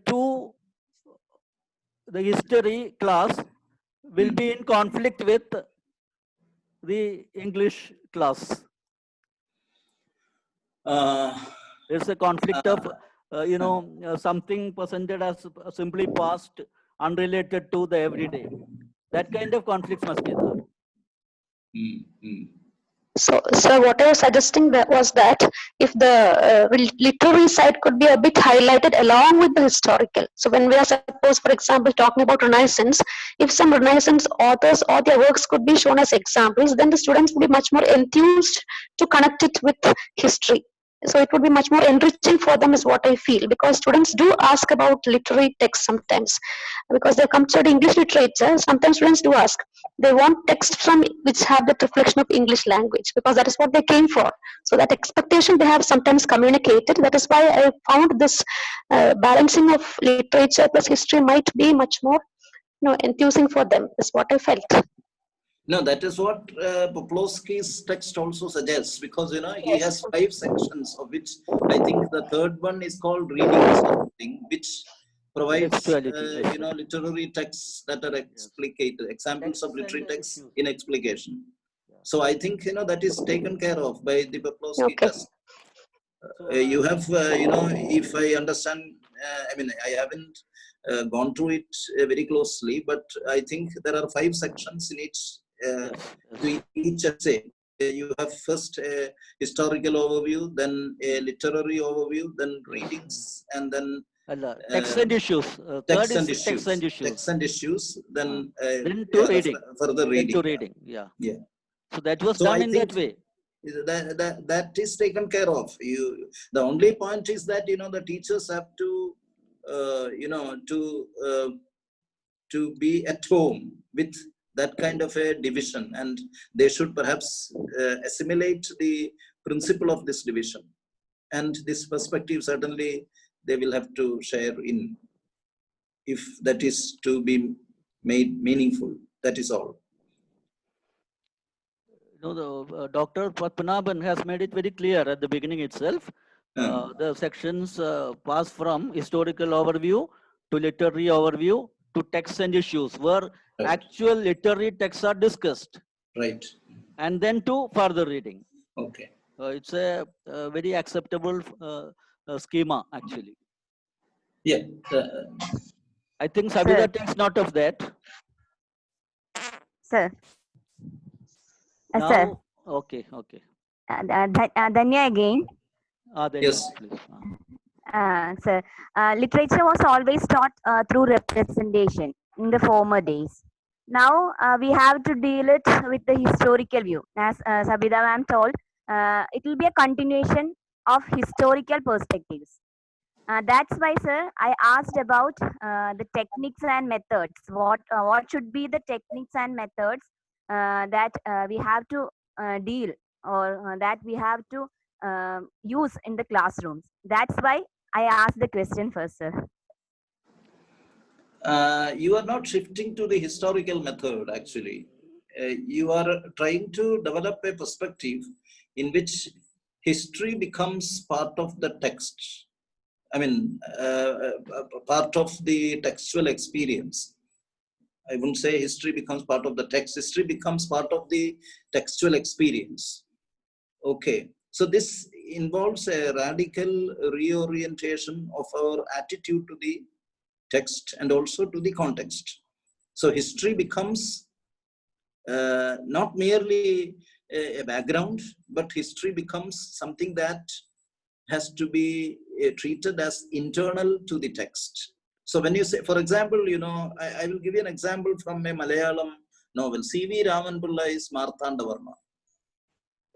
history class will be in conflict with the English class. There's a conflict of something presented as simply past, unrelated to the everyday. That kind of conflict must be there. So what I was suggesting was that if the literary side could be a bit highlighted along with the historical. So when we are, suppose, for example, talking about Renaissance, if some Renaissance authors or their works could be shown as examples, then the students would be much more enthused to connect it with history. So it would be much more enriching for them is what I feel, because students do ask about literary texts sometimes. Because they come to English literature, sometimes students do ask. They want texts from which have that reflection of English language, because that is what they came for. So that expectation they have sometimes communicated. That is why I found this balancing of literature plus history might be much more enthusing for them, is what I felt. No, that is what Poplowski's text also suggests, because he has 5 sections, of which I think the third one is called reading or something, which provides literary texts that are explicated, examples of literary texts in explication. So I think that is taken care of by the Poplowski test. You have if I understand, I mean, I haven't gone through it very closely, but I think there are 5 sections in each essay. You have first a historical overview, then a literary overview, then readings, and then text and issues. Text and issues. Then to reading. Further reading. To reading. Yeah. So that was so done I in think that way. That is taken care of. The only point is that the teachers have to to be at home with that kind of a division, and they should perhaps assimilate the principle of this division, and this perspective certainly they will have to share in, if that is to be made meaningful. That is all. Dr. Padmanabhan has made it very clear at the beginning itself. The sections pass from historical overview to literary overview to texts and issues, where actual literary texts are discussed. Right. And then to further reading. Okay. It's a very acceptable schema, actually. Yeah. I think Sabita takes note of that. Sir. Now, sir. Okay. Danya again. Yes. Sir, literature was always taught through representation in the former days. Now we have to deal it with the historical view. As Sabita ma'am told, it will be a continuation of historical perspectives. That's why, sir, I asked about the techniques and methods. What should be the techniques and methods that we have to deal, or that we have to use in the classrooms. That's why I asked the question first, sir. You are not shifting to the historical method, actually. You are trying to develop a perspective in which history becomes part of the text. I mean, part of the textual experience. I wouldn't say history becomes part of the text. History becomes part of the textual experience. Okay. So this involves a radical reorientation of our attitude to the text and also to the context. So history becomes not merely a background, but history becomes something that has to be treated as internal to the text. So when you say, for example, I will give you an example from a Malayalam novel. C.V. Ramanpillai's Marthandavarma.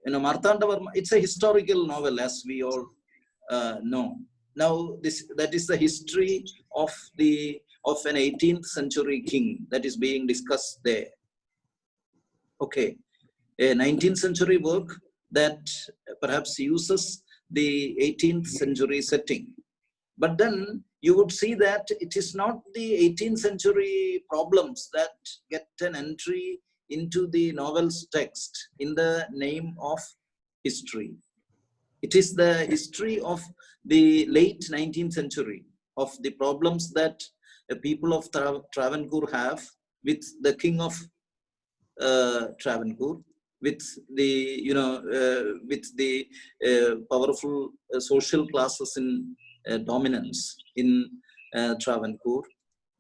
Marthandavarma, it's a historical novel, as we all know. Now, that is the history of an 18th century king that is being discussed there. Okay, a 19th century work that perhaps uses the 18th century setting. But then you would see that it is not the 18th century problems that get an entry into the novel's text in the name of history. It is the history of the late 19th century, of the problems that the people of Travancore have with the king of Travancore, with the powerful social classes in dominance in Travancore,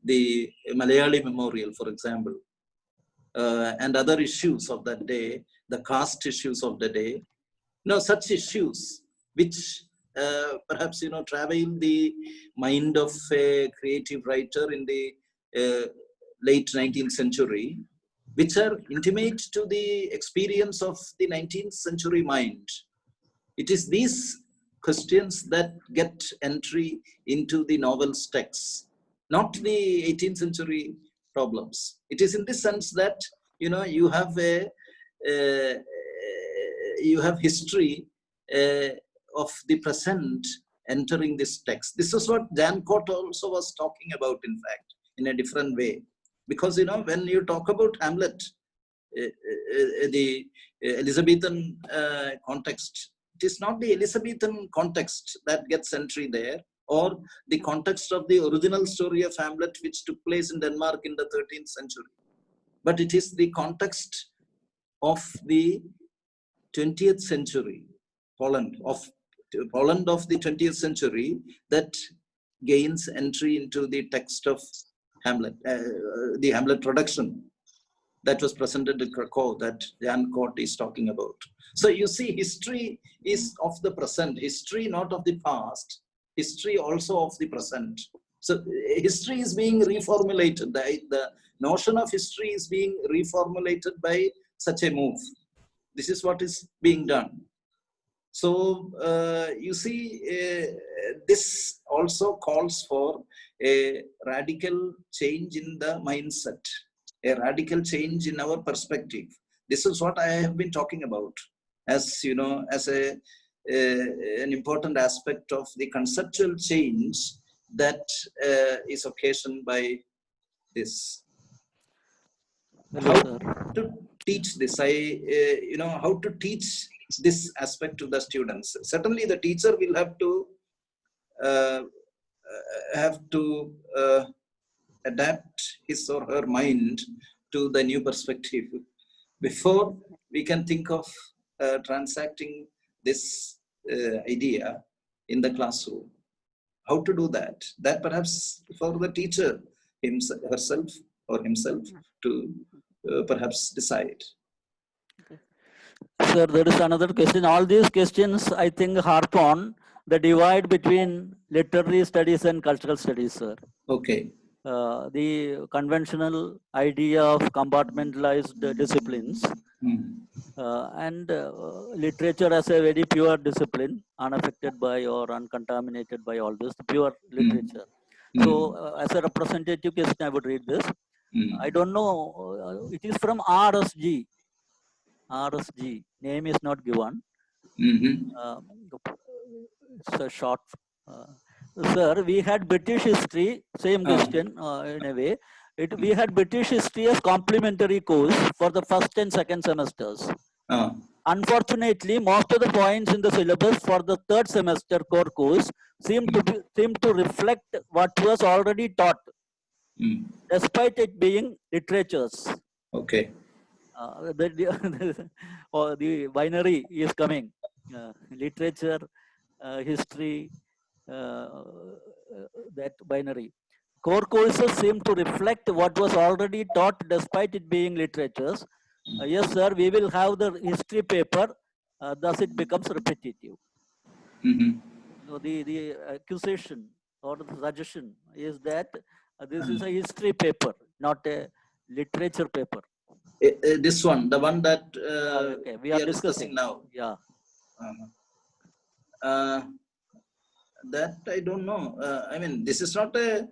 the Malayali memorial, for example, and other issues of that day, the caste issues of the day. Such issues which perhaps travel the mind of a creative writer in the late 19th century, which are intimate to the experience of the 19th century mind. It is these questions that get entry into the novel's text, not the 18th century problems. It is in the sense that you have history of the present entering this text. This is what Jan Cott also was talking about, in fact, in a different way. Because, when you talk about Hamlet, the Elizabethan context, it is not the Elizabethan context that gets entry there, or the context of the original story of Hamlet, which took place in Denmark in the 13th century. But it is the context of the 20th century, Poland of the 20th century, that gains entry into the text of Hamlet, the Hamlet production that was presented in Krakow that Jan Cott is talking about. So you see, history is of the present, history not of the past, history also of the present. So history is being reformulated. The notion of history is being reformulated by such a move. This is what is being done. So you see, this also calls for a radical change in the mindset, a radical change in our perspective. This is what I have been talking about as, as an important aspect of the conceptual change that is occasioned by this. How to teach this? How to teach this aspect to the students. Certainly the teacher will have to adapt his or her mind to the new perspective before we can think of transacting this idea in the classroom. How to do that? That perhaps for the teacher herself or himself to perhaps decide. Sir, there is another question. All these questions, I think, harp on the divide between literary studies and cultural studies, sir. Okay. The conventional idea of compartmentalized disciplines and literature as a very pure discipline, unaffected by or uncontaminated by all this, pure literature. So as a representative question, I would read this. I don't know, it is from RSG. RSG, name is not given. It's a short. Sir, we had British history, same question in a way. We had British history as complementary course for the first and second semesters. Unfortunately, most of the points in the syllabus for the third semester core course seem to reflect what was already taught, despite it being literatures. Okay. The binary is coming. Literature, history, that binary. Core courses seem to reflect what was already taught despite it being literatures. Yes, sir, we will have the history paper, thus it becomes repetitive. So the accusation or the suggestion is that this is a history paper, not a literature paper. This one, the one that okay. we are discussing now. Yeah. That I don't know. I mean, this is not a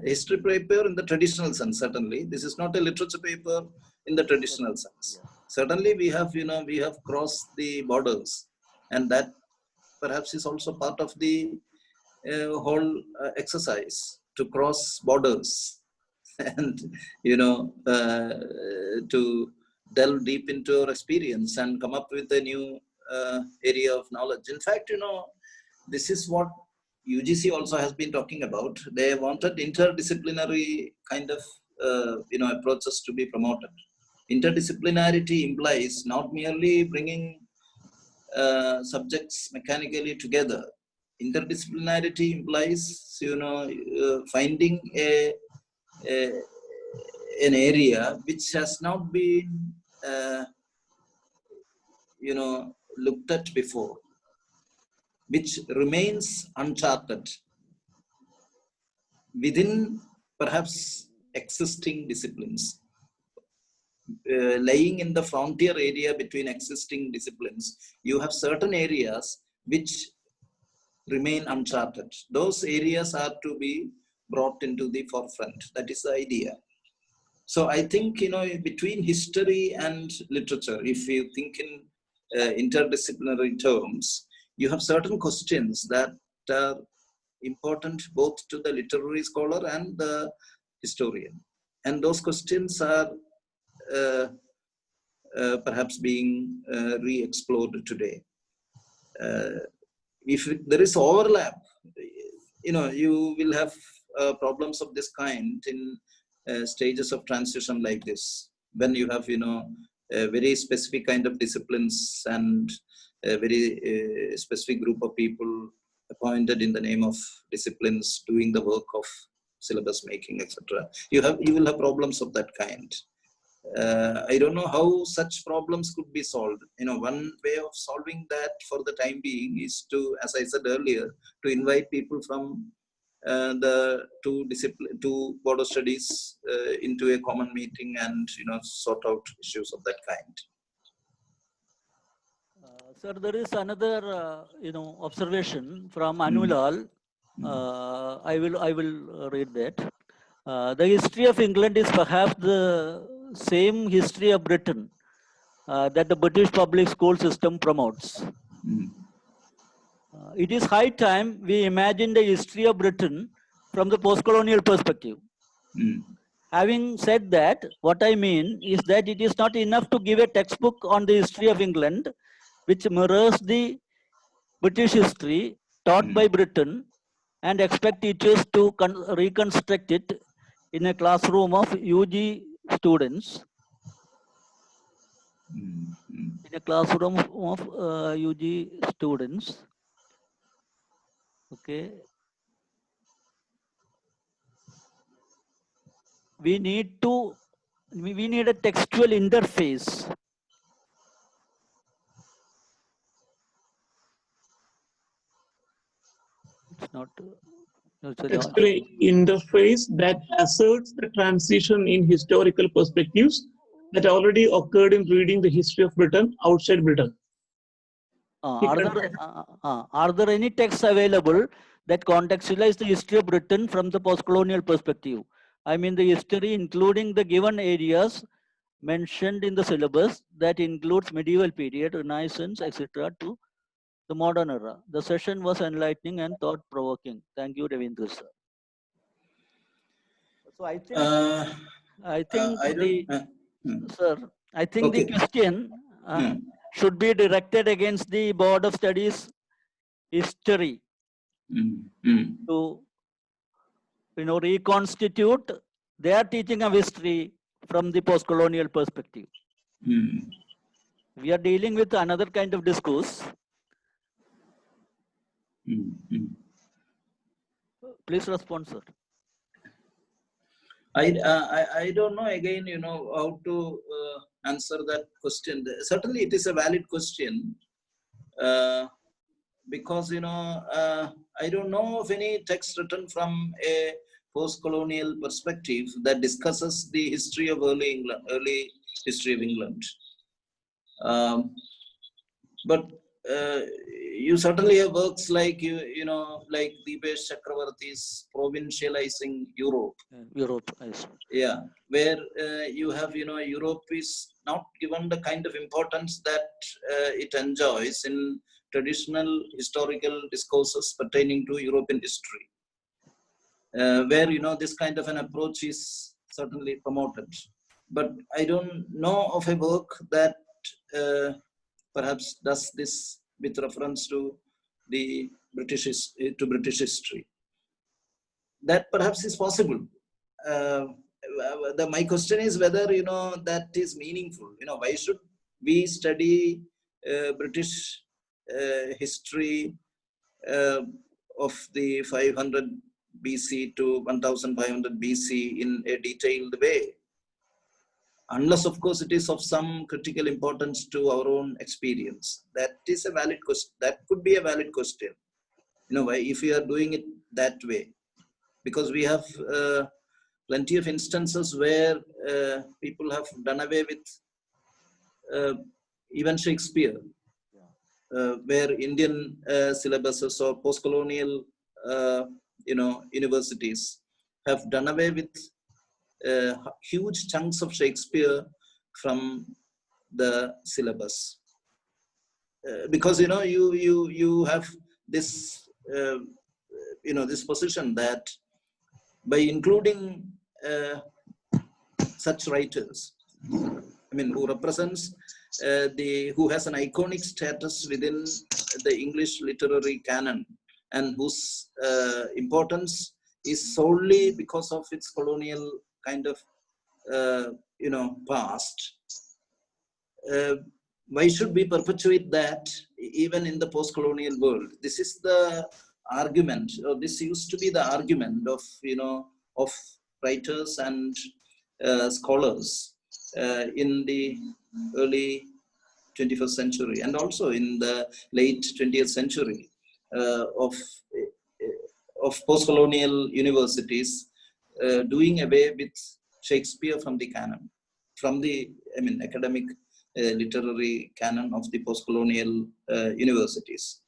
history paper in the traditional sense. Certainly, this is not a literature paper in the traditional sense. Certainly, we have crossed the borders, and that perhaps is also part of the whole exercise to cross borders and to delve deep into our experience and come up with a new area of knowledge. In fact, this is what UGC also has been talking about. They wanted interdisciplinary kind of approaches to be promoted. Interdisciplinarity implies not merely bringing subjects mechanically together. Interdisciplinarity implies finding an area which has not been looked at before, which remains uncharted within perhaps existing disciplines. Lying in the frontier area between existing disciplines, you have certain areas which remain uncharted. Those areas are to be brought into the forefront. That is the idea. So I think, between history and literature, if you think in interdisciplinary terms, you have certain questions that are important both to the literary scholar and the historian. And those questions are perhaps being re-explored today. If there is overlap, you will have problems of this kind in stages of transition like this, when you have a very specific kind of disciplines and a very specific group of people appointed in the name of disciplines doing the work of syllabus making, etc. You will have problems of that kind. I don't know how such problems could be solved. One way of solving that for the time being is to, as I said earlier, to invite people from the two border studies into a common meeting and sort out issues of that kind. Sir, there is another observation from Anulal. I will read that. The history of England is perhaps the same history of Britain that the British public school system promotes. It is high time we imagine the history of Britain from the post-colonial perspective. Having said that, what I mean is that it is not enough to give a textbook on the history of England, which mirrors the British history taught by Britain, and expect teachers to reconstruct it in a classroom of UG students. In a classroom of UG students. Okay. We need a textual interface. It's not Textual interface that asserts the transition in historical perspectives that already occurred in reading the history of Britain outside Britain. Are there any texts available that contextualize the history of Britain from the post-colonial perspective? I mean the history including the given areas mentioned in the syllabus that includes medieval period, Renaissance, etc. to the modern era. The session was enlightening and thought-provoking. Thank you, Ravindra sir. So I think the question should be directed against the Board of Studies history to reconstitute their teaching of history from the post-colonial perspective. We are dealing with another kind of discourse. Please respond, sir. I don't know again, how to answer that question. Certainly it is a valid question because, I don't know of any text written from a post-colonial perspective that discusses the history of early history of England. But you certainly have works like like Deepesh Chakravarti's Provincializing Europe. Europe, yes. Yeah, where you have Europe is not given the kind of importance that it enjoys in traditional historical discourses pertaining to European history, where this kind of an approach is certainly promoted. But I don't know of a work that perhaps does this with reference to the British history. That perhaps is possible. My question is whether that is meaningful. Why should we study British history of the 500 BC to 1500 BC in a detailed way? Unless, of course, it is of some critical importance to our own experience. That is a valid question. That could be a valid question. Why, if we are doing it that way, because we have plenty of instances where people have done away with even Shakespeare, where Indian syllabuses or post-colonial, universities have done away with huge chunks of Shakespeare from the syllabus, because you have this this position that by including such writers, who represents who has an iconic status within the English literary canon and whose importance is solely because of its colonial kind of past. Why should we perpetuate that even in the post-colonial world? This is the argument, or this used to be the argument of of writers and scholars in the early 21st century and also in the late 20th century of post-colonial universities doing away with Shakespeare from the canon, from the academic literary canon of the post-colonial universities.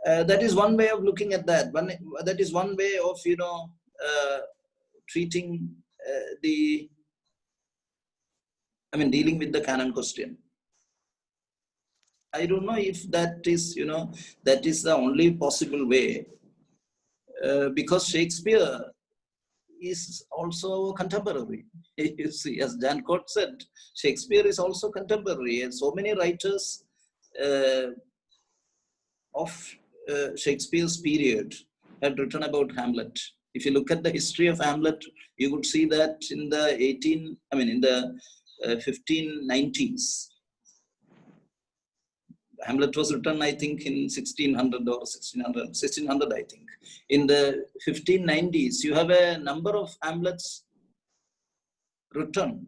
That is one way of looking at that. That is one way of treating dealing with the canon question. I don't know if that is that is the only possible way, because Shakespeare is also contemporary. You see, as Jan Cott said, Shakespeare is also contemporary, and so many writers of Shakespeare's period had written about Hamlet. If you look at the history of Hamlet, you would see that in the 1590s, Hamlet was written, I think, in 1600 or 1600, I think. In the 1590s, you have a number of Hamlets written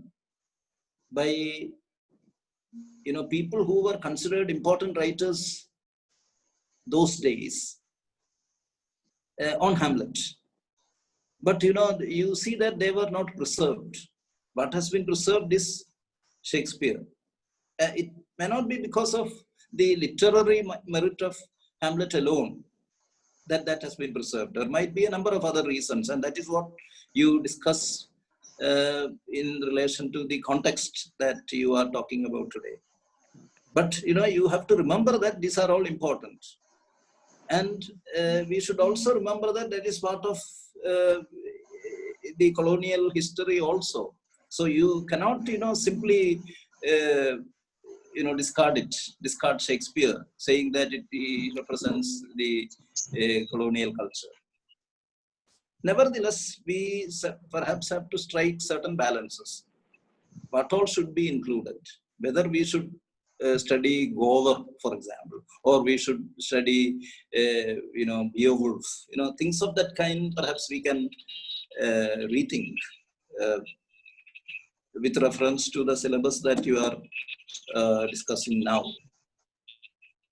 by, people who were considered important writers those days on Hamlet. But, you see that they were not preserved. What has been preserved is Shakespeare. It may not be because of the literary merit of Hamlet alone that has been preserved. There might be a number of other reasons, and that is what you discuss in relation to the context that you are talking about today. But you have to remember that these are all important. And we should also remember that that is part of the colonial history also. So you cannot, simply, discard Shakespeare, saying that it represents the colonial culture. Nevertheless, we perhaps have to strike certain balances. What all should be included? Whether we should study Gover, for example, or we should study, Beowulf, things of that kind. Perhaps we can rethink with reference to the syllabus that you are discussing now.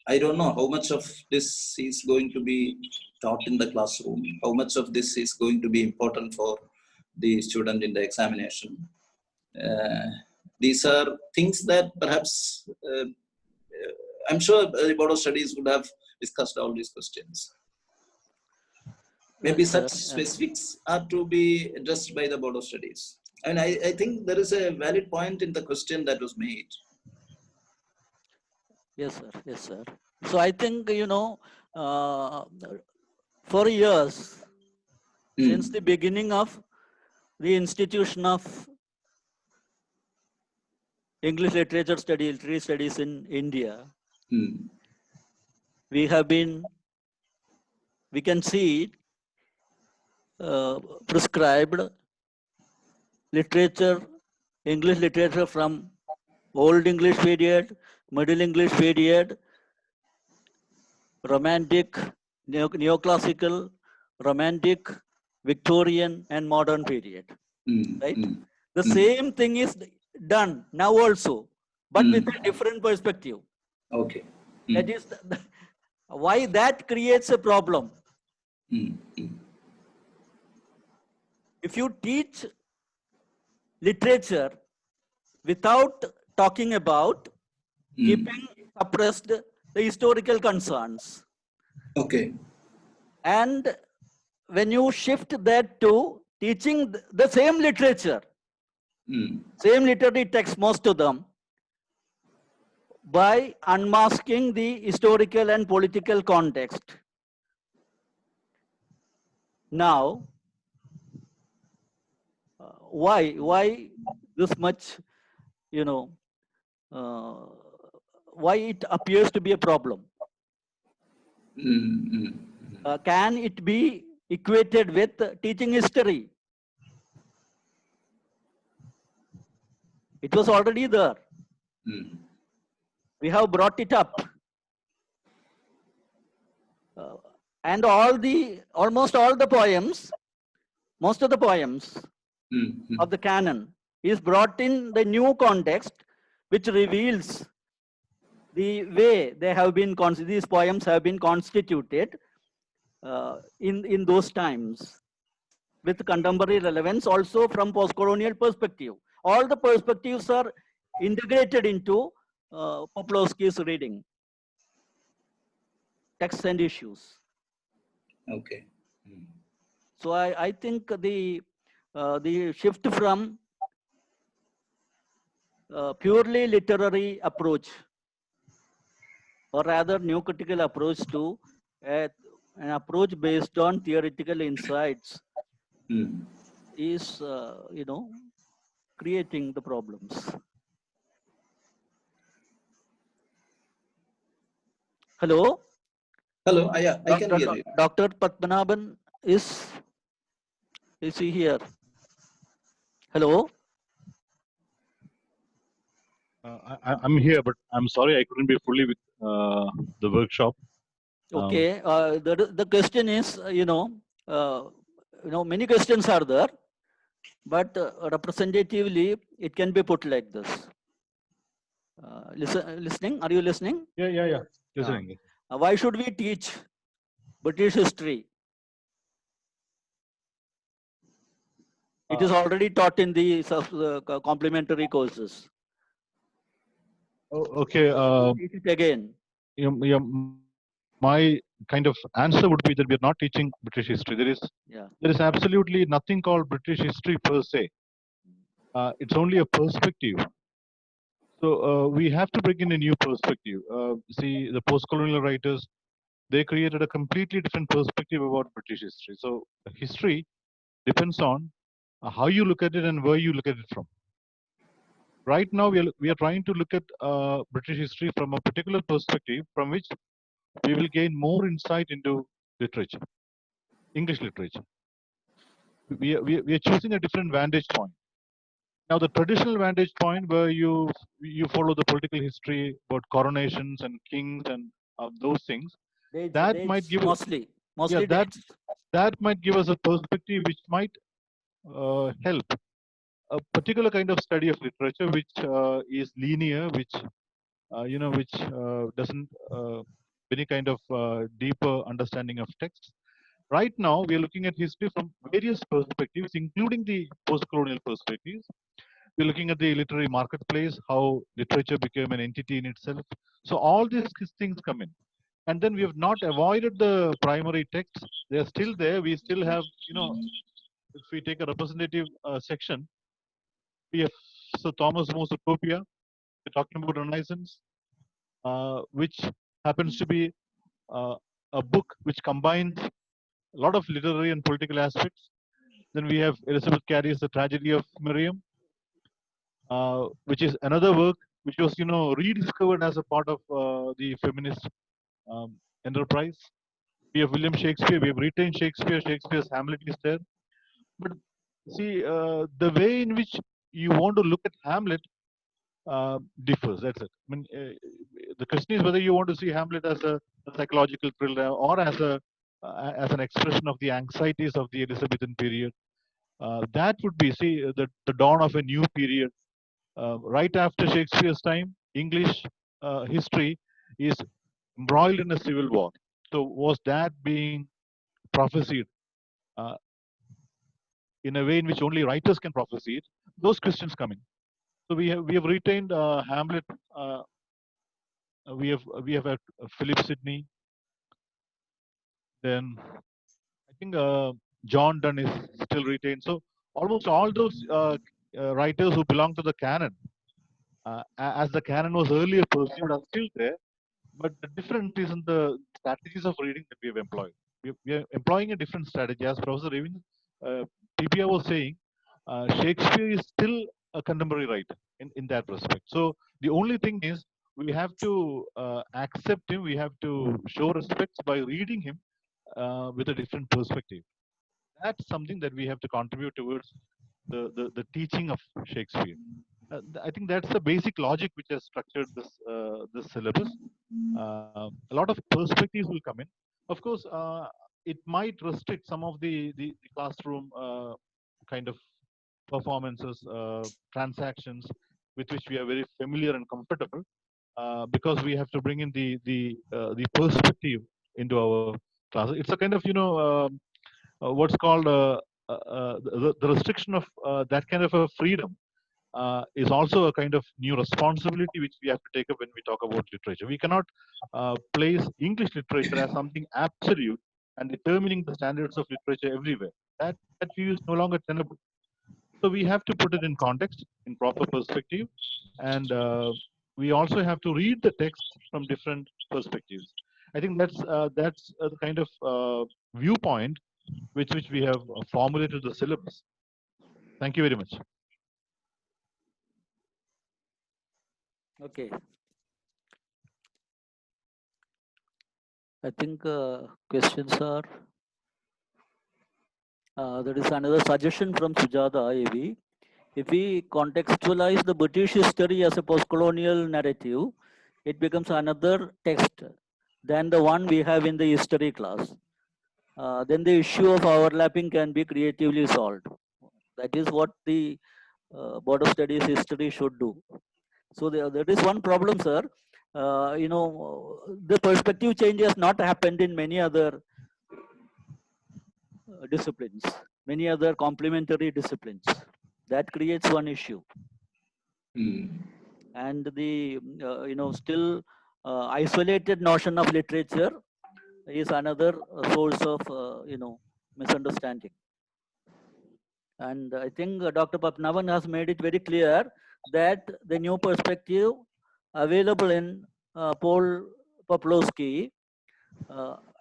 I don't know how much of this is going to be taught in the classroom, how much of this is going to be important for the student in the examination. These are things that perhaps I'm sure the Board of Studies would have discussed all these questions. Maybe such specifics are to be addressed by the Board of Studies. And I think there is a valid point in the question that was made. Yes, sir. Yes, sir. So I think, for years, since the beginning of the institution of English literature studies in India, we can see prescribed literature, English literature from Old English period, Middle English period, Romantic, Neoclassical, Romantic, Victorian, and modern period. Right? The same thing is done now also, but with a different perspective. Okay. That is why that creates a problem. If you teach literature without talking about keeping suppressed the historical concerns. Okay. And when you shift that to teaching the same literature, same literary text, most of them, by unmasking the historical and political context. Now, why this much, why it appears to be a problem? Can it be equated with teaching history? It was already there. We have brought it up. And almost all the poems, most of the poems of the canon is brought in the new context, which reveals the way they have been, these poems have been constituted in those times, with contemporary relevance also from post-colonial perspective. All the perspectives are integrated into Poplowski's reading, texts and issues. Okay. So I think the shift from purely literary approach, or rather new critical approach, to an approach based on theoretical insights is, creating the problems. Hello? Hello, I can hear you. Dr. Padmanabhan is he here? Hello? I'm here, but I'm sorry I couldn't be fully with the workshop. Okay, the question is, many questions are there, but representatively, it can be put like this. Listening? Are you listening? Yeah. Listening. Why should we teach British history? It is already taught in the complementary courses. Okay. Teach it again. My kind of answer would be that we are not teaching British history. There is absolutely nothing called British history per se. It's only a perspective. So we have to bring in a new perspective. See, the post-colonial writers, they created a completely different perspective about British history. So history depends on how you look at it and where you look at it from. Right now, we are trying to look at British history from a particular perspective from which we will gain more insight into literature, English literature. We are choosing a different vantage point. Now, the traditional vantage point where you follow the political history about coronations and kings and those things, that might give mostly that might give us a perspective which might help a particular kind of study of literature which is linear, which which doesn't any kind of deeper understanding of text. Right now, we are looking at history from various perspectives, including the post-colonial perspectives. We're looking at the literary marketplace, how literature became an entity in itself. So all these things come in. And then we have not avoided the primary texts. They are still there. We still have, if we take a representative section, we have so Thomas More's Utopia, we're talking about Renaissance, which happens to be a book which combines a lot of literary and political aspects. Then we have Elizabeth Carey's The Tragedy of Miriam, which is another work which was, rediscovered as a part of the feminist enterprise. We have William Shakespeare. We have retained Shakespeare. Shakespeare's Hamlet is there. But see, the way in which you want to look at Hamlet differs. That's it. I mean, the question is whether you want to see Hamlet as a psychological thriller or as as an expression of the anxieties of the Elizabethan period. That would be, see, the dawn of a new period. Right after Shakespeare's time, English history is embroiled in a civil war. So was that being prophesied uh, in a way in which only writers can prophesy it? Those questions coming. So we have retained Hamlet. We have Philip Sidney. Then I think John Donne is still retained. So almost all those writers who belong to the canon, as the canon was earlier perceived, are still there. But the difference is in the strategies of reading that we have employed. We are employing a different strategy. As Professor Revin, PPR was saying, Shakespeare is still a contemporary writer in that respect. So the only thing is we have to accept him. We have to show respect by reading him with a different perspective. That's something that we have to contribute towards the teaching of Shakespeare. I think that's the basic logic which has structured this syllabus. A lot of perspectives will come in. Of course, it might restrict some of the classroom kind of performances, transactions with which we are very familiar and comfortable, because we have to bring in the perspective into our class. It's a kind of what's called the restriction of that kind of a freedom is also a kind of new responsibility which we have to take up when we talk about literature. We cannot place English literature as something absolute and determining the standards of literature everywhere. That view is no longer tenable. So we have to put it in context, in proper perspective, and we also have to read the text from different perspectives. I think that's the kind of viewpoint which we have formulated the syllabus. Thank you very much. Okay. I think questions are. There is another suggestion from Sujata AV. If we contextualize the British history as a post-colonial narrative, it becomes another text than the one we have in the history class. Then the issue of overlapping can be creatively solved. That is what the Board of Studies history should do. So there is one problem, sir. The perspective change has not happened in many other disciplines, many other complementary disciplines. That creates one issue. And the still isolated notion of literature is another source of misunderstanding. And I think Dr. Papnavan has made it very clear that the new perspective available in Paul Poplowski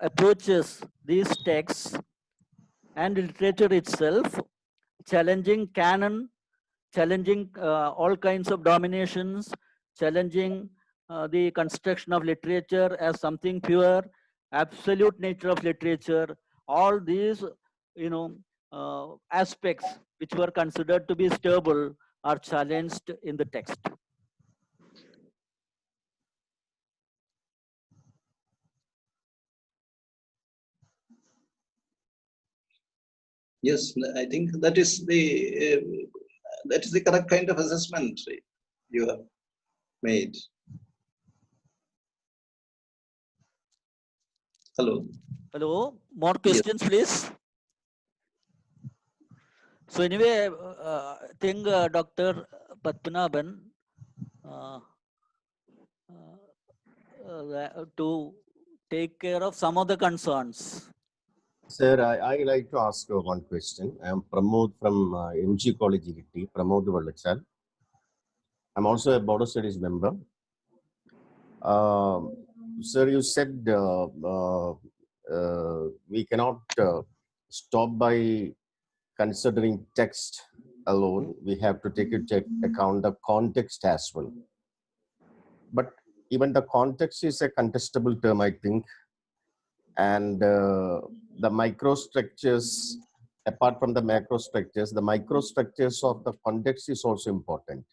approaches these texts and literature itself, challenging canon, challenging all kinds of dominations, challenging the construction of literature as something pure, absolute nature of literature. All these, aspects which were considered to be stable are challenged in the text. Yes, I think that is the correct kind of assessment you have made. Hello. Hello, more questions, yes, please. So anyway, I think Dr. Padmanabhan to take care of some of the concerns. Sir, I like to ask one question. I am Pramod from MG College, Iriti, Pramod Vallachal. I'm also a Board Studies member. Sir, you said we cannot stop by considering text alone. We have to take into account the context as well. But even the context is a contestable term, I think. And the microstructures, apart from the macrostructures, the microstructures of the context is also important.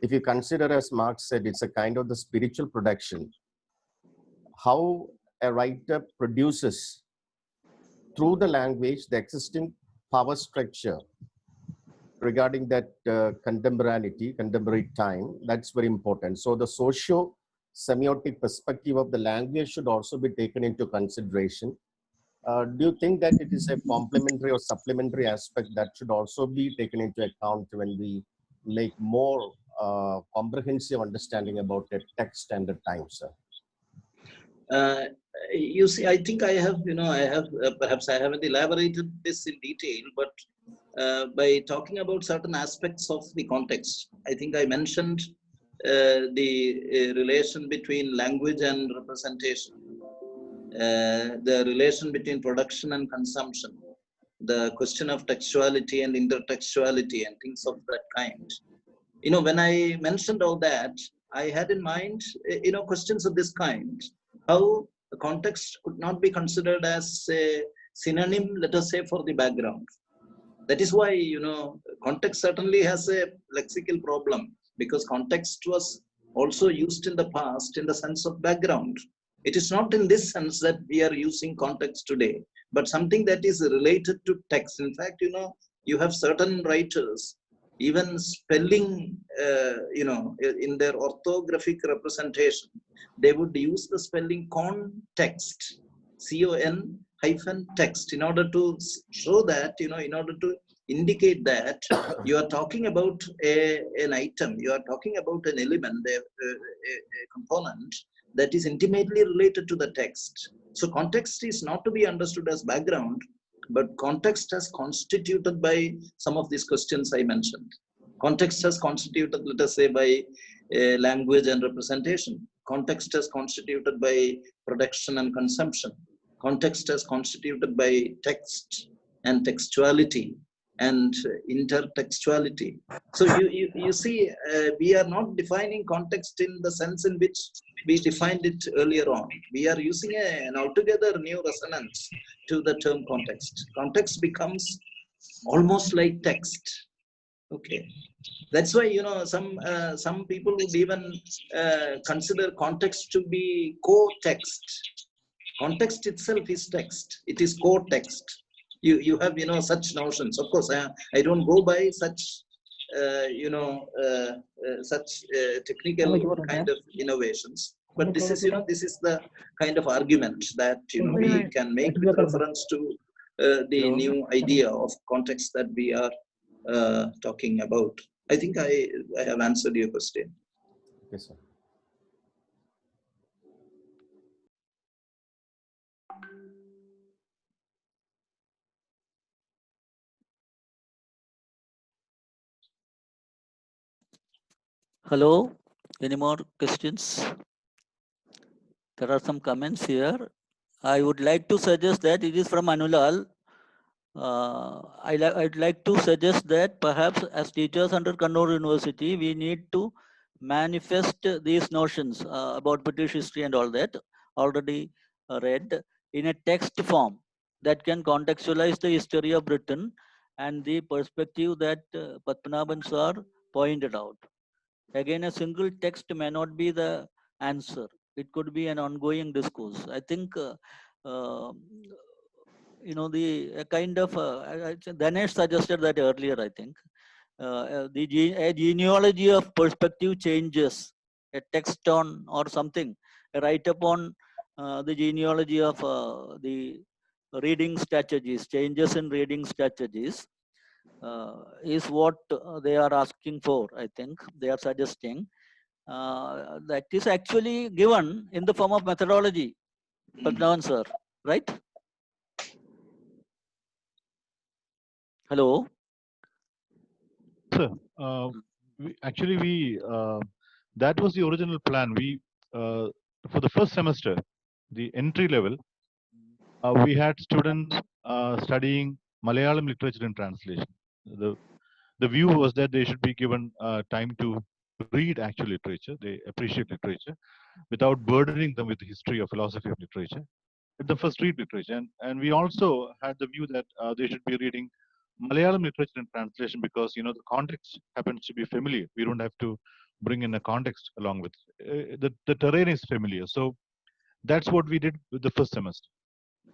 If you consider, as Marx said, it's a kind of the spiritual production. How a writer produces through the language, the existing power structure regarding that contemporary time, that's very important. So the socio-semiotic perspective of the language should also be taken into consideration. Do you think that it is a complementary or supplementary aspect that should also be taken into account when we make more comprehensive understanding about the text and the time, sir? You see, I think I have, perhaps I haven't elaborated this in detail, but by talking about certain aspects of the context, I think I mentioned the relation between language and representation, the relation between production and consumption, the question of textuality and intertextuality and things of that kind. When I mentioned all that, I had in mind, questions of this kind, how the context could not be considered as a synonym, let us say, for the background. That is why, context certainly has a lexical problem, because context was also used in the past in the sense of background. It is not in this sense that we are using context today, but something that is related to text. In fact, you have certain writers, even spelling, in their orthographic representation, they would use the spelling context, C-O-N-text, in order to show that, in order to indicate that you are talking about an item, you are talking about an element, a component that is intimately related to the text. So context is not to be understood as background, but context as constituted by some of these questions I mentioned. Context as constituted, let us say, by language and representation. Context as constituted by production and consumption. Context as constituted by text and textuality and intertextuality. So you see, we are not defining context in the sense in which we defined it earlier on. We are using an altogether new resonance to the term context. Context becomes almost like text. Okay, that's why some people would even consider context to be co-text. Context itself is text. It is co-text. You have such notions. Of course, I don't go by such such technical kind of innovations. But this is the kind of argument that we can make with reference to the new idea of context that we are talking about. I think I have answered your question. Yes, sir. Hello, any more questions? There are some comments here. I would like to suggest that it is from Anulal. I'd like to suggest that perhaps as teachers under Kannur University, we need to manifest these notions about British history and all that already read in a text form that can contextualize the history of Britain and the perspective that Padmanabhan sir pointed out. Again, a single text may not be the answer. It could be an ongoing discourse. I think the kind of Ganesh suggested that earlier. I think a genealogy of perspective changes, a text on or something, a write up on the genealogy of the reading strategies, changes in reading strategies is what they are asking for. I think they are suggesting that is actually given in the form of methodology, Padmanabhan sir, right? Hello. Sir, that was the original plan. We for the first semester, the entry level, we had students studying Malayalam literature and translation. The view was that they should be given time to read actual literature, they appreciate literature, without burdening them with the history or philosophy of literature. Let them first read literature. And we also had the view that they should be reading Malayalam literature and translation because, the context happens to be familiar. We don't have to bring in a context along with the terrain is familiar. So that's what we did with the first semester.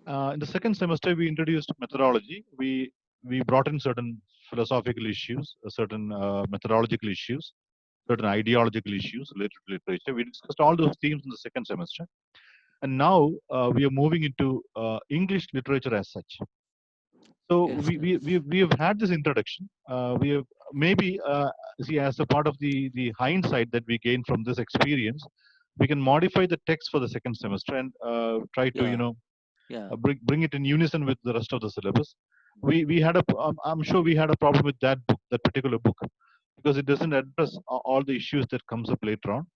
In the second semester, we introduced methodology. We brought in certain philosophical issues, certain methodological issues, certain ideological issues related to literature. We discussed all those themes in the second semester. And now we are moving into English literature as such. So Yes, we have had this introduction. We have maybe see as a part of the hindsight that we gain from this experience, we can modify the text for the second semester and try to yeah. bring it in unison with the rest of the syllabus. We had I'm sure we had a problem with that book, that particular book, because it doesn't address all the issues that comes up later on.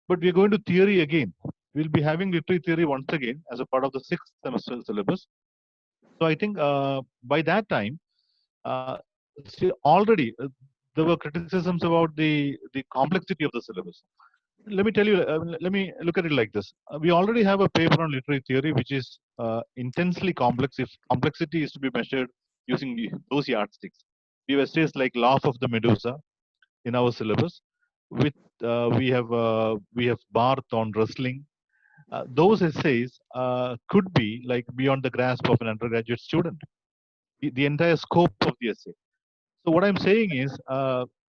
But we're going to theory again. We'll be having literary theory once again as a part of the sixth semester syllabus. So I think by that time, already there were criticisms about the complexity of the syllabus. Let me tell you, let me look at it like this. We already have a paper on literary theory, which is intensely complex if complexity is to be measured using those yardsticks. We have essays like Laugh of the Medusa in our syllabus. With we have Barth on wrestling. Those essays could be like beyond the grasp of an undergraduate student. The entire scope of the essay. So what I'm saying is,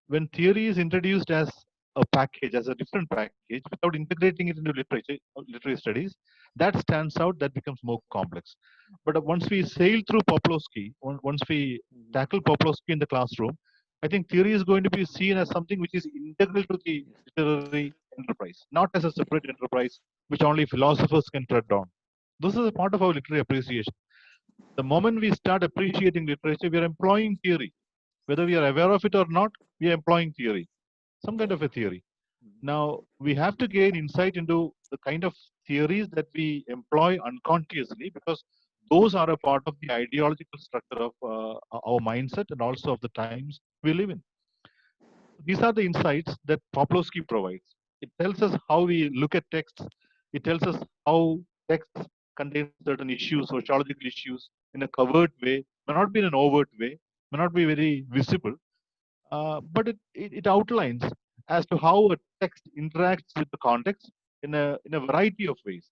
when theory is introduced as a package, as a different package, without integrating it into literature, literary studies, that stands out. That becomes more complex. But once we sail through Poplowski, once we tackle Poplowski in the classroom, I think theory is going to be seen as something which is integral to the literary enterprise, not as a separate enterprise which only philosophers can tread on. This is a part of our literary appreciation. The moment we start appreciating literature, we are employing theory. Whether we are aware of it or not, we are employing theory, some kind of a theory. Now, we have to gain insight into the kind of theories that we employ unconsciously, because those are a part of the ideological structure of our mindset and also of the times we live in. These are the insights that Poplowski provides. It tells us how we look at texts. It tells us how texts contain certain issues, sociological issues, in a covert way, may not be in an overt way, may not be very visible, but it outlines as to how a text interacts with the context in a variety of ways.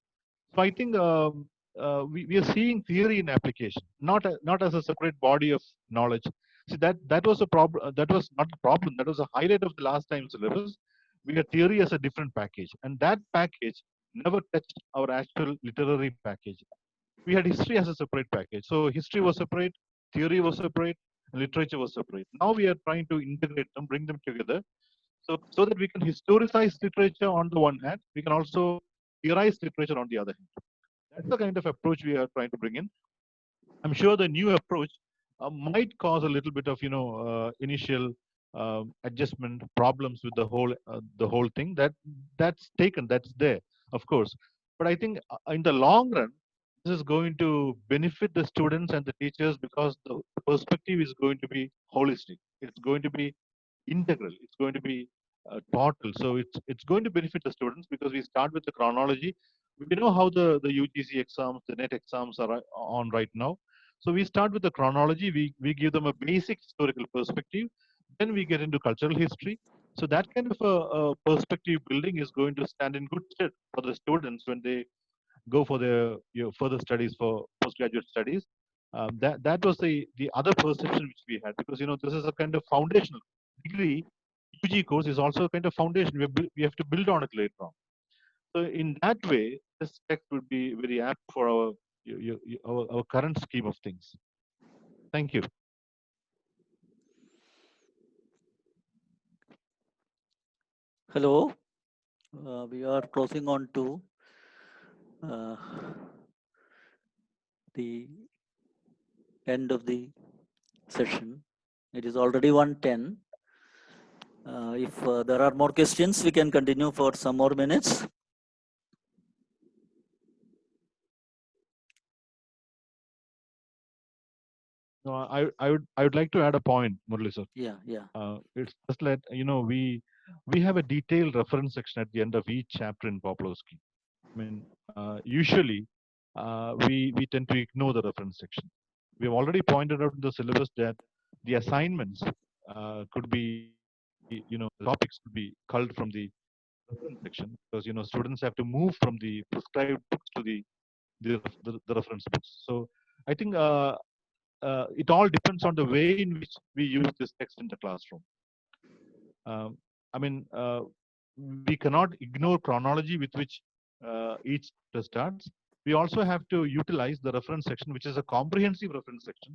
So I think we are seeing theory in application, not as a separate body of knowledge. See, that was a problem. That was not a problem. That was a highlight of the last time syllabus. We had theory as a different package, and that package never touched our actual literary package. We had history as a separate package. So history was separate, theory was separate, and literature was separate. Now we are trying to integrate them, bring them together, so that we can historicize literature on the one hand, we can also theorize literature on the other hand. That's the kind of approach we are trying to bring in. I'm sure the new approach might cause a little bit of initial adjustment problems with the whole thing. That's taken, that's there, of course. But I think in the long run, this is going to benefit the students and the teachers because the perspective is going to be holistic. It's going to be integral. It's going to be total. So it's going to benefit the students because we start with the chronology. We know how the UGC exams, the NET exams are on right now. So we start with the chronology. We give them a basic historical perspective. Then we get into cultural history. So that kind of a perspective building is going to stand in good stead for the students when they go for their further studies, for postgraduate studies. That was the other perception which we had, because this is a kind of foundational degree. UG course is also a kind of foundation. We have to build on it later on. So in that way, this text would be very apt for our current scheme of things. Thank you. Hello. We are closing on to the end of the session. It is already 1:10. If there are more questions, we can continue for some more minutes. No, I would like to add a point, Murali sir. Yeah. It's just that we have a detailed reference section at the end of each chapter in Poplowski. I mean, usually we tend to ignore the reference section. We have already pointed out in the syllabus that the assignments could be, the topics could be culled from the reference section, because students have to move from the prescribed books to the reference books. So I think it all depends on the way in which we use this text in the classroom. I mean, we cannot ignore chronology with which each chapter starts. We also have to utilize the reference section, which is a comprehensive reference section.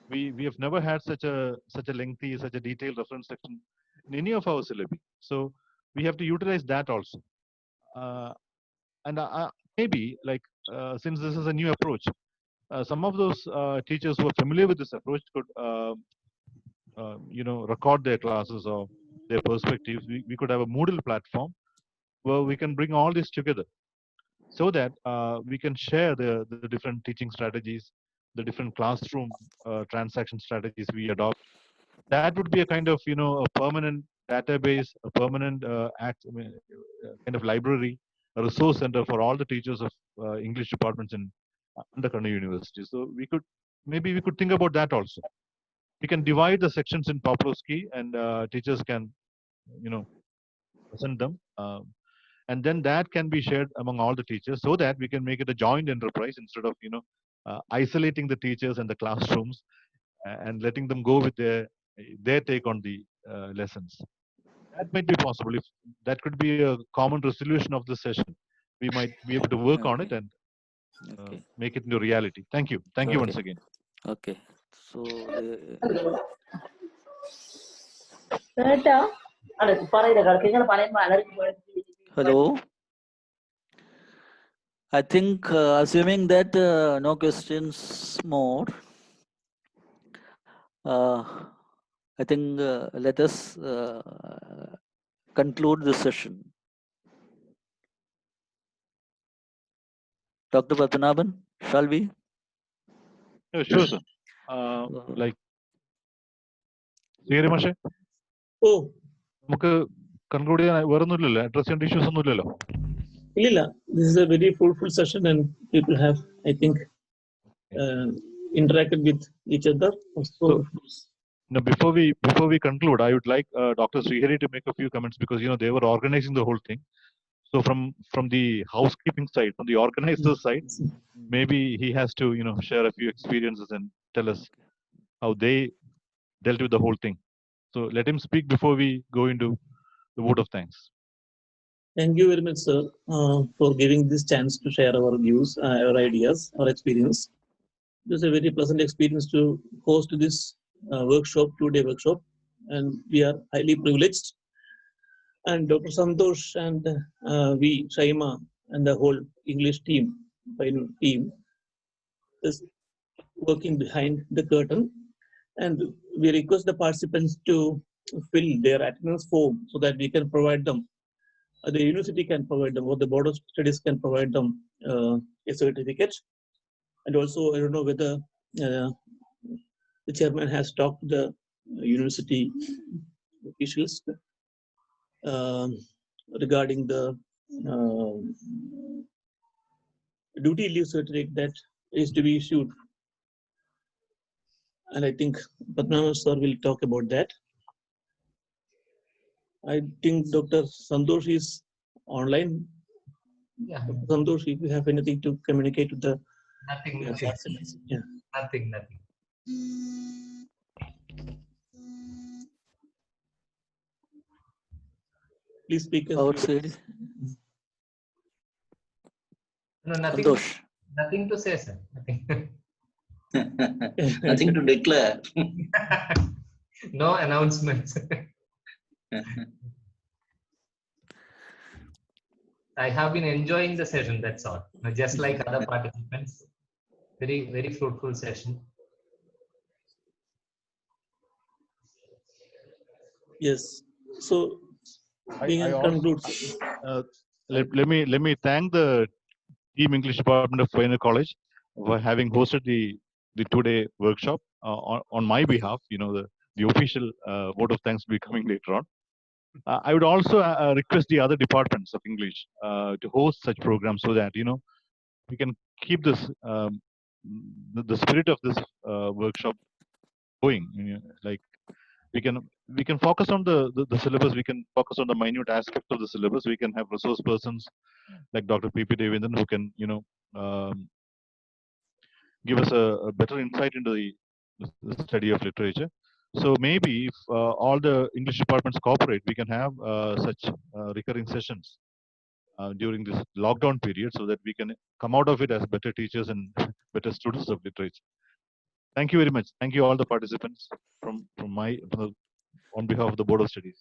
We have never had such a lengthy, such a detailed reference section in any of our syllabi. So we have to utilize that also. And maybe, like, since this is a new approach, some of those teachers who are familiar with this approach could record their classes or their perspectives. We could have a Moodle platform where we can bring all this together, so that we can share the different teaching strategies, the different classroom transaction strategies we adopt. That would be a kind of a permanent database, a permanent kind of library, a resource center for all the teachers of English departments in under Kannur University. So we could think about that also. We can divide the sections in Poplowski, and teachers can present them, and then that can be shared among all the teachers, so that we can make it a joint enterprise instead of isolating the teachers and the classrooms and letting them go with their take on the lessons. That might be possible. If that could be a common resolution of the session, we might be able to work on it and make it into reality. Thank you. Thank you once again. Okay. So hello. I think, assuming that no questions more, I think let us conclude the session. Dr. Padmanabhan, shall we? Yeah, sure, sir. Like, നമുക്ക് conclude ചെയ്യാൻ വേറൊന്നുമില്ലല്ലോ, address ചെയ്യേണ്ട issues ഒന്നുമില്ലല്ലോ. This is a very fruitful session, and people have, I think, interacted with each other. So, now, before we conclude, I would like Dr. Srihari to make a few comments, because they were organizing the whole thing. So from the housekeeping side, from the organizer side, maybe he has to share a few experiences and tell us how they dealt with the whole thing. So let him speak before we go into the vote of thanks. Thank you very much, sir, for giving this chance to share our views, our ideas, our experience. It was a very pleasant experience to host this workshop, 2-day workshop, and we are highly privileged. And Dr. Santosh and we, Shaima, and the whole English team, Payyanur team, is working behind the curtain. And we request the participants to fill their attendance form so that we can provide them, the university can provide them, or the Board of Studies can provide them a certificate. And also, I don't know whether the chairman has talked to the university officials regarding the duty leave certificate that is to be issued. And I think Padmanabhan sir will talk about that. I think Dr. Santosh is online. Yeah. Dr. Santosh, if you have anything to communicate to the Nothing. yeah. Nothing. Please speak outside. No, nothing. Santosh. Nothing to say, sir. Nothing. Nothing to declare. No announcements. I have been enjoying the session, that's all. Just like other participants. Very, very fruitful session. Yes. So, concludes. Let me thank the Team English Department of Payyanur College for having hosted the 2-day workshop on my behalf. You know, the official vote of thanks will be coming later on. I would also request the other departments of English to host such programs so that, you know, we can keep this the spirit of this workshop going. You know, like we can focus on the syllabus. We can focus on the minute aspects of the syllabus. We can have resource persons like Dr. P.P. Devendran who can, you know, give us a better insight into the study of literature. So maybe if all the English departments cooperate, we can have such recurring sessions during this lockdown period so that we can come out of it as better teachers and better students of literature. Thank you very much. Thank you all the participants on behalf of the Board of Studies.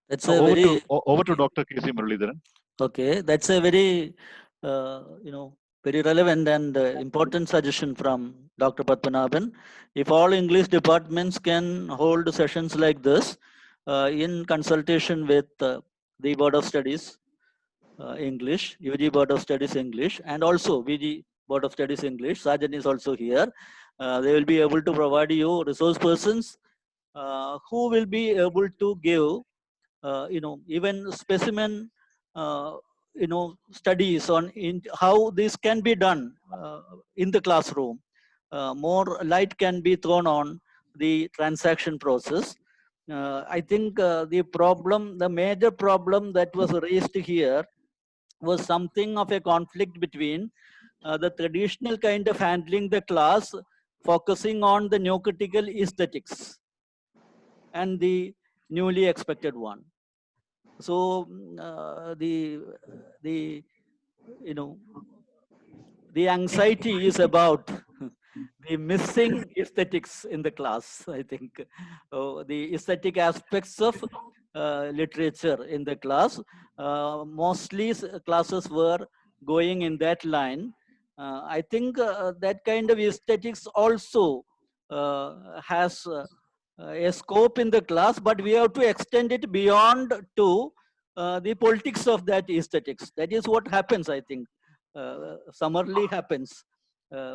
That's now, a over to Dr. K.C. Muralidharan. Okay, that's a very very relevant and important suggestion from Dr. Padmanabhan. If all English departments can hold sessions like this in consultation with the Board of Studies English, UG Board of Studies English, and also VG Board of Studies English, Sajan is also here. They will be able to provide you resource persons who will be able to give, even specimen studies on how this can be done in the classroom. More light can be thrown on the transaction process. I think the major problem that was raised here was something of a conflict between the traditional kind of handling the class, focusing on the neo-critical aesthetics, and the newly expected one. So the anxiety is about the missing aesthetics in the class. I think the aesthetic aspects of literature in the class, mostly classes were going in that line. I think that kind of aesthetics also has a scope in the class, but we have to extend it beyond to the politics of that aesthetics. That is what happens, I think. Summarily happens,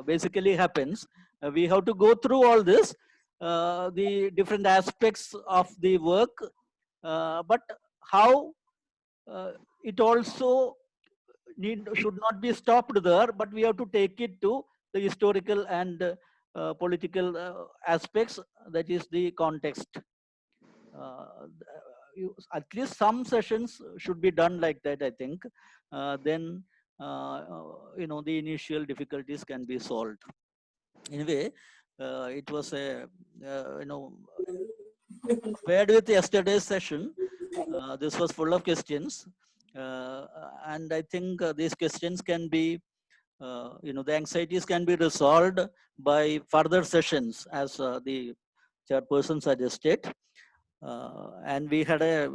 basically happens. We have to go through all this, the different aspects of the work, but how it also should not be stopped there, but we have to take it to the historical and political aspects, that is the context. At least some sessions should be done like that, I think. Then the initial difficulties can be solved. Anyway, it was a compared with yesterday's session, this was full of questions, and I think these questions can be the anxieties can be resolved by further sessions, as the chairperson suggested. And we had a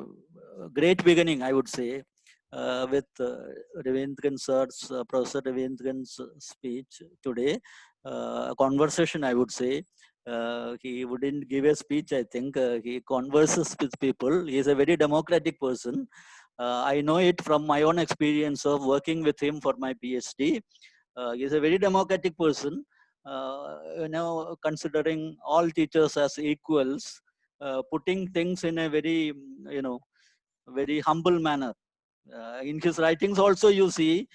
great beginning, I would say, with Ravindran sir's, Professor Ravindran's speech today, a conversation, I would say, He wouldn't give a speech, I think. He converses with people. He is a very democratic person. I know it from my own experience of working with him for my PhD. He is a very democratic person, considering all teachers as equals, putting things in a very, very humble manner. In his writings also, you see,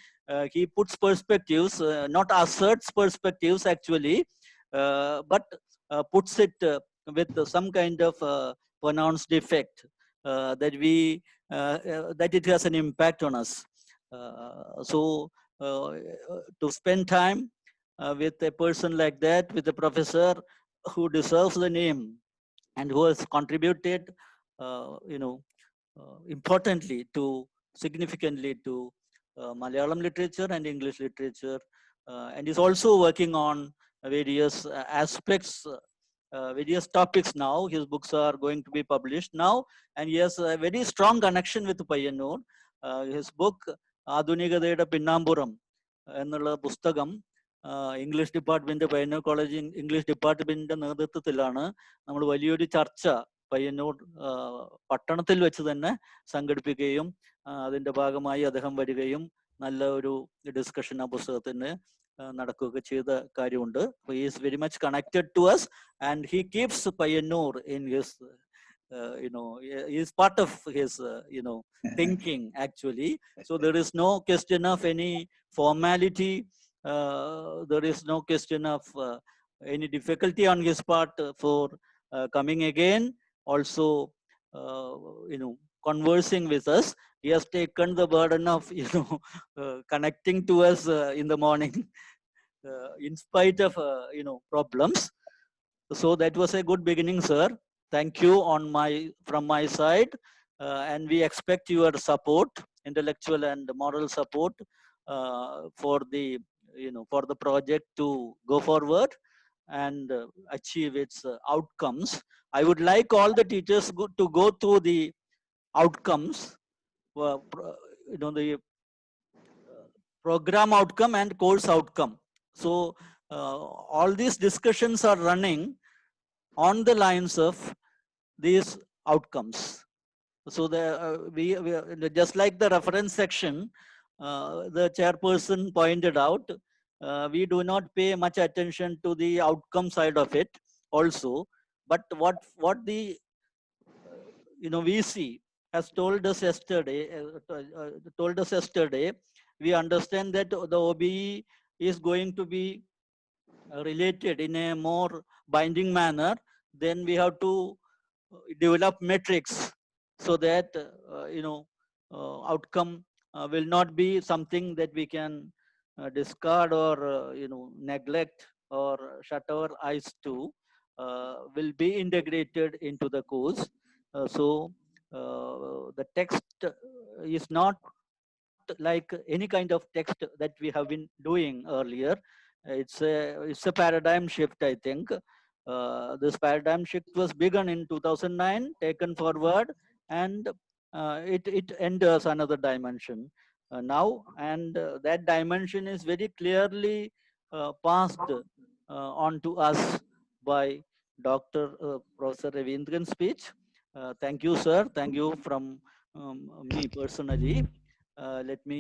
he puts perspectives, not asserts perspectives actually, but puts it with some kind of pronounced effect that that it has an impact on us. To spend time with a person like that, with a professor who deserves the name and who has contributed, importantly significantly to Malayalam literature and English literature, and is also working on various aspects, various topics now. His books are going to be published now, and he has a very strong connection with Payyanur. His book, Adunigadayude Pinnampuram, എന്നുള്ള പുസ്തകം English department Payyanur college English ഡിപ്പാർട്ട്മെന്റിന്റെ നേതൃത്വത്തിലാണ് നമ്മൾ വലിയൊരു ചർച്ച പയ്യന്നൂർ പട്ടണത്തിൽ വെച്ച് തന്നെ സംഘടിപ്പിക്കുകയും അതിന്റെ ഭാഗമായി അദ്ദേഹം വരികയും നല്ല ഒരു ഡിസ്കഷൻ ആ പുസ്തകത്തിന് നടക്കുകയൊക്കെ ചെയ്ത കാര്യമുണ്ട്. He is very much connected to us and he keeps Payyanur in his he is part of his thinking actually. So there is no question of any formality, there is no question of any difficulty on his part for coming again, also conversing with us. He has taken the burden of connecting to us in the morning in spite of problems. So that was a good beginning, sir. Thank you from my side, and we expect your support, intellectual and moral support, for the project to go forward and achieve its outcomes. I would like all the teachers to go through the outcomes, the program outcome and course outcome. So all these discussions are running on the lines of these outcomes. So we just like the reference section, the chairperson pointed out, we do not pay much attention to the outcome side of it also, but what the VC has told us yesterday, we understand that the OBE is going to be related in a more binding manner. Then we have to develop metrics so that outcome will not be something that we can discard or neglect or shut our eyes to, will be integrated into the course. So the text is not like any kind of text that we have been doing earlier. It's a paradigm shift, I think. This paradigm shift was begun in 2009, taken forward, and it enters another dimension now, and that dimension is very clearly passed on to us by Dr. Professor Ravindran's speech. Thank you, sir. Thank you from me personally. Let me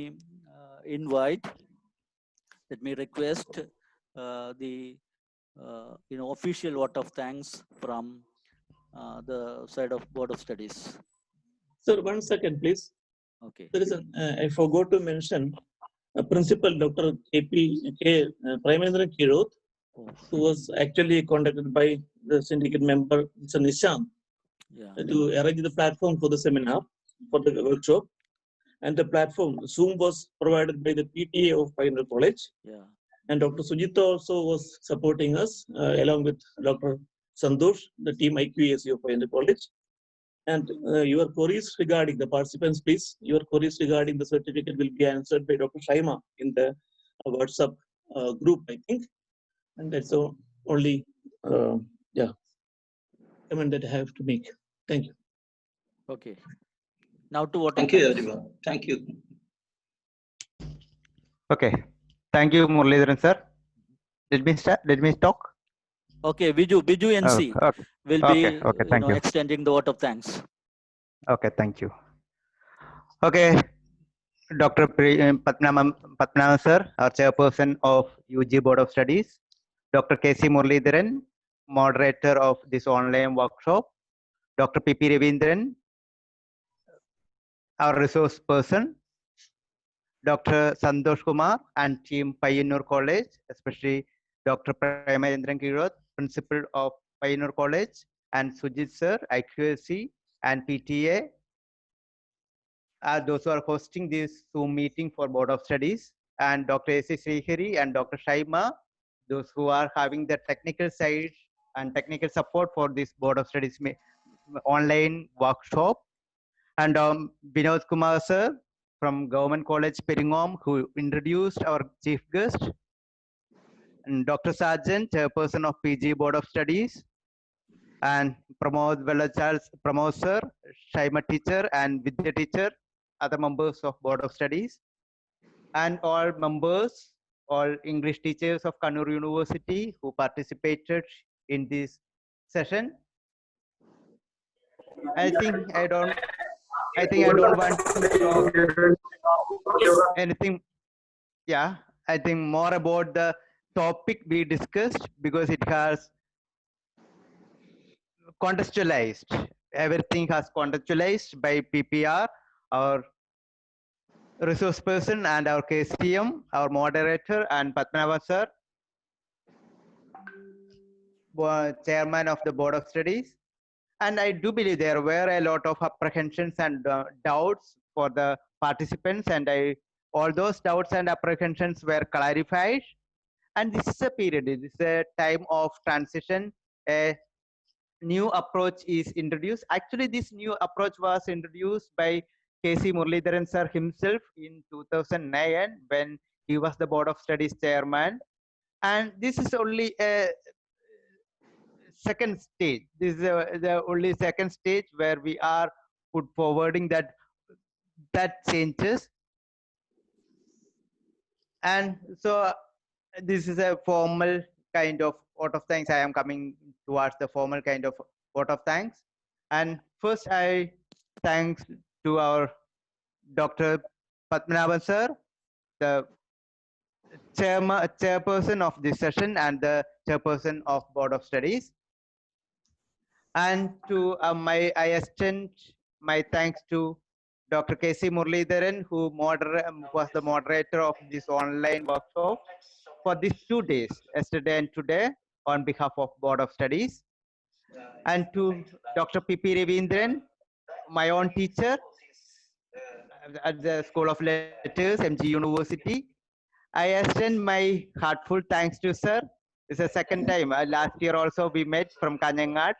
request the official vote of thanks from the side of Board of Studies. Sir, 1 second, please. Okay. There is I forgot to mention Principal Dr. Payyanur Kiroth, who was actually contacted by the syndicate member, Mr. Nishant, to arrange the platform for the seminar, for the workshop. And the platform, Zoom, was provided by the PTA of Payyanur College. Yeah. And Dr. Sujita also was supporting us, along with Dr. Santosh, the team IQAC of Payyanur College. And your queries regarding the participants, please, your queries regarding the certificate will be answered by Dr. Shaima in the WhatsApp group, I think. And that's the only comment that I have to make. Thank you. Okay. Now to what? Thank you, everyone. Thank you. Okay. Thank you, Muralidharan sir. Let me talk. Okay, Biju NC Okay, will okay, be okay, thank you. extending the vote of thanks. Okay, thank you. Okay, Dr. Patnama sir, our chairperson of UG Board of Studies, Dr. K.C. Muralidharan, moderator of this online workshop, Dr. P.P. Ravindran, our resource person, Dr. Santosh Kumar and team Payyanur College, especially Dr. Premachandran Kiroth, principal of Payyanur College, and Sujit sir, IQSC and PTA, those who are hosting this Zoom meeting for Board of Studies, and Dr. A.C. Srihari and Dr. Shaima, those who are having the technical side and technical support for this Board of Studies online workshop, and Vinod Kumar sir from Government College Peringom, who introduced our chief guest, and Dr. Sargent, chairperson of PG Board of Studies, and Pramod Velachals, Pramod sir, Shaima teacher and Vidya teacher, other members of Board of Studies, and all members, all English teachers of Kannur University who participated in this session. I think I don't want to talk anything. Yeah, I think more about the topic we discussed because it has contextualized. Everything has contextualized by PPR, our resource person, and our KCM, our moderator, and Patmanabhan sir, chairman of the Board of Studies. And I do believe there were a lot of apprehensions and doubts for the participants, and all those doubts and apprehensions were clarified. And this is a period, this is a time of transition. A new approach is introduced. Actually, this new approach was introduced by K.C. Muralidharan sir himself in 2009 when he was the Board of Studies chairman. And this is only a second stage. This is the only second stage where we are put forwarding that changes. And so this is a formal kind of vote of thanks. I am coming towards the formal kind of vote of thanks. And first I thanks to our Dr. Patmanabhan sir, the chairperson of this session and the chairperson of Board of Studies. And to I extend my thanks to Dr. K.C. Muralidharan, who was the moderator of this online workshop for these 2 days, yesterday and today, on behalf of Board of Studies. And to Dr. P.P. Ravindran, my own teacher at the School of Letters, MG University. I extend my heartfelt thanks to sir. It's the second time. Last year also we met from Kanyangat.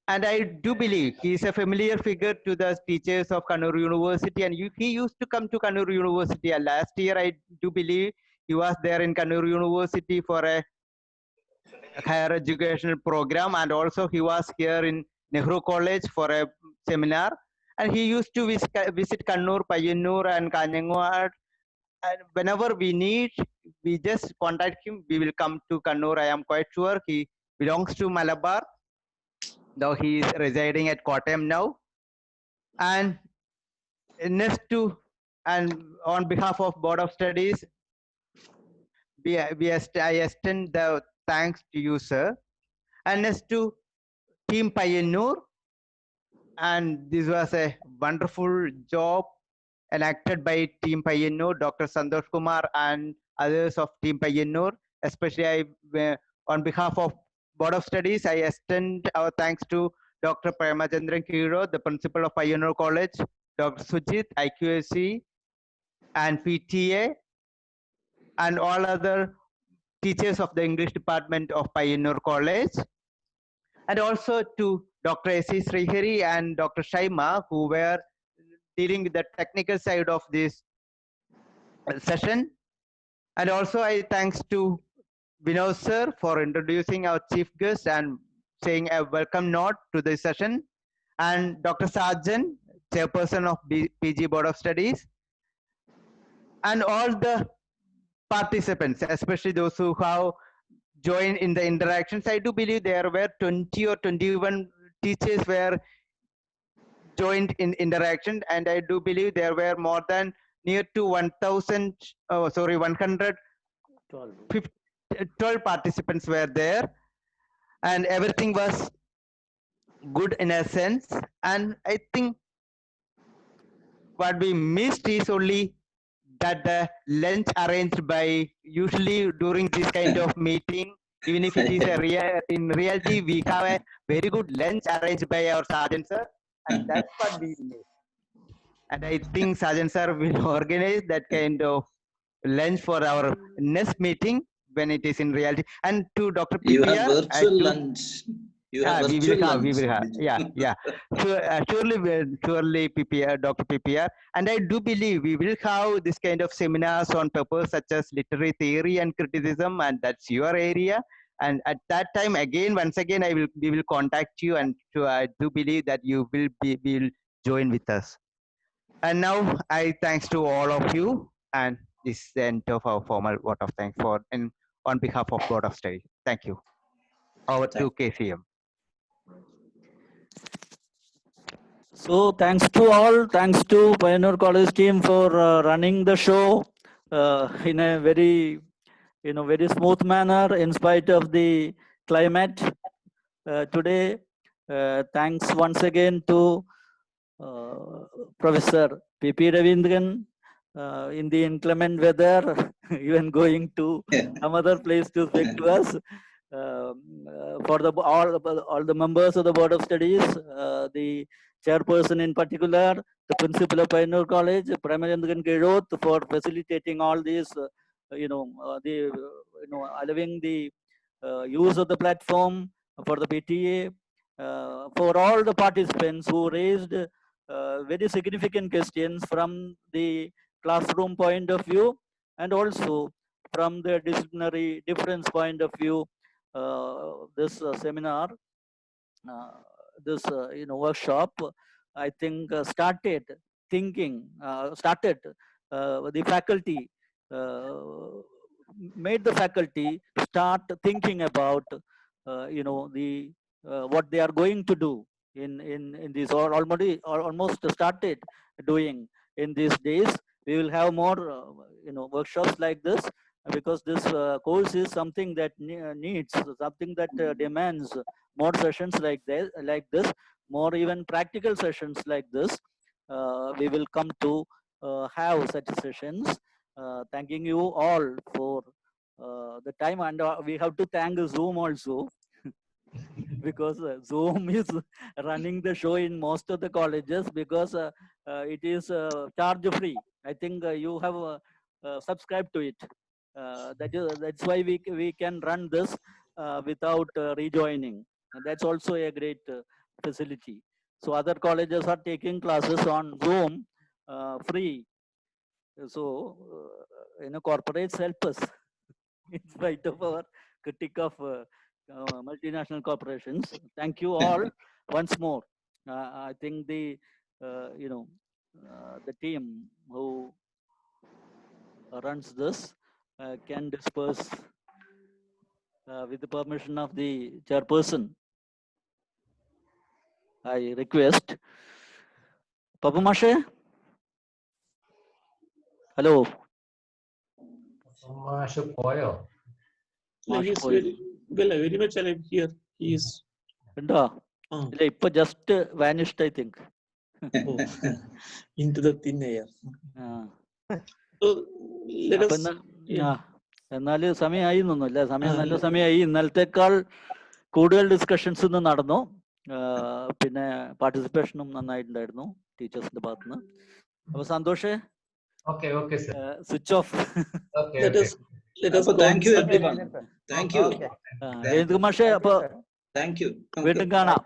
And I do believe he is a familiar figure to the teachers of Kannur University, and he used to come to Kannur University. And last year, I do believe he was there in Kannur University for a higher educational program, and also he was here in Nehru College for a seminar. And he used to visit Kannur, Payyanur, and Kannur. And whenever we need, we just contact him. We will come to Kannur. I am quite sure he belongs to Malabar, though he is residing at Kottayam now. And next to, and on behalf of Board of Studies, I extend the thanks to you, sir. And next to Team Payyanur, and this was a wonderful job enacted by Team Payyanur, Dr. Santosh Kumar and others of Team Payyanur. Especially on behalf of Board of Studies, I extend our thanks to Dr. Premachandran Kiroth, the principal of Payyanur College, Dr. Sujit, IQSC, and PTA, and all other teachers of the English department of Payyanur College, and also to Dr. A.C. Srihari and Dr. Shaima, who were dealing with the technical side of this session. And also I thanks to Vinod sir for introducing our chief guest and saying a welcome note to this session, and Dr. Sargent, chairperson of PG Board of Studies, and all the participants, especially those who have join in the interactions. I do believe there were 20 or 21 teachers were joined in interaction, and I do believe there were more than near to 112 participants were there, and everything was good in a sense. And I think what we missed is only that the lunch arranged by usually during this kind of meeting, even if it is in reality, we have a very good lunch arranged by our sergeant sir, and that's what we missed. And I think sergeant sir will organize that kind of lunch for our next meeting when it is in reality. And to Dr. You have PPR, virtual lunch. You have we virtual will lunch. have, we will have, yeah. Surely PPR, Dr. PPR. And I do believe we will have this kind of seminars on papers such as literary theory and criticism, and that's your area. And at that time, once again, we will contact you, and I do believe that you will join with us. And now I thanks to all of you, and this is the end of our formal vote of thanks on behalf of Board of Studies. Thank you. Over to KCM. So thanks to all, thanks to Payyanur College team for running the show in a very, very smooth manner in spite of the climate today. Thanks once again to Professor P.P. Ravindran in the inclement weather, even going to some other place to speak to us. For all the members of the Board of Studies, the chairperson in particular, the principal of Payyanur College, Premachandran Gedot, for facilitating all these, allowing the use of the platform for the PTA, for all the participants who raised very significant questions from the classroom point of view and also from the disciplinary difference point of view. This seminar, this workshop, I think started thinking, the faculty, made the faculty start thinking about what they are going to do in these, or almost started doing in these days. We will have more workshops like this, because this course is something that needs, something that demands more sessions like this, more even practical sessions like this. We will come to have such sessions. Thanking you all for the time, and we have to thank Zoom also because Zoom is running the show in most of the colleges, because it is charge free. I think you have subscribed to it. That's why we can run this without rejoining, and that's also a great facility. So other colleges are taking classes on Zoom free. So corporates help us in spite of our critique of multinational corporations. Thank you all once more. I think the the team who runs this can disperse with the permission of the chairperson. I request Papa Mashe. Hello. Mashu Poyo. No, he's very much alive here. He is. Just vanished, I think. Into the thin air. So let us. എന്നാല് സമയമായി എന്നൊന്നുമില്ല, സമയം നല്ല സമയമായി. ഇന്നലത്തേക്കാൾ കൂടുതൽ discussions ഇന്ന് നടന്നു. പിന്നെ പാർട്ടിസിപ്പേഷനും നന്നായിട്ടുണ്ടായിരുന്നു ടീച്ചേഴ്സിന്റെ ഭാഗത്തുനിന്ന്. അപ്പൊ സന്തോഷേ, switch off. Thank you everyone. Thank you. മാഷേ, അപ്പൊ Thank you. വീണ്ടും കാണാം.